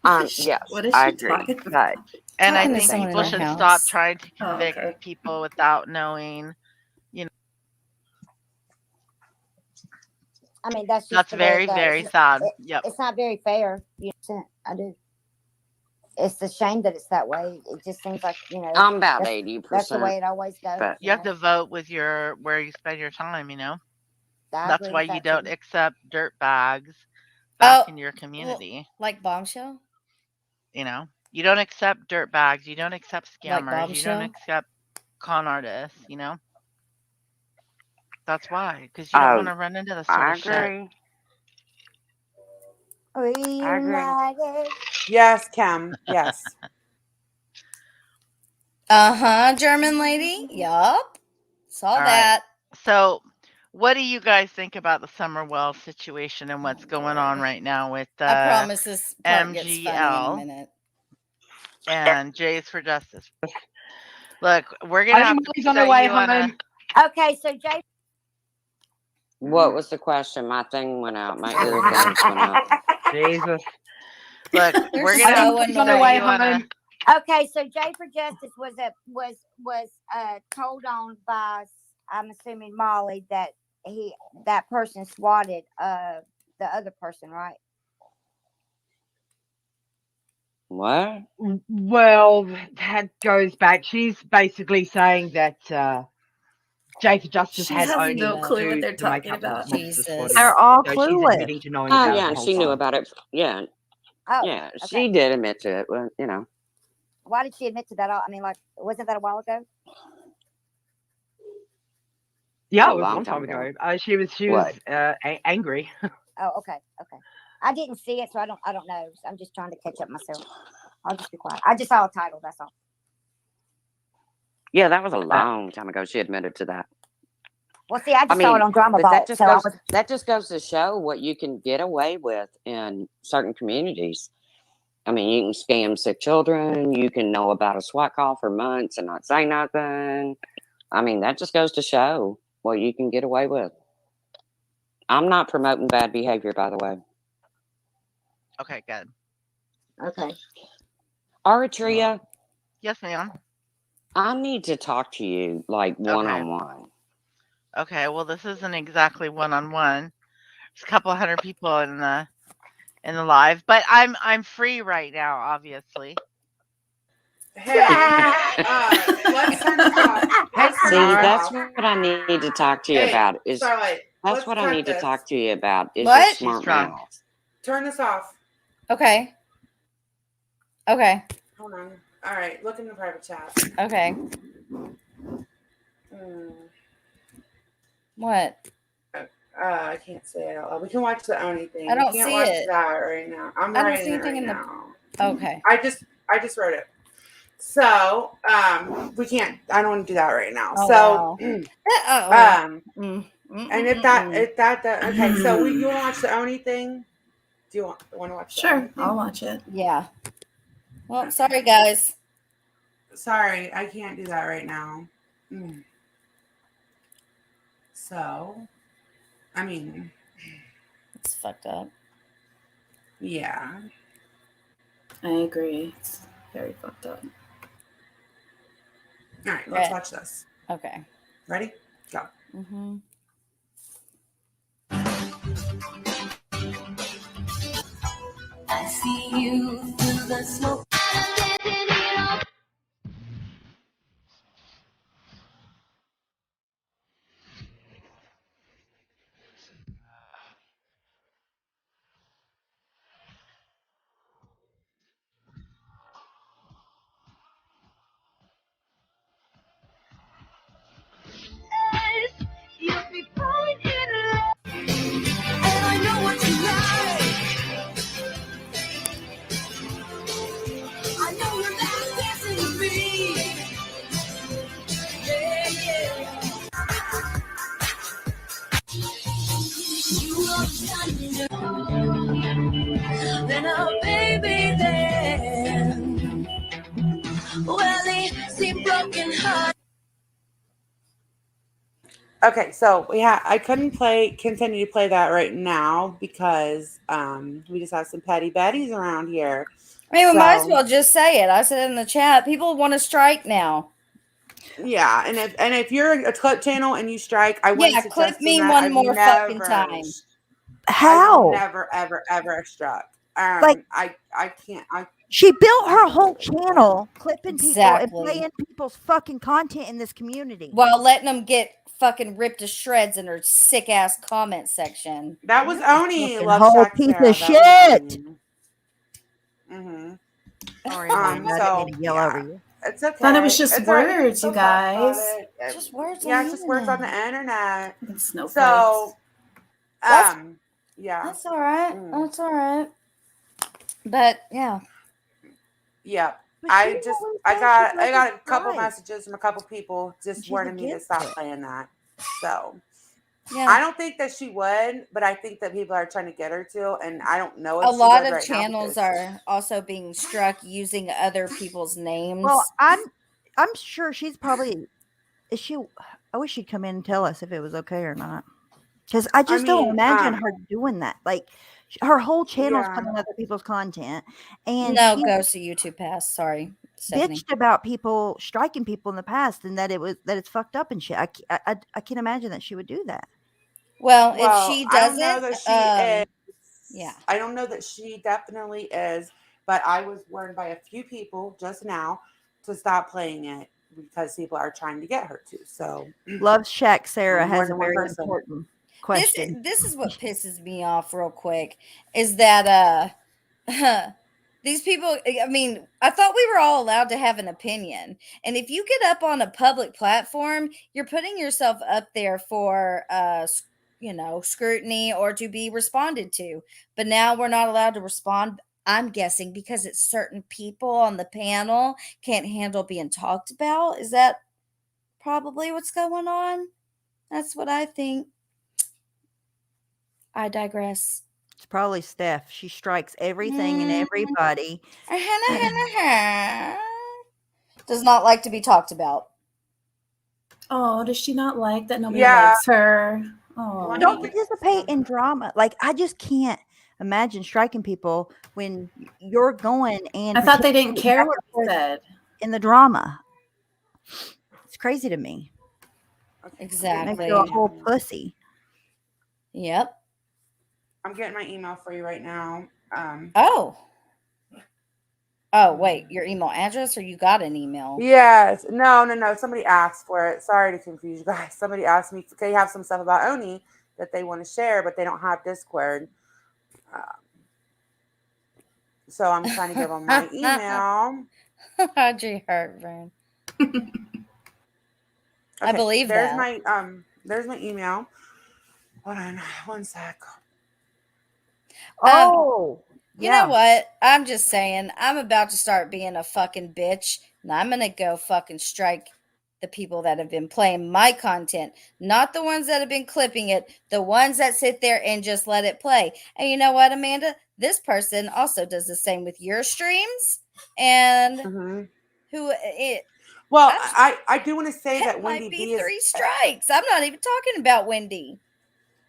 Yes, What is I she agree. talking But and I Talking to think someone in people our should house. stop trying to Oh, convict okay. people without knowing. You know, I mean, that's just that's the way very, it goes. very sad. Yep. It's not very fair. You know, I do. It's a shame that it's that way. It just seems like, I'm about that's 80%. the way it always goes. But You have to vote with where you spend your time. I That's agree why with you that don't too. accept dirt bags back Oh, in your community. like Bombshell? You don't accept dirt bags. You don't accept Like scammers. You don't Bombshell? accept con artists. That's why, because you don't want to run into this sort I of shit. agree. I agree. Reunited. Yes, Cam. Yes. Uh-huh, German lady. Yup. Saw All right. that. So, what do you guys think about the Summer Wells situation and what's going on right now with I promise this part gets funny in a MGL minute. and Jays for Justice? Look, we're gonna have to He's on the set way you on a. home. Okay, so Jay. What was the question? My thing went out. My earphones went out. Jesus. Look, They're we're gonna have so to He's on the way set you on a. home. Okay, so Jay for Justice was told on by, I'm assuming, Molly, that that person swatted the other person, right? What? Well, that goes back. She's basically saying that Jay for Justice She had has only no clue what to they're make talking up the about. monster swatting. They're all So she's clueless. admitting to knowing Oh, about it yeah, the and whole she knew time. about it. Yeah, Oh, yeah, okay. she did admit to it. Well, Why did she admit to that? I mean, like, wasn't that a while ago? Yeah, a it was a long long time time ago. ago. She was What? angry. Oh, okay. I didn't see it, so I don't know. I'm just trying to catch up myself. I'll just be quiet. I just saw a title. That's all. Yeah, that was a long time ago. She admitted to that. Well, see, I just I saw it mean, on Drama but Vault, so I was. that just goes to show what you can get away with in certain communities. I mean, you can scam sick children. You can know about a SWAT call for months and not say nothing. I mean, that just goes to show what you can get away with. I'm not promoting bad behavior, by the way. Okay, good. Okay. Eritrea, Yes, ma'am. I need to talk to you like one Okay. on one. Okay, well, this isn't exactly one-on-one. There's a couple hundred people in the live, but I'm free right now, obviously. Hey, let's turn this off. Let's turn See, this that's off. what I need to talk to you Hey, about. Is Starlight, that's let's what I cut need to this. talk to you about. Is What? your She's smart drunk. mouth. Turn this off. Okay. Okay. Hold on. All right, look in the private chat. Okay. What? I can't say it out loud. We can watch the Oni thing. I don't We can't see watch it. that right now. I'm I don't writing see it anything right in the. now. Okay. I just wrote it. So we can't. I don't want to do that right now. Oh, So wow. and if that okay. So you want to watch the Oni thing? Do you want to watch? The Sure, Oni thing? I'll watch it. Yeah. Well, sorry guys. Sorry, I can't do that right now. So, I mean, it's fucked up. Yeah. I agree. It's very fucked up. All right, let's Okay. watch this. Okay. Ready? Go. Mm-hmm. I see you through the smoke. You'll be falling in love, and I know what you like. I know you're not dancing with me. Yeah, yeah. You look thunder, then a baby then. Well, they seem broken heart. Okay, so I couldn't continue to play that right now because we just have some petty betties around here. I mean, we might as So, well just say it. I said it in the chat. People want to strike now. yeah, and if you're a clip channel and you strike, I wouldn't Yeah, suggest clip doing me that. one I've more fucking never- time. How? I've never ever struck. Like- I can't. She built her whole channel clipping people and Exactly. playing people's fucking content in this community. While letting them get fucking ripped to shreds in her sick ass comment section. That was Oni. Fucking Love whole Shack piece Sarah. of shit. Mm-hmm. Sorry, Amanda, I didn't mean to yell over you. It's okay. Thought it was just It's all right. words, you Don't talk about guys. it. Just words Yeah, on it's the just words on internet. the internet. It's no So, That's- yeah, That's all right. That's all right. But yeah. yeah. But I she just, always I says got, she I got a doesn't couple strike. messages from a couple people just She's warning me to against stop it. playing that. So, Yeah. I don't think that she would, but I think that people are trying to get her to, and I don't know if A she lot would of right now channels because- are also being struck using other people's names. Well, I'm sure she's probably. Is she? I wish she'd come in and tell us if it was okay or not. Because I just don't mean, imagine her doing that. Like her whole channel's Yeah. putting other people's content, and no, she goes to YouTube Pass. Sorry, Stephanie. bitched about people striking people in the past, and that it's fucked up and shit. I can't imagine that she would do that. Well, if Well, she I don't know doesn't, that she is. yeah. I don't know that she definitely is, but I was warned by a few people just now to stop playing it because people are trying to get her to. So, Love Shack Sarah More has a than one very person. important question. This is what pisses me off real quick is that these people, I mean, I thought we were all allowed to have an opinion. And if you get up on a public platform, you're putting yourself up there for scrutiny or to be responded to. But now we're not allowed to respond. I'm guessing because it's certain people on the panel can't handle being talked about. Is that probably what's going on? That's what I think. I digress. It's probably Steph. She strikes everything and everybody. Does not like to be talked about. Oh, does she not like that nobody Yeah. likes her? Oh, Don't participate in drama. Like I just can't imagine striking people when you're going and I thought they didn't participating care what they said. in the drama. It's crazy to me. Makes Exactly. you a whole pussy. Yep. I'm getting my email for you right now. Oh, wait, your email address or you got an email? Yes. No. Somebody asked for it. Sorry to confuse you guys. Somebody asked me, they have some stuff about Oni that they want to share, but they don't have Discord. So I'm trying to give them my email. Audrey Heartburn. I believe there's that. There's my email. Hold on one sec. You know what? I'm just saying, I'm about to start being a fucking bitch, and I'm gonna go fucking strike the people that have been playing my content, not the ones that have been clipping it, the ones that sit there and just let it play. And you know what, Amanda? This person also does the same with your streams, and who it. Well, I do want to say that might Wendy be B is 3 strikes. I'm not even talking about Wendy.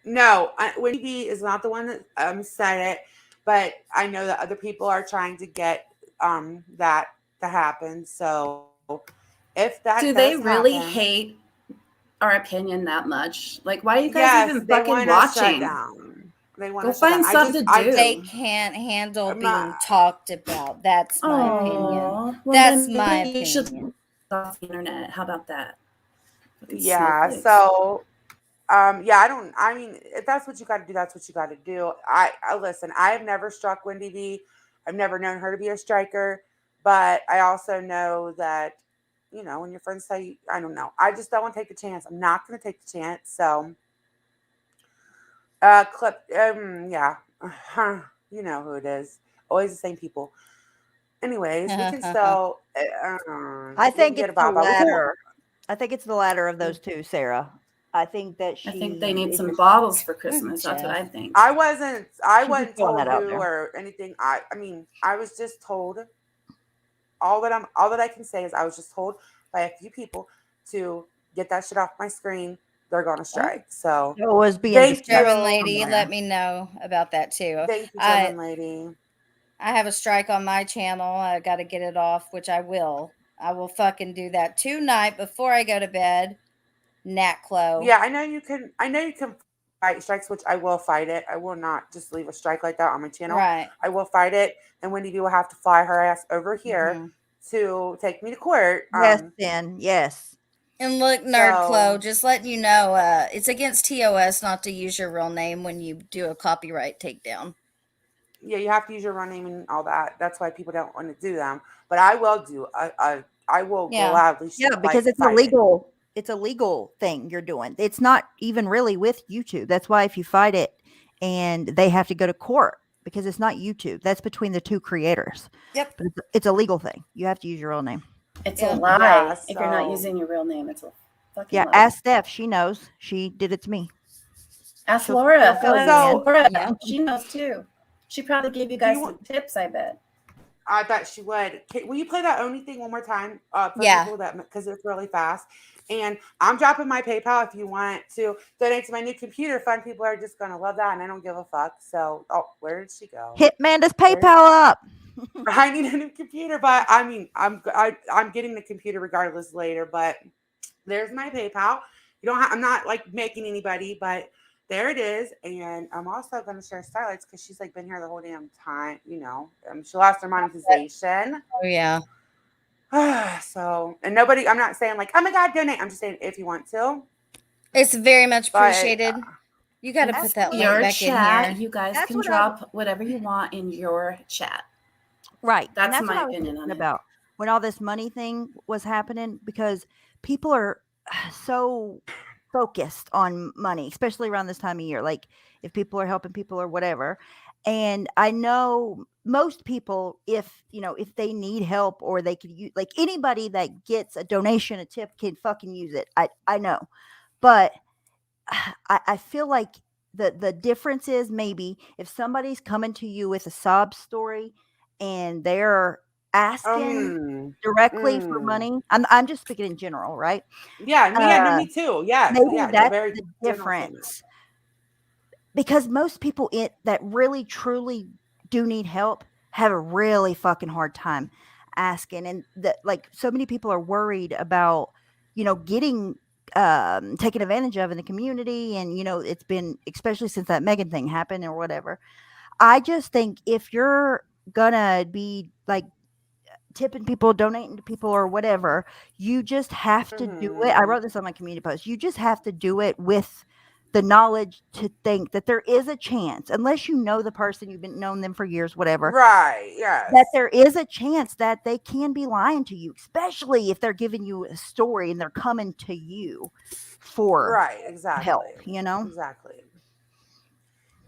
No, Wendy B is not the one that said it, but I know that other people are trying to get that to happen. So if that Do does they really happen, hate our opinion that much? Like, why are you guys yes, even they fucking want us shut watching? down. They want Go us shut find down. something to do. They can't handle being talked about. That's my opinion. Well, That's then my maybe you should opinion. off the internet. How about that? Fucking Yeah. snowflakes. So I mean, if that's what you got to do, that's what you got to do. I listen, I have never struck Wendy B. I've never known her to be a striker, but I also know that, you know, when your friends say, I don't know, I just don't want to take the chance. I'm not going to take the chance. So, yeah, you know who it is. Always the same people. Anyways, we can still, I think get it's the about that. latter. I think it's the latter of those two, Sarah. I think that I think they she need is some just- bottles for Christmas. That's what I think. I wasn't She's just throwing told that out who there. or anything. I mean, I was just told all that I can say is I was just told by a few people to get that shit off my screen. They're gonna strike. So it was being thank you, German lady, let me know about that too. Thank you, German lady. I have a strike on my channel. I got to get it off, which I will. I will fucking do that tonight before I go to bed. Natclo. Yeah, I know you can fight strikes, which I will fight it. I will not just leave a strike like that on my channel. Right. I will fight it, and Wendy B will have to fly her ass over here to take me to court. Yes, then yes. And look, Nerdclo, just letting you know, it's against TOS not to use your real name when you do a copyright takedown. Yeah, you have to use your real name and all that. That's why people don't want to do them. But I will do. I will gladly. Yeah, because it's fight illegal. It's a legal thing you're doing. It's not even really with YouTube. That's why if you fight it and they have to go to court because it's not YouTube. That's between the two creators. Yep. But it's a legal thing. You have to use your real name. It's a lie. Yeah, If you're not so- using your real name, it's a fucking Yeah, lie. ask Steph. She knows. She did it to me. Ask She'll- Laura. she'll fill you Ask in. Laura. Yeah. She knows too. She probably gave you guys some tips, I bet. I bet she would. Will you play that Oni thing one more time? For Yeah. people because it's really fast. And I'm dropping my PayPal if you want to donate to my new computer fund. People are just gonna love that, and I don't give a fuck. So, where did she go? Hit Manda's PayPal up. I need a new computer, but I mean, I'm getting the computer regardless later. But there's my PayPal. You don't have. I'm not like making anybody, but there it is. And I'm also going to share Starlights because she's like been here the whole damn time. You know, she lost her monetization. Oh, yeah. So, and nobody. I'm not saying like, oh my god, donate. I'm just saying if you want to. It's very much But, appreciated. You got to put that link Your back chat, in here. you guys That's can what drop whatever you want in your chat. Right. And That's what my I was opinion on thinking it. about when all this money thing was happening because people are so focused on money, especially around this time of year. Like if people are helping people or whatever. And I know most people, if they need help or they could use, like anybody that gets a donation, a tip can fucking use it. I know, but I feel like the difference is maybe if somebody's coming to you with a sob story and they're asking directly for money. I'm just speaking in general, right? Yeah, no, me too. Yeah, Maybe yeah, that's very the general statement. difference. Because most people that really truly do need help have a really fucking hard time asking, and that like so many people are worried about, getting taken advantage of in the community, and it's been, especially since that Megan thing happened or whatever. I just think if you're gonna be like tipping people, donating to people or whatever, you just have to do it. I wrote this on my community post. You just have to do it with the knowledge to think that there is a chance, unless you know the person, you've been known them for years, whatever. Right. Yes. That there is a chance that they can be lying to you, especially if they're giving you a story and they're coming to you for Right. Exactly. help, Exactly.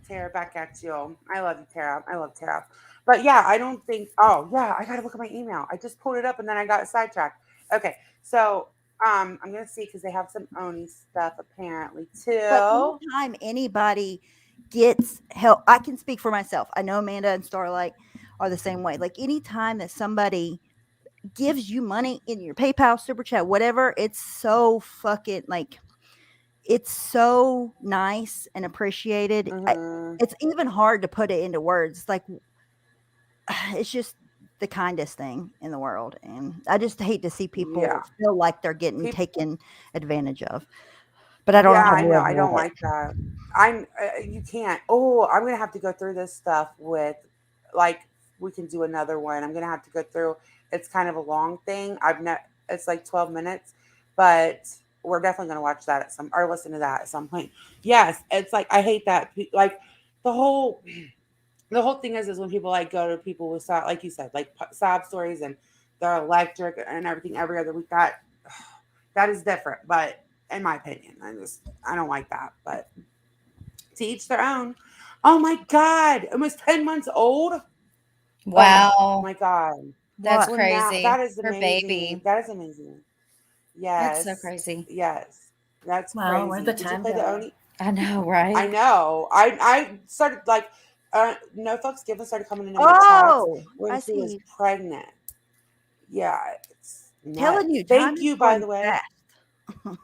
Tara, back at you. I love you, Tara. I love Tara. But yeah, I don't think. Oh yeah, I gotta look at my email. I just pulled it up and then I got sidetracked. Okay, so I'm gonna see because they have some Oni stuff apparently too. But anytime anybody gets help, I can speak for myself. I know Amanda and Starlight are the same way. Like anytime that somebody gives you money in your PayPal, Super Chat, whatever, it's so fucking like, it's so nice and appreciated. It's even hard to put it into words. Like, it's just the kindest thing in the world, and I just hate to see people feel like they're getting taken advantage of. But I don't know how to I know. live I with don't it. like that. You can't. Oh, I'm gonna have to go through this stuff with, like, we can do another one. I'm gonna have to go through. It's kind of a long thing. It's like 12 minutes, but we're definitely gonna watch that or listen to that at some point. Yes, it's like I hate that. Like the whole thing is when people like go to people with like you said, like sob stories and they're electric and everything every other week. That is different, but in my opinion, I don't like that. But to each their own. Oh my God, almost 10 months old. Wow. Oh my God, That's Well, crazy. that is Her amazing. baby. That is amazing. Yes, That's so crazy. Yes, that's Wow, crazy. where'd the Did you time play the go? Oni? I know, right? I know. I started like No Fucks Given started coming into my chats when I she was see. pregnant. Yeah, it's Telling nuts. you, time Thank is you, by going the way. fast.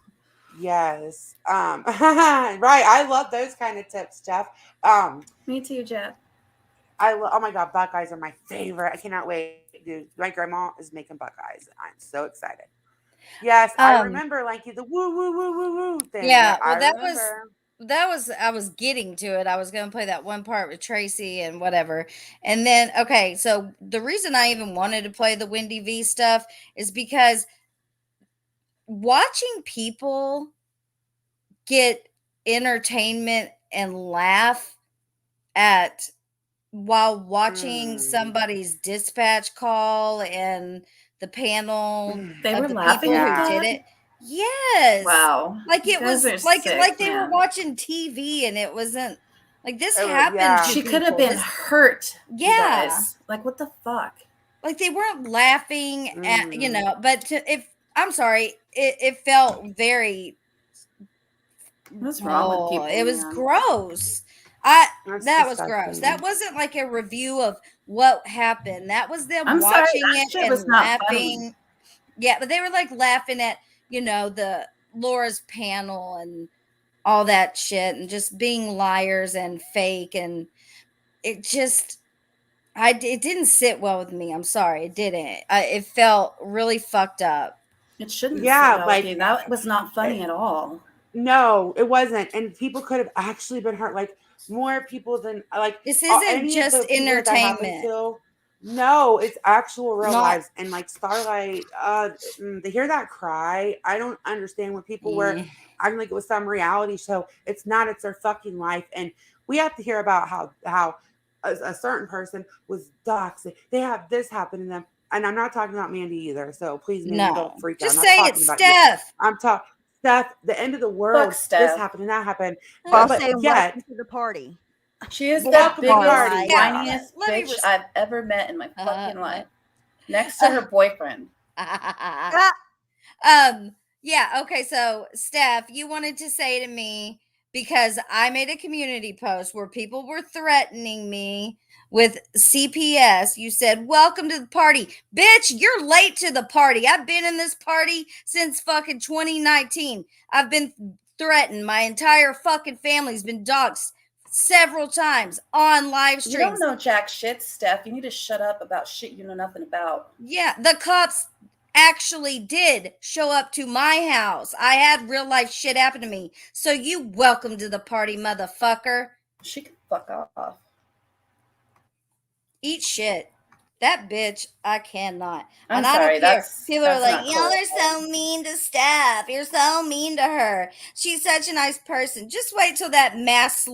Yes. Right. I love those kind of tips, Jeff. Me too, Jeff. Oh my God, Buckeyes are my favorite. I cannot wait, dude. My grandma is making Buckeyes. I'm so excited. Yes, I remember like the woo woo woo woo woo thing. Yeah, well, I remember. I was getting to it. I was going to play that one part with Tracy and whatever. And then, okay, so the reason I even wanted to play the Wendy V stuff is because watching people get entertainment and laugh at while watching somebody's dispatch call and the panel They of were the laughing people at who did that? it. Yes. Wow. Like You it guys was are like sick, they were man. watching TV and it wasn't like this Oh, happened yeah. to She could have people. been hurt. you Yeah. guys. Like, what the fuck? Like they weren't laughing at, but I'm sorry, it felt very What's wrong with people? it was man? gross. That's That was gross. disgusting. That wasn't like a review of what happened. That was them I'm sorry, watching that it shit and was not laughing. funny. Yeah, but they were like laughing at, the Laura's panel and all that shit and just being liars and fake, and it just it didn't sit well with me. I'm sorry, it didn't. It felt really fucked up. It shouldn't Yeah, sit well like with you. That was not funny at all. No, it wasn't. And people could have actually been hurt. Like more people than like This isn't any of just the people that happened entertainment. to. No, it's actual real Not- lives. And like Starlight, to hear that cry, I don't understand when people were acting like it was some reality show. It's not. It's their fucking life. And we have to hear about how a certain person was doxxed. They have this happen to them. And I'm not talking about Mandy either. So please, Mandy, No. don't freak Just out. say I'm not it's talking about you. Steph. I'm talking Steph, the end of the world. This Steph. happened and that happened. While But saying yet, welcome to the party. She is Well, the welcome to the biggest, party. Yeah. whiniest Let me bitch res- I've ever met in my fucking life. Next to her boyfriend. Yeah, okay, so Steph, you wanted to say to me, because I made a community post where people were threatening me with CPS, you said, welcome to the party. Bitch, you're late to the party. I've been in this party since fucking 2019. I've been threatened. My entire fucking family's been doxxed several times on live You don't streams. know jack shit, Steph. You need to shut up about shit you know nothing about. Yeah, the cops actually did show up to my house. I had real life shit happen to me. So you welcome to the party, motherfucker. She can fuck off. Eat shit. That bitch, I cannot. I'm And I sorry, don't care. that's- People are that's like, not y'all cool. are so mean to Steph. You're so mean to her. She's such a nice person. Just wait till that mask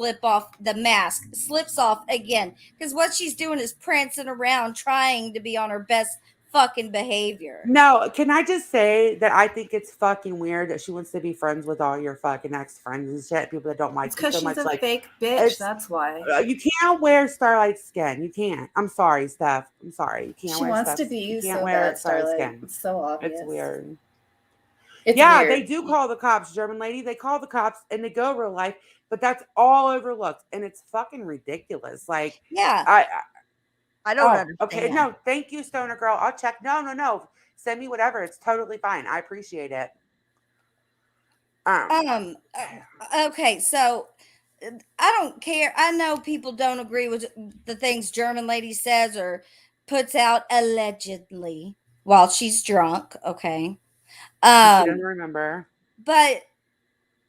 slips off again. Because what she's doing is prancing around trying to be on her best fucking behavior. No, can I just say that I think it's fucking weird that she wants to be friends with all your fucking ex-friends and shit, people that don't like It's you because so she's much. a Like, fake bitch. it's- That's why. you can't wear Starlight's skin. You can't. I'm sorry, Steph. I'm sorry. You can't She wear wants to Steph's- be you you can't so wear bad, Starlight's Starlight. skin. It's so obvious. It's weird. It's Yeah, weird. they do call the cops, German lady. They call the cops and they go real life, but that's all overlooked and it's fucking ridiculous. Like, Yeah. I don't Okay, understand. no, thank you, Stoner Girl. I'll check. No. Send me whatever. It's totally fine. I appreciate it. Okay, so I don't care. I know people don't agree with the things German lady says or puts out allegedly while she's drunk. Okay. She doesn't remember. But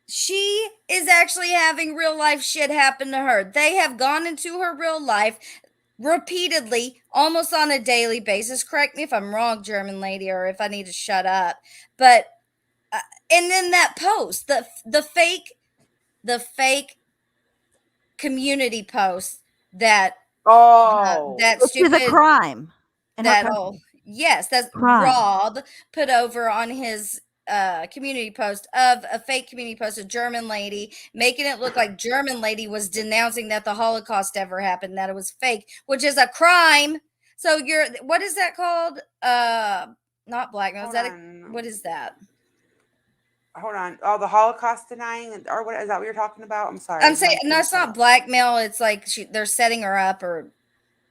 she is actually having real life shit happen to her. They have gone into her real life repeatedly, almost on a daily basis. Correct me if I'm wrong, German lady, or if I need to shut up. But and then that post, the fake community post that that Which is stupid a crime. in her that country. yes, that's Crime. Rob put over on his community post of a fake community post, a German lady, making it look like German lady was denouncing that the Holocaust ever happened, that it was fake, which is a crime. So you're, what is that called? Not blackmail. Is that what is that? Hold on. Oh, the Holocaust denying, or what is that what you're talking about? I'm sorry. I'm saying no, it's not blackmail. It's like they're setting her up, or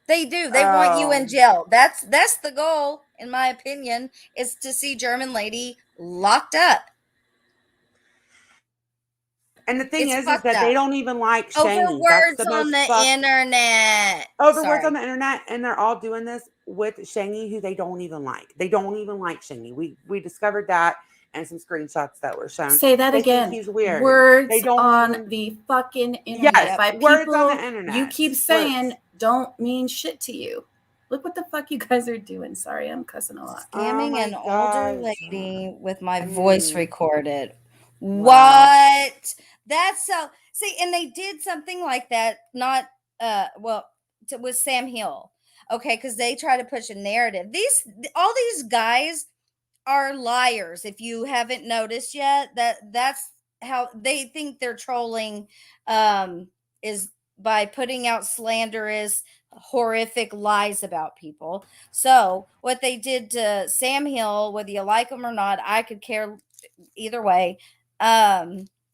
they do. They want you in jail. That's the goal, in my opinion, is to see German lady locked up. And the thing It's is fucked that up. they don't even like Over Shangy. words That's the on most the internet. Over words Sorry. on the internet, and they're all doing this with Shangy, who they don't even like. They don't even like Shangy. We discovered that, and some screenshots that were shown. Say that They think again. he's weird. Words They don't on the fucking internet. Yes, By words people on the internet. you keep Words. saying don't mean shit to you. Look what the fuck you guys are doing. Sorry, I'm cussing a lot. Scamming an older lady with my voice recorded. Wow. What? That's so. See, and they did something like that. Not with Sam Hill. Okay, because they try to push a narrative. All these guys are liars. If you haven't noticed yet, that's how they think they're trolling. Is by putting out slanderous, horrific lies about people. So what they did to Sam Hill, whether you like him or not, I could care either way.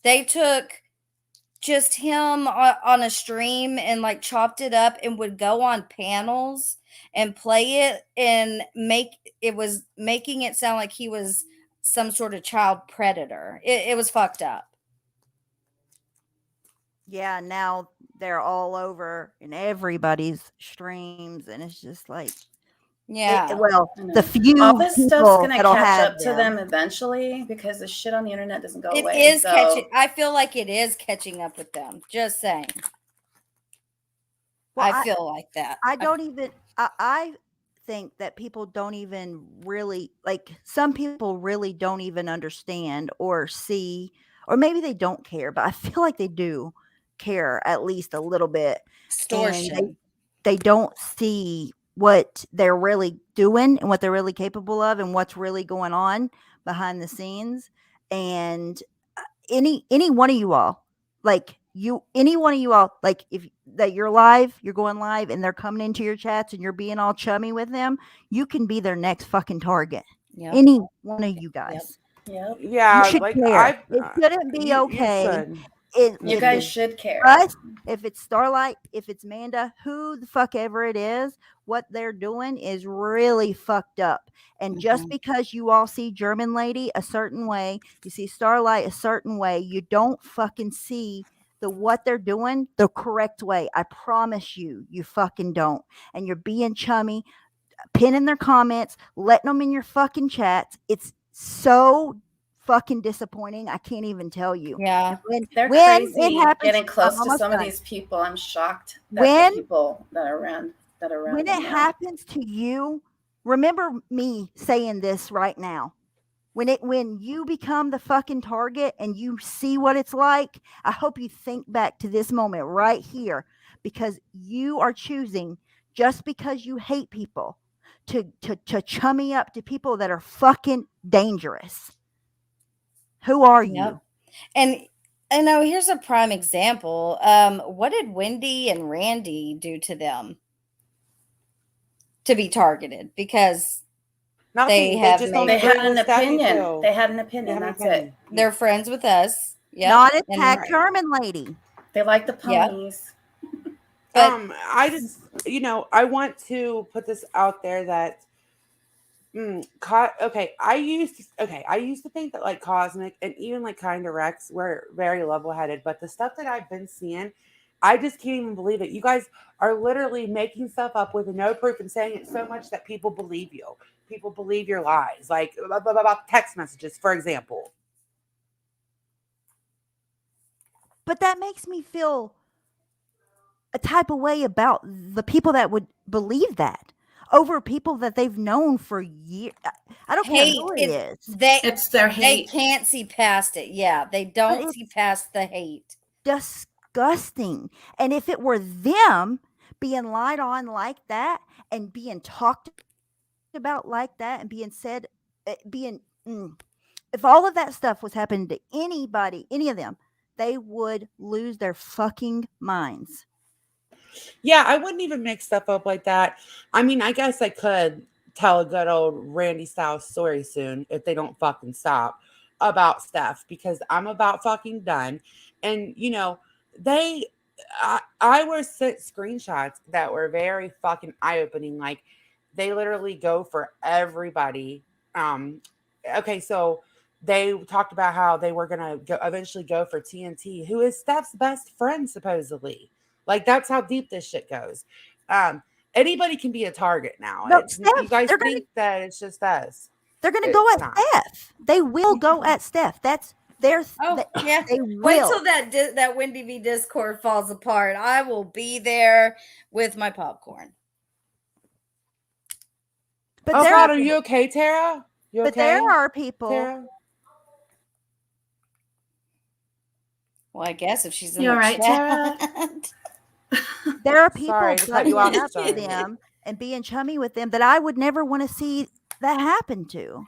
They took just him on a stream and like chopped it up and would go on panels and play it and was making it sound like he was some sort of child predator. It was fucked up. Yeah, now they're all over in everybody's streams, and it's just like, yeah. The few all this stuff's people gonna that'll catch have up to them eventually because the shit on the internet doesn't go It away. is so. catching. I feel like it is catching up with them. Just saying. Well, I feel like that. I don't even. I think that people don't even really like. Some people really don't even understand or see, or maybe they don't care. But I feel like they do care at least a little bit. Extortion. And they don't see what they're really doing and what they're really capable of and what's really going on behind the scenes. And any one of you all, any one of you all, like if that you're live, you're going live and they're coming into your chats and you're being all chummy with them, you can be their next fucking target. Yep. Any one of you guys. Yep. Yeah, You should like care. It shouldn't be you okay. should. You guys should care. Us, if it's Starlight, if it's Manda, who the fuck ever it is, what they're doing is really fucked up. And just because you all see German Lady a certain way, you see Starlight a certain way, you don't fucking see what they're doing the correct way. I promise you, you fucking don't. And you're being chummy, pinning their comments, letting them in your fucking chats. It's so fucking disappointing. I can't even tell you. Yeah. They're when crazy. it happens, Getting close I'm to almost some of done. these people. I'm shocked that When- the people that are around When them it now. happens to you, remember me saying this right now. When you become the fucking target and you see what it's like, I hope you think back to this moment right here, because you are choosing, just because you hate people, to chummy up to people that are fucking dangerous. Who are you? Yep. And I know here's a prime example. What did Wendy and Randy do to them to be targeted? Because they have just made, They had an Steffi opinion. too. They had an opinion. That's it. they're friends with us. Yep. Not a And- tag German lady. They like the Yep. ponies. I just, I want to put this out there that, I used to think that like Cosmic and even like Kind of Rex were very level-headed, but the stuff that I've been seeing, I just can't even believe it. You guys are literally making stuff up with no proof and saying it so much that people believe you. People believe your lies, like about text messages, for example. But that makes me feel a type of way about the people that would believe that over people that they've known for years. I don't care who it is. It's their hate. They can't see past it. Yeah, they don't see past the hate. Disgusting. And if it were them being lied on like that and being talked about like that and being said, if all of that stuff was happening to anybody, any of them, they would lose their fucking minds. Yeah, I wouldn't even make stuff up like that. I mean, I guess I could tell a good old Randy style story soon if they don't fucking stop about Steph, because I'm about fucking done. And I were sent screenshots that were very fucking eye-opening. Like, they literally go for everybody. So they talked about how they were gonna eventually go for TNT, who is Steph's best friend, supposedly. Like, that's how deep this shit goes. Anybody can be a target now. No, You guys think that it's just us. They're going to go at Steph. They will go at Steph. That's their. Yeah. They Wait will. till that Wendy V Discord falls apart. I will be there with my popcorn. But Oh there God, are- are you okay, Tara? You But okay? there are people. Tara? Well, I guess if she's in You the all right, chat. There are people Sorry to cut you butting off, up to sorry. them and being chummy with them that I would never want to see that happen to.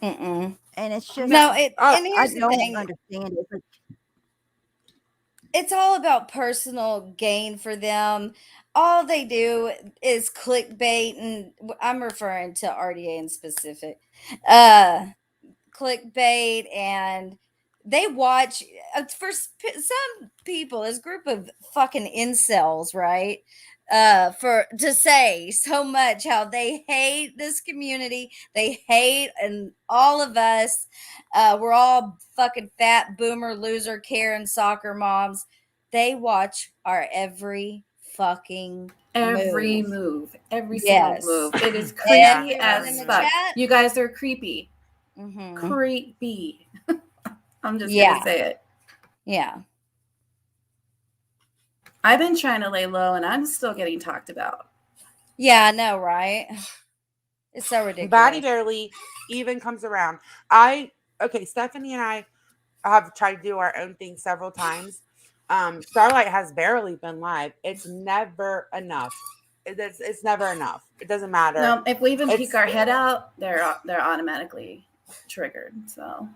Mm-mm. And it's just No, and I here's the don't thing. understand it. But It's all about personal gain for them. All they do is clickbait, and I'm referring to RDA in specific. Clickbait, and they watch some people, this group of fucking incels, right? To say so much how they hate this community, they hate and all of us. We're all fucking fat boomer loser Karen soccer moms. They watch our every fucking Every move. every Yes. single move. It is And creepy everyone in as the fuck. chat- You guys are creepy. Mhm. Creepy. I'm just Yeah. gonna say it. Yeah. I've been trying to lay low, and I'm still getting talked about. Yeah, I know, right? It's so ridiculous. Body barely even comes around. Stephanie and I have tried to do our own thing several times. Starlight has barely been live. It's never enough. It's never enough. It doesn't matter. No, if we even It's- peek our head out, they're automatically triggered. So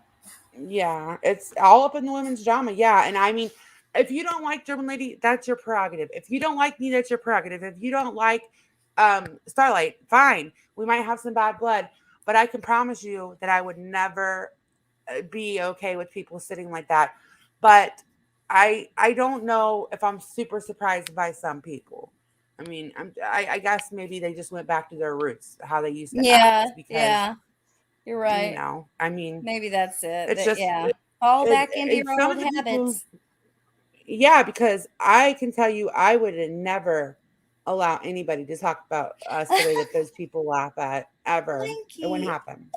Yeah, it's all up in the women's drama. Yeah, and I mean, if you don't like German Lady, that's your prerogative. If you don't like me, that's your prerogative. If you don't like Starlight, fine. We might have some bad blood, but I can promise you that I would never be okay with people sitting like that. But I don't know if I'm super surprised by some people. I mean, I guess maybe they just went back to their roots, how they used to Yeah, act. Because, yeah. You're right. You know, I mean, Maybe that's it. it's just yeah. Fall back into your some old of the people- habits. Yeah, because I can tell you, I would never allow anybody to talk about us the way that those people laugh at ever. It wouldn't Lanky. happen.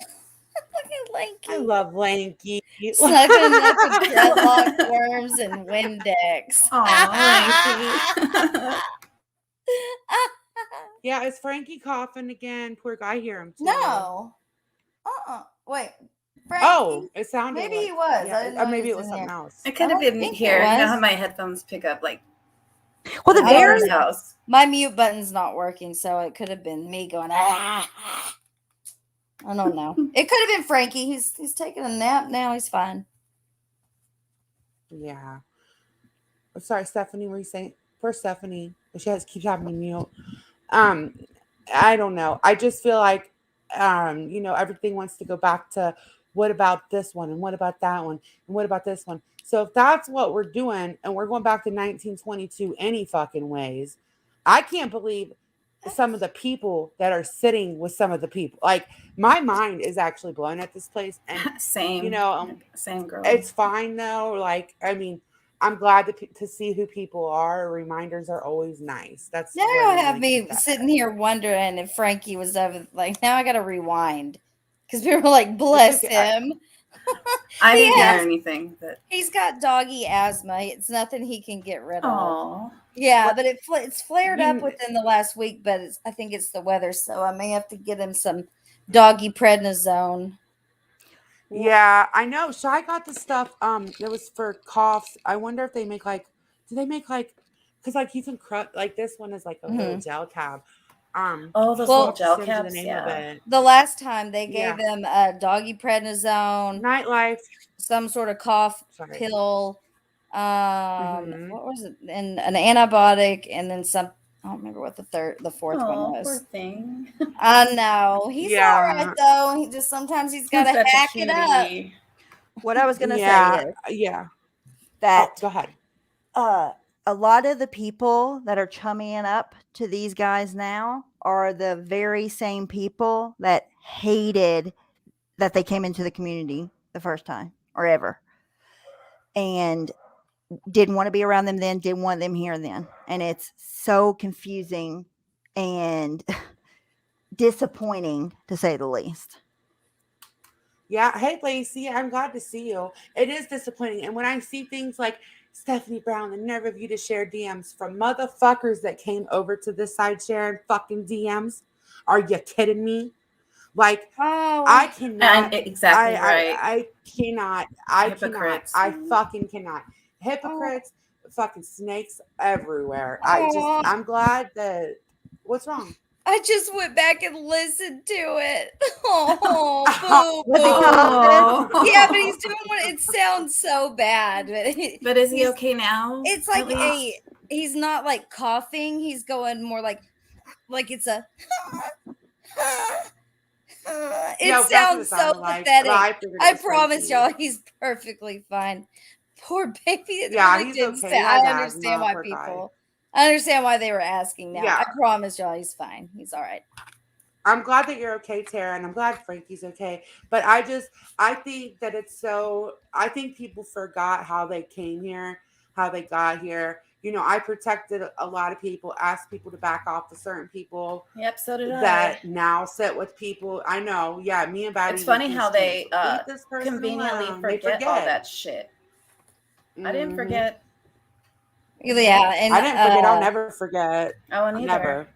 Look at Lanky. I love Lanky. Snuggling up with dreadlock worms and Windex. Aw, Yeah, is Frankie coughing again? Poor guy, I hear him too. No. Wait. Frankie? Oh, it sounded Maybe like, he was. yeah, I didn't or know he maybe it was was in something here. else. It could I have don't been think it here. You know how was. my headphones pick up like Well, the I don't very know. house. My mute button's not working, so it could have been me going, ah. I don't know. It could have been Frankie. He's taking a nap now. He's fine. Yeah. I'm sorry, Stephanie, were you saying? Poor Stephanie. She keeps having me mute. I don't know. I just feel like, everything wants to go back to what about this one and what about that one and what about this one. So if that's what we're doing and we're going back to 1922 any fucking ways, I can't believe some of the people that are sitting with some of the people. Like, my mind is actually blown at this place. And Same. Same girl. it's fine though. Like, I mean, I'm glad to see who people are. Reminders are always nice. That's Now what you'll it have makes me it better. sitting here wondering if Frankie was ever like. Now I got to rewind because we were like, bless okay. him. I He didn't hear has- anything, but He's got doggy asthma. It's nothing he can get rid of. oh, Yeah, but it's flared up You- within the last week. But I think it's the weather, so I may have to get him some doggy prednisone. Yeah, I know. Shy got the stuff. It was for coughs. I wonder if they make do they make because you can like this one is like a little gel tab. oh, those Well, little gel Sims is the caps. name Yeah. of it. The last time they Yeah. gave him a doggy prednisone, Nightlife. some sort of cough Sorry. pill, Mhm. what was it? And an antibiotic, and then some. I don't remember what the fourth one Oh, poor was. thing. I know he's all right Yeah. though. He just sometimes he's got to Such a hack it up. cutie. what I was gonna Yeah. say is Yeah. that Go ahead. a lot of the people that are chummying up to these guys now are the very same people that hated that they came into the community the first time or ever, and didn't want to be around them then, didn't want them here then. And it's so confusing and disappointing, to say the least. Yeah. Hey, Lacey, I'm glad to see you. It is disappointing. And when I see things like Stephanie Brown, the nerve of you to share DMs from motherfuckers that came over to this side sharing fucking DMs. Are you kidding me? Like, Oh, I cannot. Exactly right. I cannot. I Hypocrites. cannot. I fucking cannot. Hypocrites, fucking snakes everywhere. Aw. I'm glad that. What's wrong? I just went back and listened to it. Oh, boo, Was he boo. coughing? Yeah, but he's doing what it sounds so bad. But is he he's- okay now? It's At like least? he's not like coughing. He's going more like it's a. It Yeah, that's what sounds it so sounded like. pathetic. I figured it I was promise Frankie. y'all, he's perfectly fine. Poor baby. It Yeah, really he's did okay. sad. He has I understand asthma, why poor guy. people. I understand why they were asking now. Yeah. I promise y'all, he's fine. He's all right. I'm glad that you're okay, Tara, and I'm glad Frankie's okay. But I think that I think people forgot how they came here, how they got here. I protected a lot of people, asked people to back off to certain people Yep, so did that I. now sit with people. I know, yeah, me and Batty. It's funny how they leave this person conveniently alone. They forget all that shit. I didn't Mhm. forget. Yeah, and I didn't forget. I'll never forget. I won't either. Never.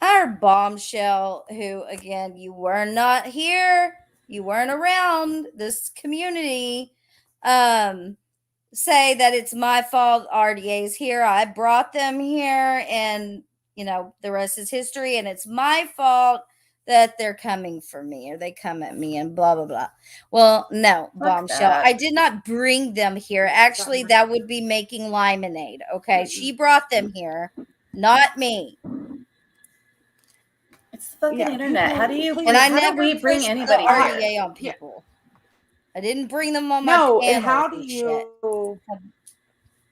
Our bombshell, who again, you were not here, you weren't around this community, say that it's my fault. RDA's here. I brought them here, and the rest is history. And it's my fault that they're coming for me, or they come at me, and blah blah blah. Well, no, bombshell. that. I did not bring them here. Actually, that would be making limonade. Okay, she brought them here, not me. It's the fucking Yeah, internet. How do you? And I how do never we bring pushed anybody the here? RDA on people. I didn't bring them on my No, panels and how do and you?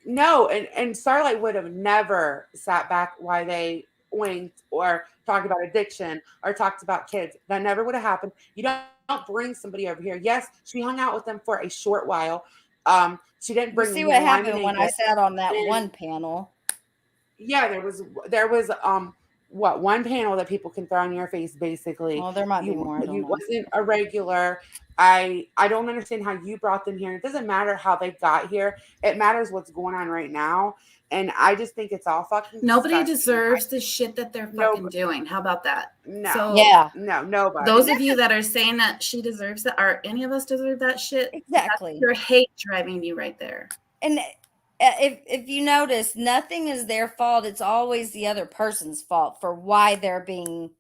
No, and Starlight would have never sat back while they winked or talked about addiction or talked about kids. That never would have happened. You don't bring somebody over here. Yes, she hung out with them for a short while. She didn't You bring see me what in line happened when I naked. sat on that And one panel. yeah, there was what, one panel that people can throw in your face basically. Well, there might be You more. I don't you know. wasn't a regular. I don't understand how you brought them here. It doesn't matter how they got here. It matters what's going on right now. And I just think it's all fucking Nobody disgusting. deserves the shit that they're fucking doing. How about that? No. So Yeah. No, nobody. those of you that are saying that she deserves that, or any of us deserve that shit, Exactly. that's your hate driving you right there. And if you notice, nothing is their fault. It's always the other person's fault for why they're being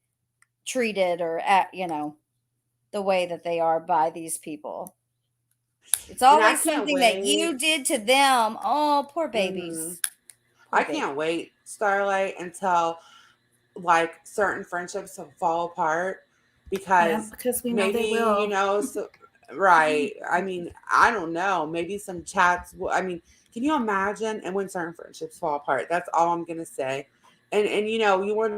treated or the way that they are by these people. It's And I always can't something that you wait. did to them. Oh, poor babies. Mhm. Poor I can't wait, Starlight, until like certain friendships fall apart Yeah, because because we know they maybe, will. so right. I mean, I don't know. Maybe some chats. I mean, can you imagine? And when certain friendships fall apart, that's all I'm gonna say. And you want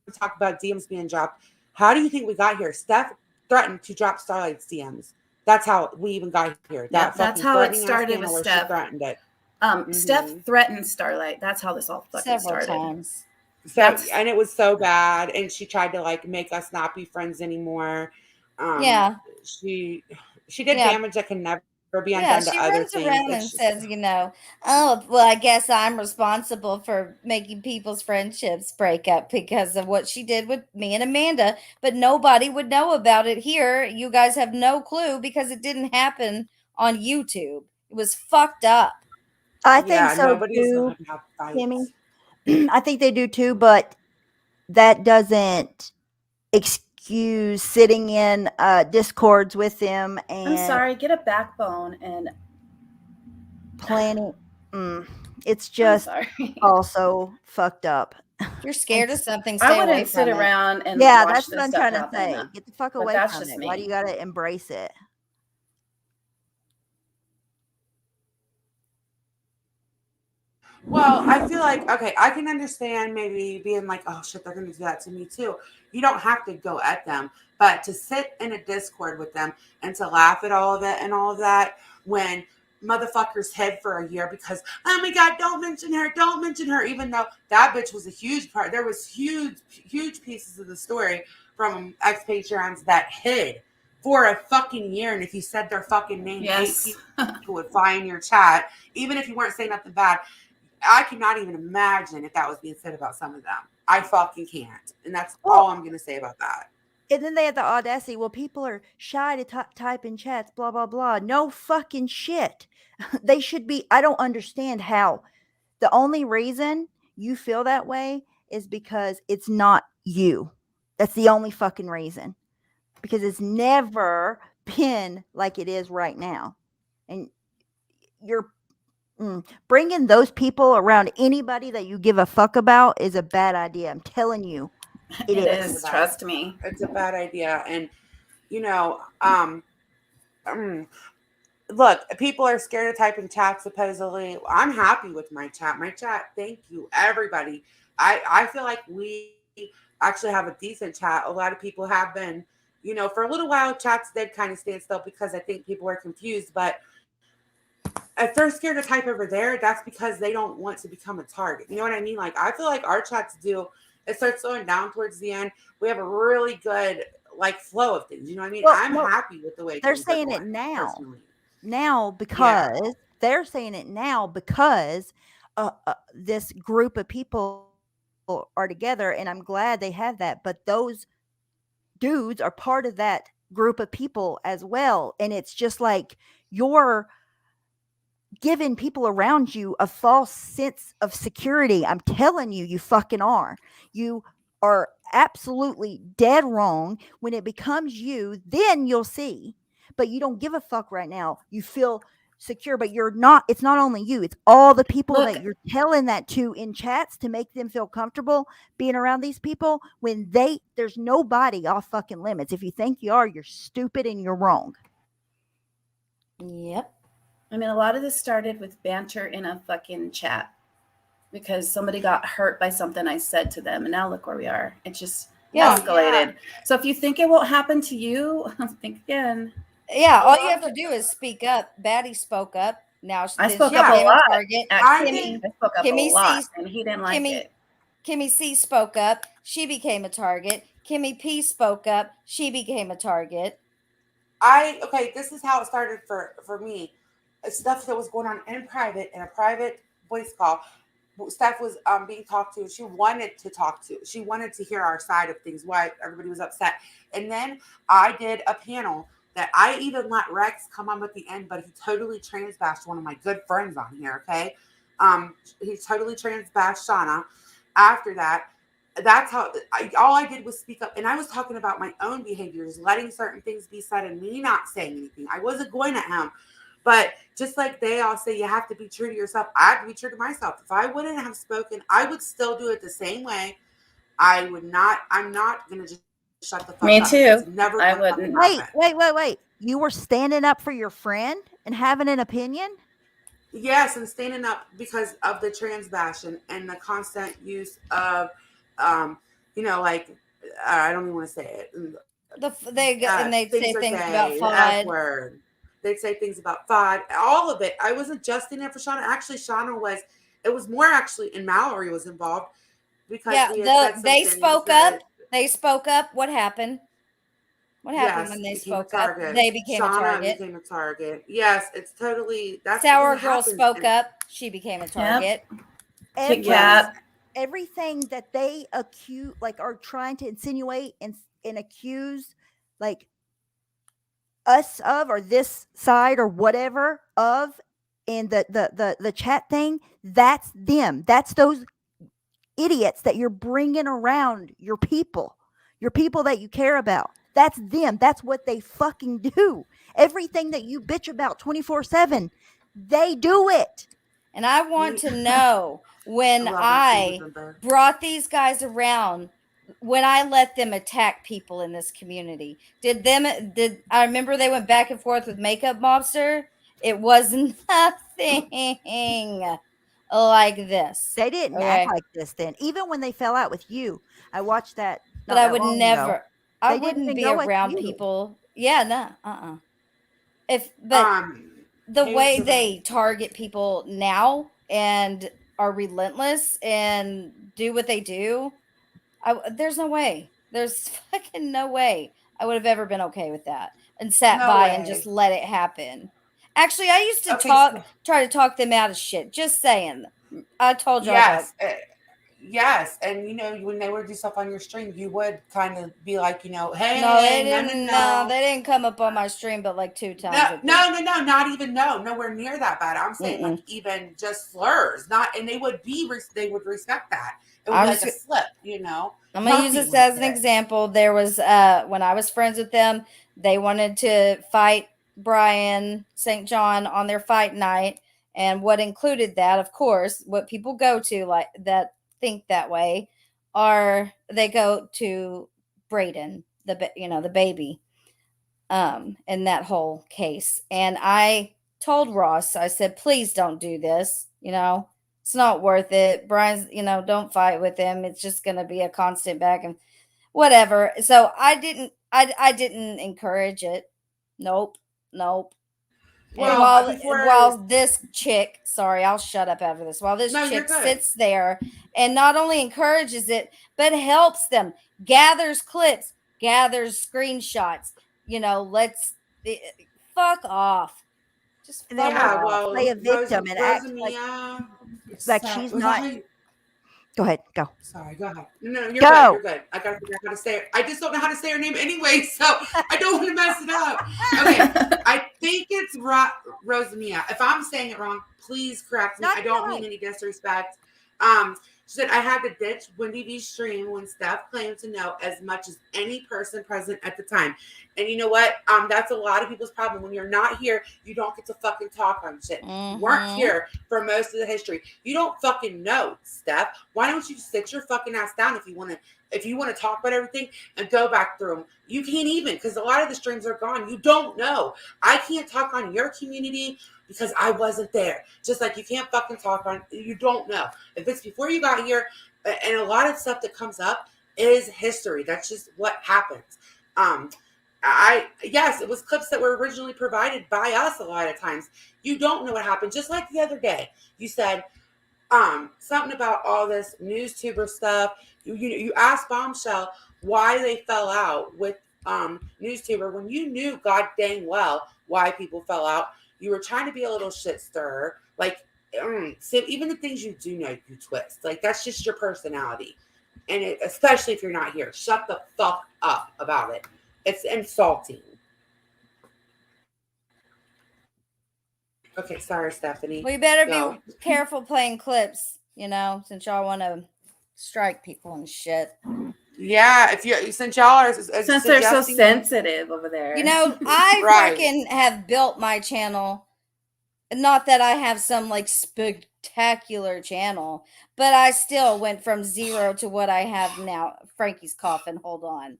to talk about DMs being dropped. How do you think we got here? Steph threatened to drop Starlight's DMs. That's how we even got here. Yeah, That that's fucking how it threatening ass started panel with where she Steph. threatened it. Steph threatened Starlight. That's how this all fucking Several started. times. So, and it was so bad, and she tried to like make us not be friends anymore. Yeah. She did Yeah. damage that can never be Yeah, undone to she other runs things. around and says, oh, well, I guess I'm responsible for making people's friendships break up because of what she did with me and Amanda, but nobody would know about it here. You guys have no clue because it didn't happen on YouTube. It was fucked up. I think Yeah, so nobody's too, gonna have Kimmy. fights. I think they do too, but that doesn't excuse sitting in discords with them I'm and sorry, get a backbone and planning. It's I'm just sorry. also fucked up. If you're scared of something, I stay away wouldn't sit from it. around and Yeah, watch that's this what I'm stuff trying to happen. say. Get the fuck But away that's from just it. Why do me. you gotta embrace it? Well, I feel like, okay, I can understand maybe being like, oh shit, they're gonna do that to me too. You don't have to go at them, but to sit in a Discord with them and to laugh at all of it and all of that when motherfuckers hid for a year because, oh my God, don't mention her, even though that bitch was a huge part. There was huge pieces of the story from ex-Patreons that hid for a fucking year. And if you said their fucking name, Yes. 8 people would fly in your chat, even if you weren't saying nothing bad. I cannot even imagine if that was being said about some of them. I fucking can't. And that's all I'm going to say about that. And then they have the audacity. Well, people are shy to type in chats, blah, blah, blah. No fucking shit. They should be. I don't understand how. The only reason you feel that way is because it's not you. That's the only fucking reason. Because it's never been like it is right now. And you're bringing those people around anybody that you give a fuck about is a bad idea. I'm telling you. It is. Trust me. It's a bad idea. And, look, people are scared to type in chat, supposedly. I'm happy with my chat. My chat, thank you, everybody. I feel like we actually have a decent chat. A lot of people have been, for a little while, chats did kind of stand still because I think people were confused. But if they're scared to type over there, that's because they don't want to become a target. You know what I mean? Like, I feel like our chats do. It starts slowing down towards the end. We have a really good, flow of things. You know what I mean? Well, I'm no, happy with the way they're things are saying it going, now. personally. They're saying it now because this group of people are together, and I'm glad they have that. But those dudes are part of that group of people as well, and it's just like you're giving people around you a false sense of security. I'm telling you, you fucking are. You are absolutely dead wrong. When it becomes you, then you'll see. But you don't give a fuck right now. You feel secure, but you're not. It's not only you, it's all the people that you're telling that to in chats to make them feel comfortable being around these people when there's nobody off fucking limits. If you think you are, you're stupid and you're wrong. Yep. I mean, a lot of this started with banter in a fucking chat because somebody got hurt by something I said to them, and now look where we are. It just escalated. So if you think it won't happen to you, think again. Yeah, all you have to do is speak up. Batty spoke up. Now I then spoke she up a became lot target. at I Kimmy. think I spoke up a Kimmy lot, C, and he didn't like it. Kimmy C spoke up. She became a target. Kimmy P spoke up. She became a target. Okay, this is how it started for me. Stuff that was going on in a private voice call. Steph was being talked to. She wanted to talk to. She wanted to hear our side of things, why everybody was upset. And then I did a panel that I even let Rex come on at the end, but he totally transbashed one of my good friends on here. Okay, he totally transbashed Shauna. After that, that's how all I did was speak up, and I was talking about my own behaviors, letting certain things be said, and me not saying anything. I wasn't going at him. But just like they all say, you have to be true to yourself. I have to be true to myself. If I wouldn't have spoken, I would still do it the same way. I'm not going to just shut the fuck Me up. too. It's never I going to wouldn't. happen. Wait. You were standing up for your friend and having an opinion? Yes, and standing up because of the trans bashing and the constant use of, like, I don't even want to say it. They'd say are things gay, about the F FOD. word. They'd say things about FOD, all of it. I wasn't just in it for Shauna. Actually, it was more actually, and Mallory was involved because we had said they some spoke things up. They spoke up. What happened? What happened when they spoke up? They became a target. Became a target. Yes, it's totally. That's Sour what Girl happens. spoke up. She became a target. Everything that they accuse, like, are trying to insinuate and accuse, like, us of, or this side or whatever of, and the chat thing, that's them. That's those idiots that you're bringing around your people that you care about. That's them. That's what they fucking do. Everything that you bitch about 24/7, they do it. And I want to know, when I brought these guys around, when I let them attack people in this community, I remember they went back and forth with Makeup Mobster? It was nothing like this. They didn't act like this then. Even when they fell out with you, I watched that. But I would never. I They didn't wouldn't even be go at around you. people. Yeah, no, the way they target people now and are relentless and do what they do, there's no way. There's fucking no way I would have ever been okay with that and sat No by way. and just let it happen. Actually, I used to Okay, try to talk them out of shit. Just saying. I told you. Yes, and when they would do stuff on your stream, you would kind of be like, hey, No, they didn't. no. They didn't come up on my stream, but like 2 times. No, not even nowhere near that bad. I'm saying like even just slurs, and they would respect that. It would be like a slip, I'm gonna use this as an example. There was when I was friends with them, they wanted to fight Brian St. John on their fight night, and what included that, of course, what people go to like that think that way, are they go to Braden, the baby, in that whole case. And I told Ross, I said, please don't do this. It's not worth it. Brian's, don't fight with him. It's just going to be a constant back and whatever. So I didn't encourage it. Nope. Well, And while this chick, sorry, I'll shut up after this. While this chick sits there and not only encourages it, but helps them, gathers clips, gathers screenshots, fuck off. Just fuck off. Play a victim and act like she's not. Go ahead. Go. Sorry, go ahead. No, you're good. You're good. I gotta figure out how to say it. I just don't know how to say her name anyway, so I don't want to mess it up. Okay, I think it's Rosamia. If I'm saying it wrong, please correct me. I don't mean any disrespect. She said, I had to ditch Wendy V's stream when Steph claimed to know as much as any person present at the time. And you know what? That's a lot of people's problem. When you're not here, you don't get to fucking talk on shit. You weren't here for most of the history. You don't fucking know, Steph. Why don't you sit your fucking ass down if you want to talk about everything and go back through them? You can't even, because a lot of the streams are gone. You don't know. I can't talk on your community because I wasn't there. Just like you can't fucking talk on, you don't know. If it's before you got here, and a lot of stuff that comes up is history. That's just what happens. Yes, it was clips that were originally provided by us a lot of times. You don't know what happened. Just like the other day, you said something about all this newstuber stuff. You asked Bombshell why they fell out with newstuber when you knew god dang well why people fell out. You were trying to be a little shit stirrer. Like, so even the things you do know, you twist. Like, that's just your personality. And especially if you're not here, shut the fuck up about it. It's insulting. Okay, sorry, Stephanie. We better Go. be careful playing clips, since y'all want to strike people and shit. Yeah, since y'all are Since they're so sensitive over there. I Right. fucking have built my channel. Not that I have some like spectacular channel, but I still went from 0 to what I have now. Frankie's coughing. Hold on.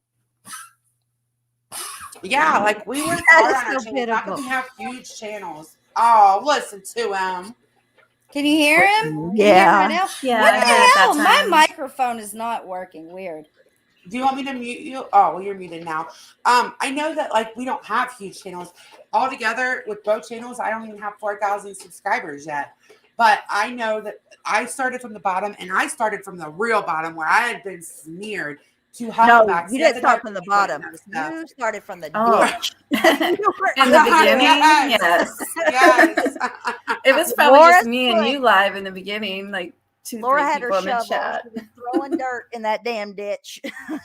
Yeah, like we work That hard is on our so channel. Not that pitiful. we have huge channels. Oh, listen to him. Can you hear him? Can you hear him Yeah. right now? Yeah, What I the heard it that hell? My time. microphone is not working. Weird. Do you want me to mute you? Oh, well, you're muted now. I know that like we don't have huge channels. Altogether with both channels, I don't even have 4,000 subscribers yet. But I know that I started from the bottom, and I started from the real bottom where I had been smeared to hell No, back. you didn't start from the bottom. You started from the ditch. You were In the beginning, Yes. yes. It was probably Laura's just me and foot. you live in the beginning, like Laura 2-3 had her people in the shovel. chat. She was throwing dirt in that damn ditch.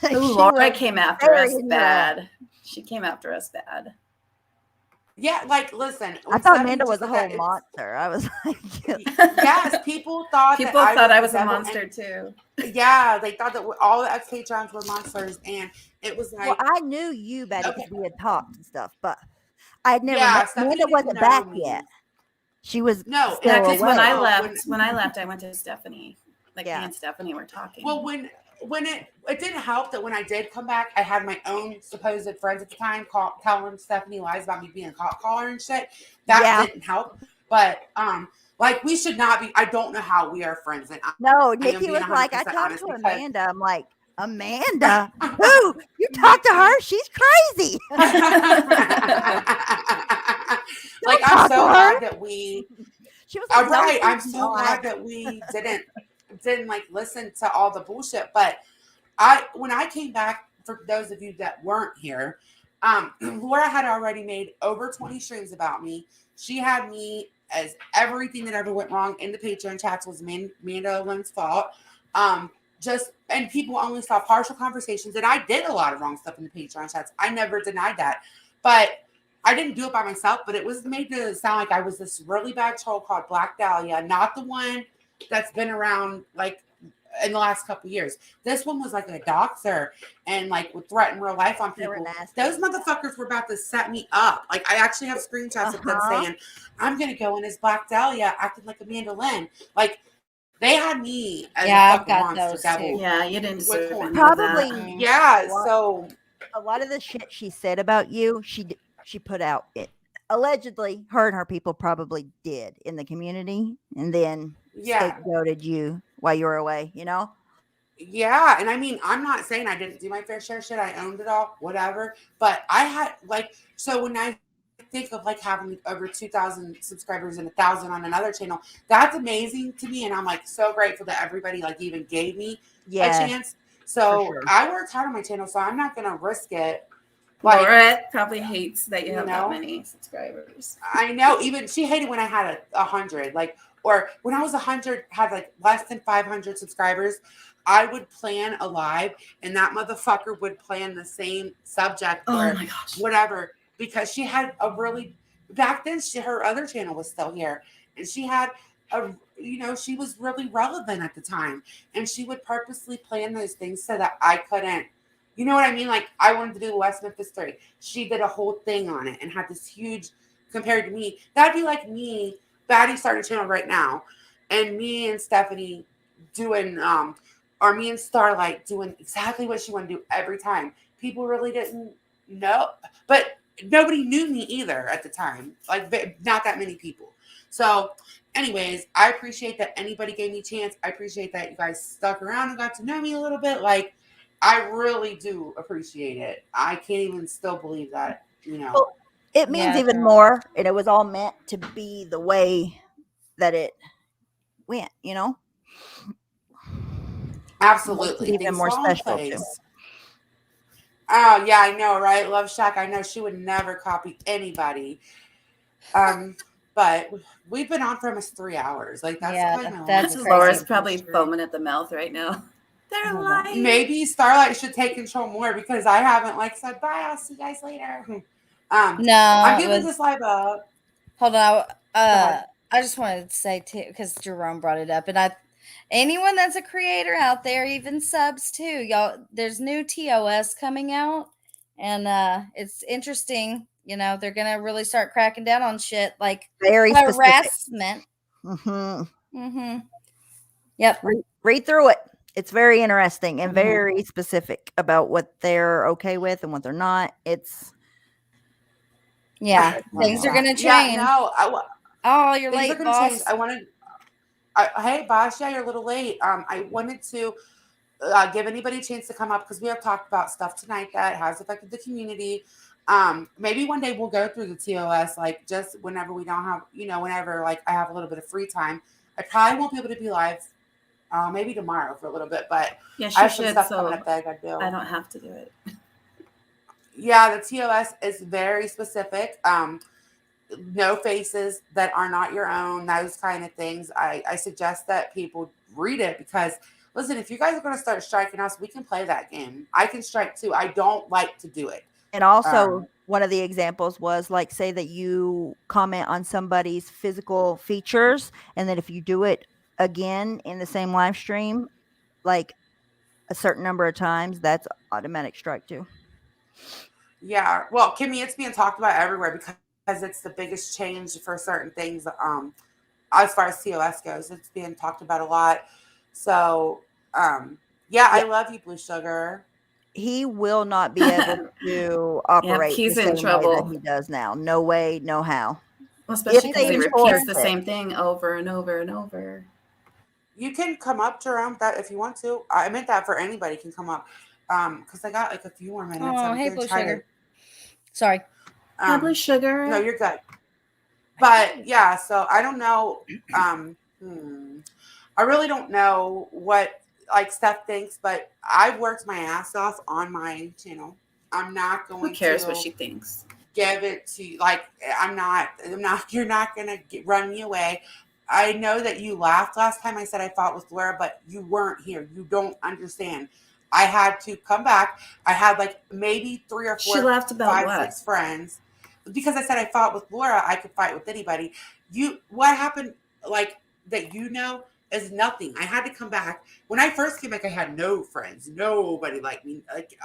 She Ooh, Laura was came after us burying you all. bad. She came after us bad. Yeah, like listen. I when thought Stephanie Amanda was just a said that, whole it's- monster. I was like, Yes, people thought People that thought I the was a devil, monster and- too. Yeah, they thought that all the ex-patrons were monsters, and it was like, well, I knew you, Betty, because we had talked and stuff, but I had never Yeah, met Stephanie Amanda. didn't Wasn't know back me. yet. She was No, still Yeah, because when away. I Oh, left, I went to Stephanie. Like me and Stephanie were talking. well, when it didn't help that when I did come back, I had my own supposed friends at the time telling Stephanie lies about me being a cop caller and shit. That Yeah. didn't help, but like we should not be. I don't know how we are friends, and No, I am Nikki being was like, I 100% talked honest to because- Amanda. I'm like, Amanda? Who? You talked to her? She's crazy. Like Don't I'm talk so to her. glad that we. She was like, Right, "No, I'm she's so not." glad that we didn't like listen to all the bullshit. But when I came back, for those of you that weren't here, Laura had already made over 20 streams about me. She had me as everything that ever went wrong in the Patreon chats was Amanda Lynn's fault. And people only saw partial conversations, and I did a lot of wrong stuff in the Patreon chats. I never denied that, but I didn't do it by myself. But it was made to sound like I was this really bad troll called Black Dahlia, not the one that's been around like in the last couple of years. This one was like a doxer and like would threaten real life on They were people. nasty. Those motherfuckers were about to set me up. Like I actually have screenshots of them saying, "I'm gonna go in as Black Dahlia, acting like Amanda Lynn." Like they had me as Yeah, a I've fucking got monster those devil. too. Yeah, you didn't with deserve horns. any of that. Probably. Yeah, so a lot of the shit she said about you, she put out it. Allegedly, her and her people probably did in the community, and then Yeah. scapegoated you while you were away. You know. yeah, and I mean, I'm not saying I didn't do my fair share of shit. I owned it all, whatever. But I had like, so when I think of like having over 2,000 subscribers and 1,000 on another channel, that's amazing to me, and I'm like so grateful that everybody like even gave me Yes, a chance. So for sure. I worked hard on my channel, so I'm not gonna risk it. Like, Laura probably hates that you you have know? that many subscribers. I know. Even she hated when I had 100, like, or when I was 100, had like less than 500 subscribers. I would plan a live, and that motherfucker would plan the same subject Oh or my gosh. whatever because she had a really back then. Her other channel was still here, and she had she was really relevant at the time, and she would purposely plan those things so that I couldn't. You know what I mean? Like I wanted to do West Memphis 3. She did a whole thing on it and had this huge compared to me. That'd be like me, Batty started a channel right now, and me and Stephanie doing or me and Starlight doing exactly what she wanted to do every time. People really didn't know, but nobody knew me either at the time. Like not that many people. So anyways, I appreciate that anybody gave me a chance. I appreciate that you guys stuck around and got to know me a little bit. Like, I really do appreciate it. I can't even still believe that, you know. Well, it means Yeah, even girl. more, and it was all meant to be the way that it went, you know? Absolutely. Even Things more fall in special, too. place. Oh, yeah, I know, right? Love Shack, I know she would never copy anybody. But we've been on for almost 3 hours. Like, that's Yeah, kind of that's long. Laura's crazy. probably foaming at the mouth right now. They're lying. Maybe Starlight should take control more because I haven't like said bye. I'll see you guys later. No, I'm it giving was. this live up. Hold on. ahead. I just wanted to say too, because Jerome brought it up, and anyone that's a creator out there, even subs too, y'all. There's new TOS coming out, and it's interesting. You know, they're gonna really start cracking down on shit like Very specific. harassment. Mm-hmm. Yep. Read through it. It's very interesting and very specific about what they're okay with and what they're not. It's Yeah, things are gonna change. Yeah, no. Oh, you're Things late, are gonna boss. change. Hey, boss. Yeah, you're a little late. I wanted to give anybody a chance to come up because we have talked about stuff tonight that has affected the community. Maybe one day we'll go through the TOS, like just whenever we don't have, whenever like I have a little bit of free time. I probably won't be able to be live. Maybe tomorrow for a little bit, but Yeah, I she have some should. stuff So coming up that I gotta do. I don't have to do it. Yeah, the TOS is very specific. No faces that are not your own, those kind of things. I suggest that people read it because, listen, if you guys are going to start striking us, we can play that game. I can strike too. I don't like to do it. And also, one of the examples was like, say that you comment on somebody's physical features, and then if you do it again in the same live stream, like a certain number of times, that's automatic strike too. Yeah, well, Kimmy, it's being talked about everywhere because it's the biggest change for certain things. As far as TOS goes, it's being talked about a lot. So, yeah, I love you, Blue Sugar. He will not be able to operate he's the in same way trouble. that he does now. No way, no how. Well, especially If because he they repeats enforce the it. same thing over and over and over. You can come up, Jerome, that if you want to. I meant that for anybody can come up. Because I got like a few more minutes. Oh, I'm hey, gonna Blue try Sugar. to- Sorry. Hi, Blue Sugar. No, you're good. But yeah, so I don't know. I really don't know what like Steph thinks, but I've worked my ass off on my channel. I'm not going Who cares to what she thinks? give it to like I'm not you're not gonna run me away. I know that you laughed last time I said I fought with Laura, but you weren't here. You don't understand. I had to come back. I had like maybe 3 or 4, She laughed about 5, what? 6 friends. Because I said I fought with Laura, I could fight with anybody. What happened like that is nothing. I had to come back. When I first came back, I had no friends. Nobody liked me. Like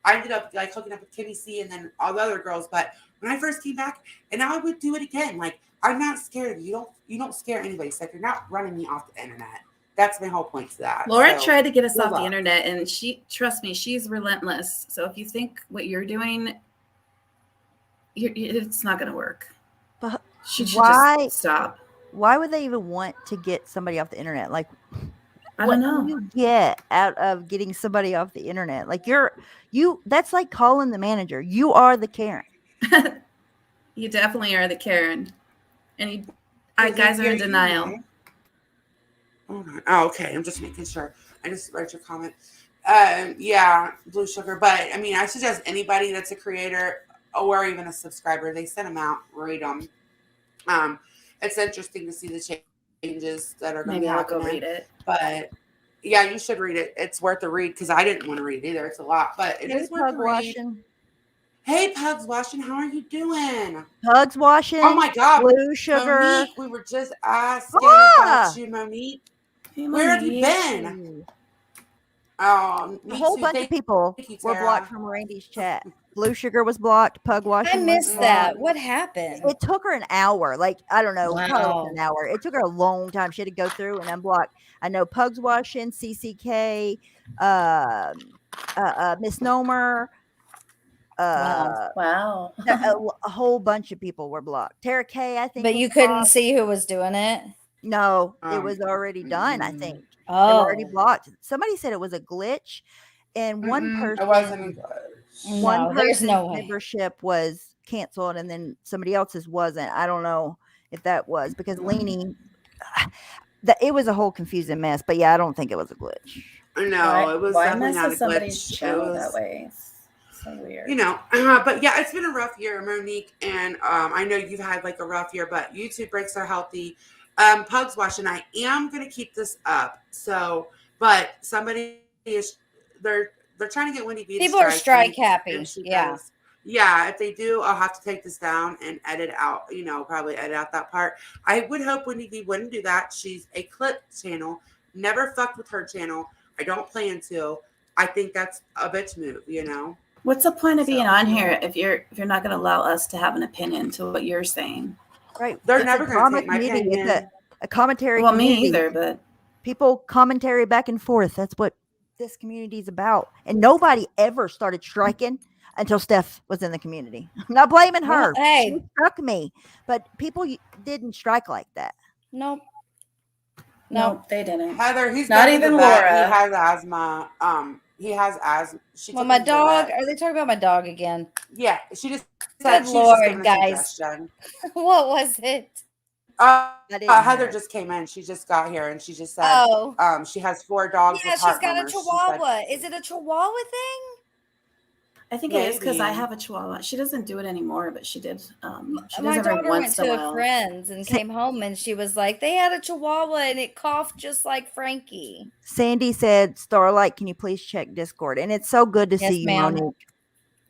I ended up like hooking up with Kimmy C and then all the other girls. But when I first came back, and now I would do it again. Like I'm not scared of you. You don't scare anybody. So you're not running me off the internet. That's my whole point to that. Laura So, tried to get us good off luck. the internet, and trust me, she's relentless. So if you think what you're doing, it's not going to work. But She should why just stop. Why would they even want to get somebody off the internet? Like, I what don't know. do you get out of getting somebody off the internet? Like that's like calling the manager. You are the Karen. You definitely are the Karen, and guys are in denial. Oh, okay. I'm just making sure. I just read your comment. Yeah, Blue Sugar. But I mean, I suggest anybody that's a creator or even a subscriber, they send them out, rate them. It's interesting to see the changes that are going to Maybe I'll happen. go read it. But yeah, you should read it. It's worth a read because I didn't want to read it either. It's a lot, but it is worth a read. Hey, Pugs Washing, how are you doing? Pugs Washing. Oh my God, Blue Sugar. Monique, we were just asking about you, Monique. Hey, Where have you Monique. been? A whole bunch of people were blocked from Randy's chat. Blue Sugar was blocked. Pug Washing. I missed that. What happened? It took her an hour. Like, I don't know, probably Wow. an hour. It took her a long time. She had to go through and unblock. I know Pugs Washing, CCK, Misnomer. Wow. A whole bunch of people were blocked. Tara K, I think. But was you couldn't blocked. see who was doing it? No, it was already done, I think. They were Oh. already blocked. Somebody said it was a glitch and one person, It wasn't good. one No, there's person's no way. membership was canceled, and then somebody else's wasn't. I don't know if that was because Leaning. It was a whole confusing mess, but yeah, I don't think it was a glitch. No, it was Why definitely mess not a with somebody's glitch. It channel was, that way? It's so weird. you know, but yeah, it's been a rough year, Monique, and I know you've had like a rough year, but YouTube breaks are healthy. Pugs watching, I am gonna keep this up. So, but somebody is they're trying to get Wendy B to People are strike and happy. she Yeah. goes, yeah, if they do, I'll have to take this down and edit out, you know, probably edit out that part. I would hope Wendy B wouldn't do that. She's a clip channel. Never fucked with her channel. I don't plan to. I think that's a bitch move, you know. What's the point of being on here if you're not going to allow us to have an opinion to what you're saying? Right. They're It's never a going to drama take my community. It's opinion. a commentary Well, me community. either, but People commentary back and forth. That's what this community is about. And nobody ever started striking until Steph was in the community. I'm not blaming her. Well, hey. She struck me. But people didn't strike like that. Nope. no, they didn't. Heather, he's Not going to even the vet. Laura. He has asthma. He has asthma. She Well, took my him to the dog. vet. Are they talking about my dog again? Yeah, she just said Good she was just Lord, giving a guys. suggestion. What was it? Heather just came in. She just got here, and she just said, Oh. she has 4 dogs Yeah, with she's heart got a murmurs. She Chihuahua. Is it a Chihuahua thing? I think it is because I Maybe. have a Chihuahua. She doesn't do it anymore, but she did. She My does every daughter went once in to a a while. friend's and came home, and she was like, "They had a Chihuahua, and it coughed just like Frankie." Sandy said, Starlight, can you please check Discord? And it's so good to Yes, see you, ma'am. Monique.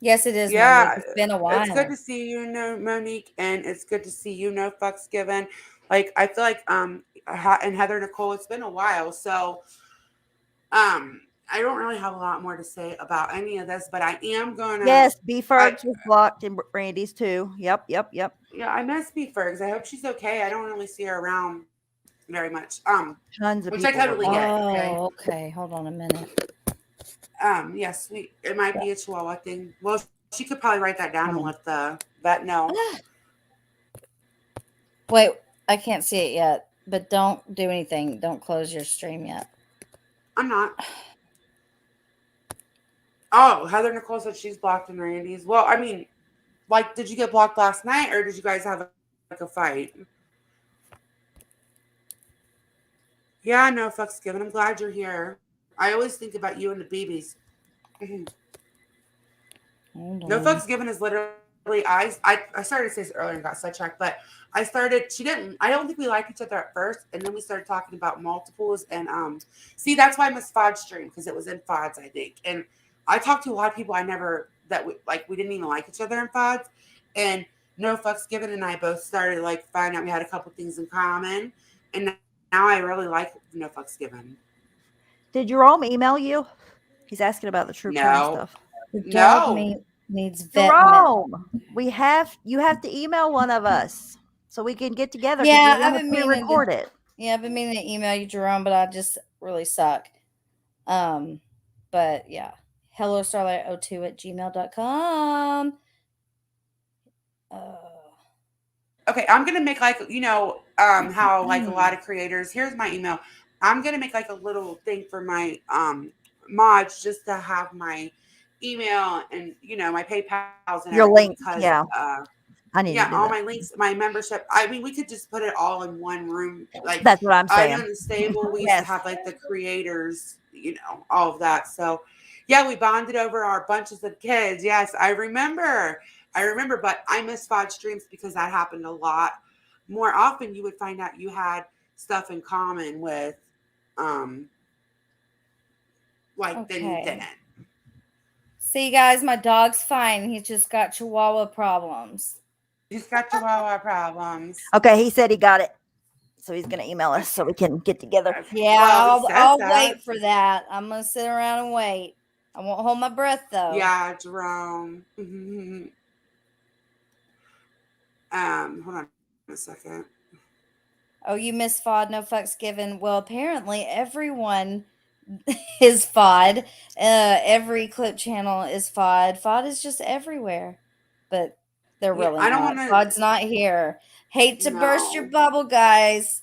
Yes, it is. Yeah, Monique. It's been a while. it's good to see you, Monique, and it's good to see you, No Fucks Given. Like I feel like and Heather Nicole, it's been a while, so I don't really have a lot more to say about any of this, but I am gonna. Yes, B Fergs was blocked and Brandy's too. Yep. Yeah, I miss B Fergs. I hope she's okay. I don't really see her around very much. Tons of Which I people were totally get. Okay. Oh, okay. Hold on a minute. Yes, it might be a Chihuahua thing. Well, she could probably write that down and let the vet know. Wait, I can't see it yet, but don't do anything. Don't close your stream yet. I'm not. Oh, Heather Nicole said she's blocked in Randy's. Well, I mean, like, did you get blocked last night, or did you guys have a fight? Yeah, No Fucks Given. I'm glad you're here. I always think about you and the BBs. No Fucks Given is literally I started to say this earlier and got sidetracked, but I don't think we liked each other at first, and then we started talking about multiples and see, that's why I missed FOD stream, because it was in FODs, I think. And I talked to a lot of people we didn't even like each other in FODs, and No Fucks Given and I both started finding out we had a couple things in common, and now I really like No Fucks Given. Did Jerome email you? He's asking about the true crime stuff. The dog needs vet. Jerome, you have to email one of us so we can get together. Yeah, we I've want been to meaning record it. Yeah, I've been meaning to email you, Jerome, but I just really suck. But yeah. Hello starlight02@gmail.com. Okay, I'm gonna make how a lot of creators. Here's my email. I'm gonna make a little thing for my mods just to have my email and my PayPal's and Your everything link, because yeah. I need to do all that. my links, my membership. I mean, we could just put it all in one room. That's what I'm I saying. know in the stable we used to have the creators, all of that. So yeah, we bonded over our bunches of kids. Yes, I remember, but I miss FOD streams because that happened a lot. More often you would find out you had stuff in common with then you didn't. See, guys, my dog's fine. He's just got Chihuahua problems. He's got Chihuahua problems. Okay, he said he got it. So he's going to email us so we can get together. Yeah, I'll wait for that. I'm going to sit around and wait. I won't hold my breath, though. Yeah, Jerome. Hold on a second. Oh, you miss FOD, No Fucks Given. Well, apparently everyone is FOD. Every clip channel is FOD. FOD is just everywhere. But they're Yeah, really I don't not. wanna- FOD's not here. Hate to burst No. your bubble, guys.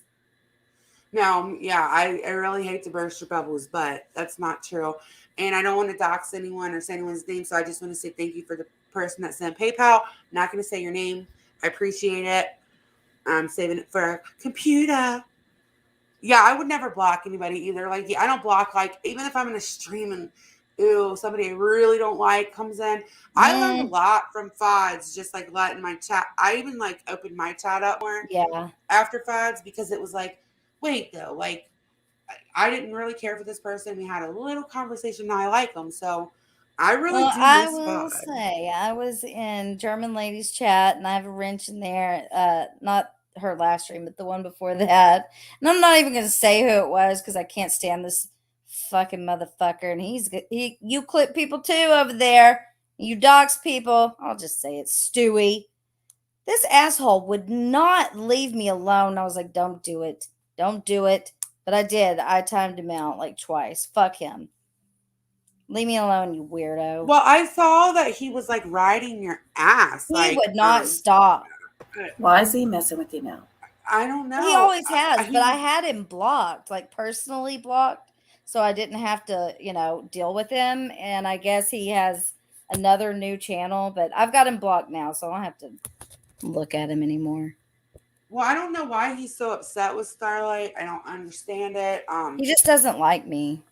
No, yeah, I really hate to burst your bubbles, but that's not true. And I don't want to dox anyone or say anyone's name, so I just want to say thank you for the person that sent PayPal. I'm not going to say your name. I appreciate it. I'm saving it for a computer. Yeah, I would never block anybody either. Like, I don't block, like, even if I'm in a stream and, somebody I really don't like comes in. I learned a lot from FODs, just, like, letting my chat. I even, like, opened my chat up more after FODs because it was like, wait, though, like, I didn't really care for this person. We had a little conversation. Now I like them. So I really do I miss will FOD. say, I was in German Ladies Chat, and I have a wrench in there. Not her last stream, but the one before that. And I'm not even going to say who it was because I can't stand this fucking motherfucker. And you clip people too over there. You dox people. I'll just say it's Stewie. This asshole would not leave me alone. I was like, don't do it. Don't do it. But I did. I timed him out like twice. Fuck him. Leave me alone, you weirdo. Well, I saw that he was like riding your ass. He would not stop. Why is he messing with you now? I don't know. He always has, but I had him blocked, like personally blocked, so I didn't have to, deal with him. And I guess he has another new channel, but I've got him blocked now, so I don't have to look at him anymore. Well, I don't know why he's so upset with Starlight. I don't understand it. He just doesn't like me.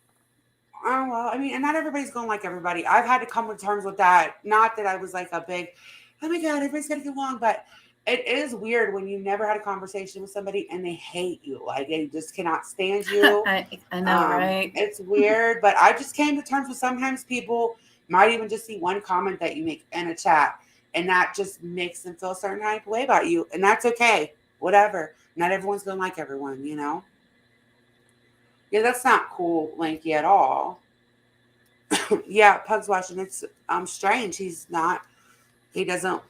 Oh, well, I mean, and not everybody's going to like everybody. I've had to come to terms with that. Not that I was like a big, oh my God, everybody's got to get along, but it is weird when you never had a conversation with somebody and they hate you. Like, they just cannot stand you. I know, right? It's weird, but I just came to terms with sometimes people might even just see one comment that you make in a chat, and that just makes them feel a certain type of way about you. And that's okay. Whatever. Not everyone's going to like everyone, Yeah, that's not cool, Lanky, at all. Yeah, Pug's watching. It's strange. I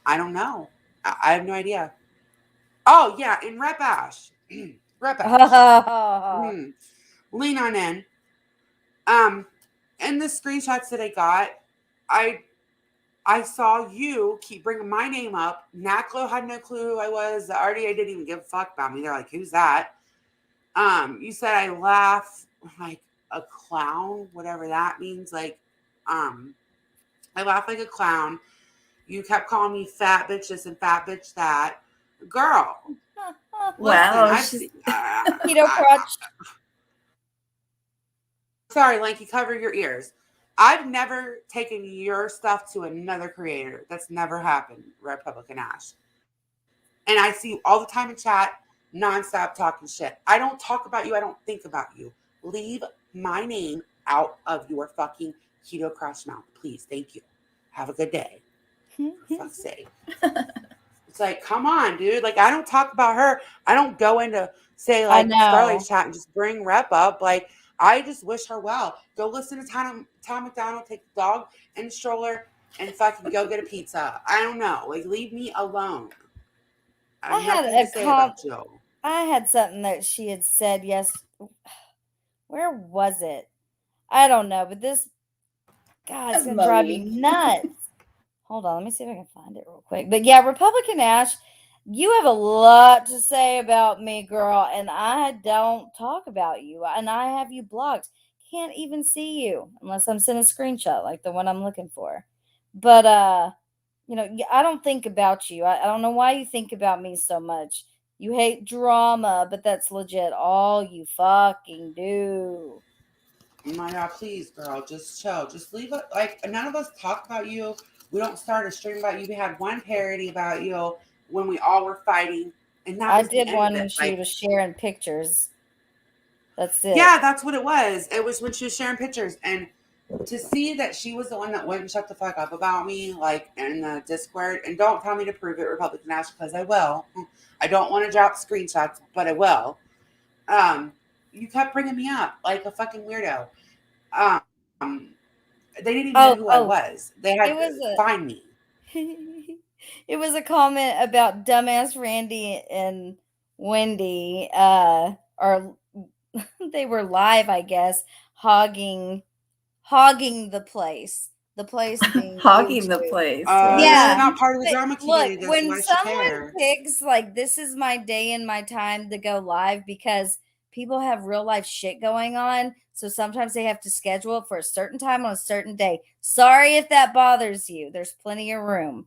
don't know. I have no idea. Oh, yeah, in Rep Ash. Rep Ash. Lean on in. In the screenshots that I got, I saw you keep bringing my name up. Naklo had no clue who I was. The RDA didn't even give a fuck about me. They're like, who's that? You said I laugh like a clown, whatever that means. Like, I laugh like a clown. You kept calling me fat bitch this and fat bitch that. Girl. Wow. Keto crutch. Sorry, Lanky, cover your ears. I've never taken your stuff to another creator. That's never happened, Republican Ash. And I see you all the time in chat, nonstop talking shit. I don't talk about you. I don't think about you. Leave my name out of your fucking keto crush mouth, please. Thank you. Have a good day. For fuck's sake. It's like, come on, dude. Like, I don't talk about her. I don't go into say like Starlight's chat and just bring Rep up. Like, I just wish her well. Go listen to Tom McDonald, take the dog and the stroller, and fucking go get a pizza. I don't know. Like, leave me alone. I had something that she had said. Yes, where was it? I don't know, but this, God, it's gonna drive me nuts. Hold on, let me see if I can find it real quick. But yeah, Republican Ash, you have a lot to say about me, girl, and I don't talk about you, and I have you blocked. Can't even see you unless I'm sending a screenshot like the one I'm looking for. But I don't think about you. I don't know why you think about me so much. You hate drama, but that's legit all you fucking do. Oh my God, please, girl, just chill. Just leave it. Like, none of us talk about you. We don't start a stream about you. We had one parody about you when we all were fighting. And that I was the did end one of when it. she was sharing pictures. That's it. Yeah, that's what it was. It was when she was sharing pictures. And to see that she was the one that wouldn't shut the fuck up about me, like in the Discord, and don't tell me to prove it, Republican Ash, because I will. I don't want to drop screenshots, but I will. You kept bringing me up like a fucking weirdo. They didn't even know who I was. They had to find me. It was a comment about dumbass Randy and Wendy, or they were live, I guess, hogging the place. The place being Hogging the YouTube. place. Yeah, they're not part of the drama community. Look, That's when why she someone cares. picks like this is my day and my time to go live because people have real life shit going on. So sometimes they have to schedule it for a certain time on a certain day. Sorry if that bothers you. There's plenty of room.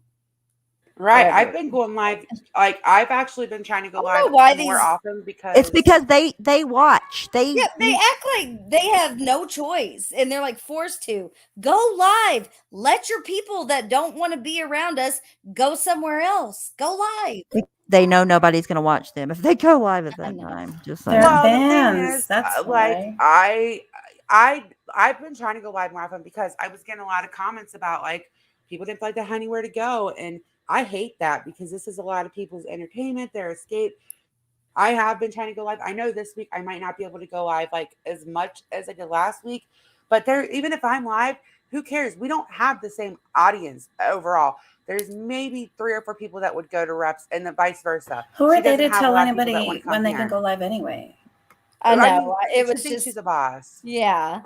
Right. Forever. I've been going live. Like I've actually been trying to go I don't live know why more these- often because It's because they watch. They Yeah, they act like they have no choice and they're like forced to go live. Let your people that don't want to be around us go somewhere else. Go live. they know nobody's gonna watch them if they go live at that time. Just like They're well, the thing fans. is, That's like why. I've been trying to go live more often because I was getting a lot of comments about like people didn't feel like they had anywhere to go, and I hate that because this is a lot of people's entertainment, their escape. I have been trying to go live. I know this week I might not be able to go live like as much as I did last week, but there, even if I'm live, who cares? We don't have the same audience overall. There's maybe 3 or 4 people that would go to reps, and then vice versa. Who are She they doesn't to have a tell lot of people that anybody wanna come when they here. can go live anyway? I know. I mean, It she was thinks just she's a boss. yeah.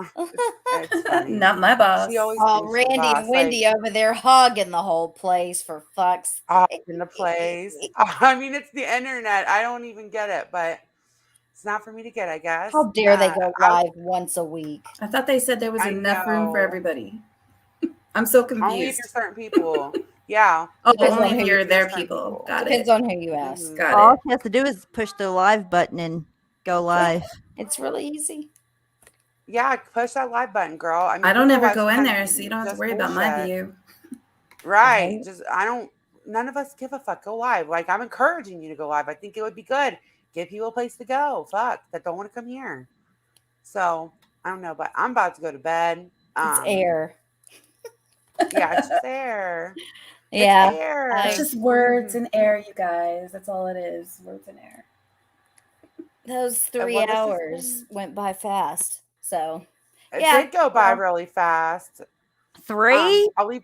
It's funny. Not my boss. She always Oh, thinks she's a Randy boss, and Wendy like, over there hogging the whole place for fuck's in the place. I mean, it's the internet. I don't even get it, but it's not for me to get, I guess. How dare they go I live once a week? I thought they said there was I enough room for know. everybody. I'm so Only if confused. you're certain people. Yeah. Oh, Depends only on if who you're you- their certain people. Got Depends it. on who you ask. Mhm. Got all it. she has to do is push the live button and go live. It's really easy. Yeah, push that live button, girl. I mean, I don't Google ever Live's go in kind there, of so you don't have to just worry about my bullshit. view. Right. Right. Just none of us give a fuck. Go live. Like I'm encouraging you to go live. I think it would be good. Give people a place to go. Fuck. That don't want to come here. So I don't know, but I'm about to go to bed. It's air. Yeah, it's just air. Yeah. It's air. It's just words and air, you guys. That's all it is. Words and air. Those 3 well, this has hours went by fast. So It yeah. did go by well, really fast. 3? I'll leave.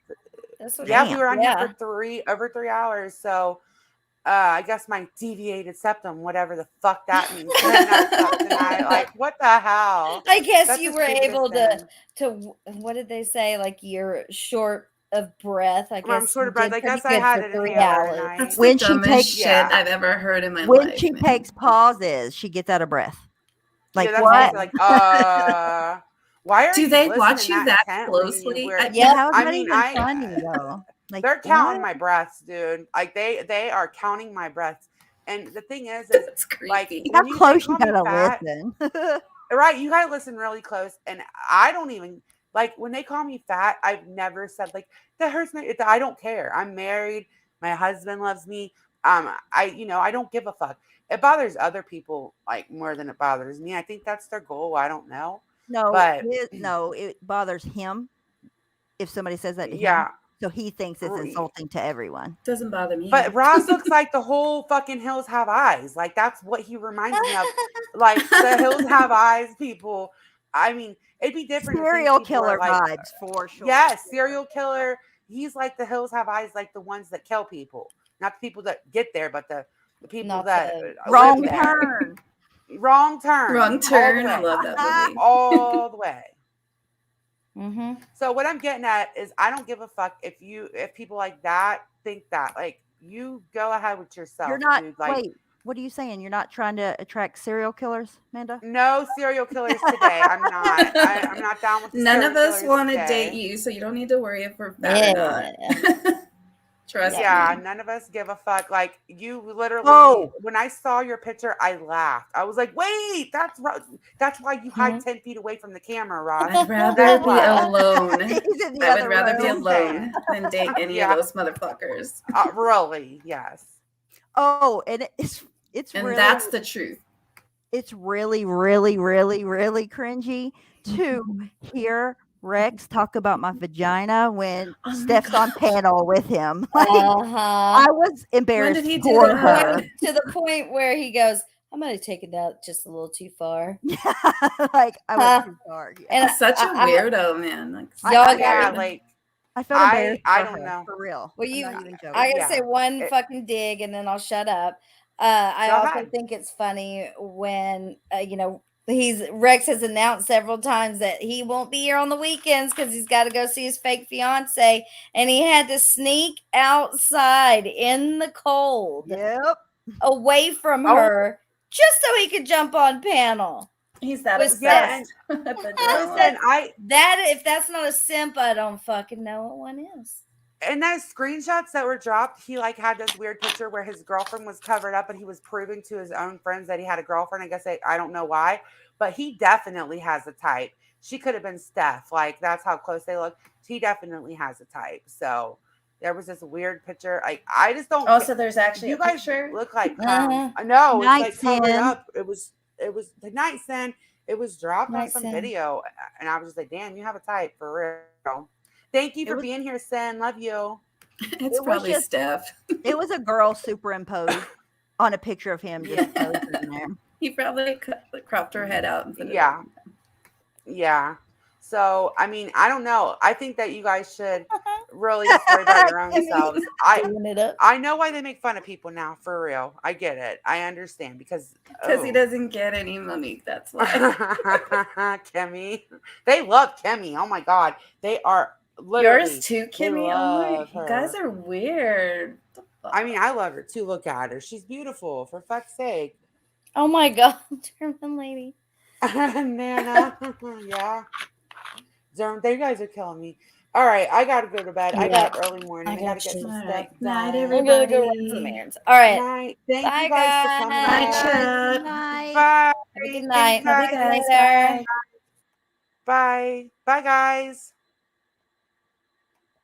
that's what Yeah, we Damn. were on yeah. here for over 3 hours. So I guess my deviated septum, whatever the fuck that means. Tonight. Like, what the hell? I guess That's you the were stupidest able thing. to what did they say? Like you're short of breath. I Well, I'm guess short you of breath. did I pretty guess I good had for an 3 inhaler hours. tonight. That's When the she dumbest takes- shit Yeah. I've ever heard in my When life. she man. takes pauses, she gets out of breath. Like Yeah, that's what? Like, why are Do you they listening watch you that intently? closely? We're- Yep. How's I that mean, even funny though? Like they're counting what? my breaths, dude. Like they are counting my breaths. And the thing is That's like creepy. How when they close you call me gotta fat, listen. right? You gotta listen really close. And I don't even like when they call me fat. I've never said like that hurts me. I don't care. I'm married. My husband loves me. I don't give a fuck. It bothers other people like more than it bothers me. I think that's their goal. I don't know. No, But it bothers him if somebody says that to him. yeah. So he thinks it's Right. insulting to everyone. Doesn't bother me. But Ross looks like the whole fucking Hills Have Eyes. Like that's what he reminds me of. Like the Hills Have Eyes people. I mean, it'd be different. if these Serial people were killer like, vibes for sure. yes, serial killer. He's like the Hills Have Eyes, like the ones that kill people, not the people that get there, but the people Not that the- live Wrong there. turn. Wrong turn. Wrong all the turn. I way. love that movie. All the way. Mm-hmm. So what I'm getting at is I don't give a fuck if people like that think that. Like you go ahead with yourself, You're not dude. Like wait, what are you saying? You're not trying to attract serial killers, Amanda? no serial killers today. I'm not. I'm not down with the None serial of us killers want to today. date you, so you don't need to worry if we're fat or not. Trust Yeah, me. none of us give a fuck. Like you literally Oh. when I saw your picture, I laughed. I was like, wait, that's why you hide 10 feet away from the camera, Ross. I'd rather That's be why. alone. He's in the I would other rather be room. alone than date any Yeah. of those motherfuckers. Really, yes. Oh, and it's And really that's the truth. it's really, really, really, really cringy to hear Rex talk about my vagina when Oh my Steph's on gosh. panel with him. Like, Uh-huh. I was embarrassed he do for that? her. To the point where he goes, I might have taken that just a little too far. Like I went too far. Yeah. And He's such a I- weirdo, man. Like, Y'all Yeah, got like I felt embarrassed I for don't her, know. for real. Well, I'm you, not even joking. I gotta Yeah. say one It- fucking dig, and then I'll shut up. I Go also ahead. think it's funny when Rex has announced several times that he won't be here on the weekends because he's got to go see his fake fiance, and he had to sneak outside in the cold, Yep. away from Oh. her, just so he could jump on panel. He's that With obsessed. sex. At the Listen, drama. if that's not a simp, I don't fucking know what one is. And those screenshots that were dropped, he like had this weird picture where his girlfriend was covered up and he was proving to his own friends that he had a girlfriend. I guess I don't know why, but he definitely has a type. She could have been Steph. Like, that's how close they look. He definitely has a type. So there was this weird picture. Like, I just don't. Also, there's actually you a guys picture. look like clowns. I know. Night It's like covered Sin. up. It was the night sin. It was dropped on Night some Sin. video. And I was just like, damn, you have a type for real. Thank you for being here, Sin. Love you. It's It was probably just- Steph. It was a girl superimposed on a picture of him just posing in there. He probably cropped her head out. And put it Yeah. Yeah. So, I mean, I don't know. I think that you guys should really just worry about your own selves. I know why they make fun of people now, for real. I get it. I understand because he doesn't get any money. That's why. Kimmy. They love Kimmy. Oh my God. They are literally. Yours too, they Kimmy. Oh my, love you her. guys are weird. I mean, I love her too. Look at her. She's beautiful, for fuck's sake. Oh my God, German lady. Nana. Yeah. You guys are killing me. All right, I gotta go to bed. I got early morning. I gotta get some All stuff right. done. Night, I'm gonna go run some everybody. errands. All right. Night. Thank Bye, you guys for coming. guys. on. Night. Bye. Have a good night. Thanks, Bye, guys. Later. Bye. Bye. Bye, guys.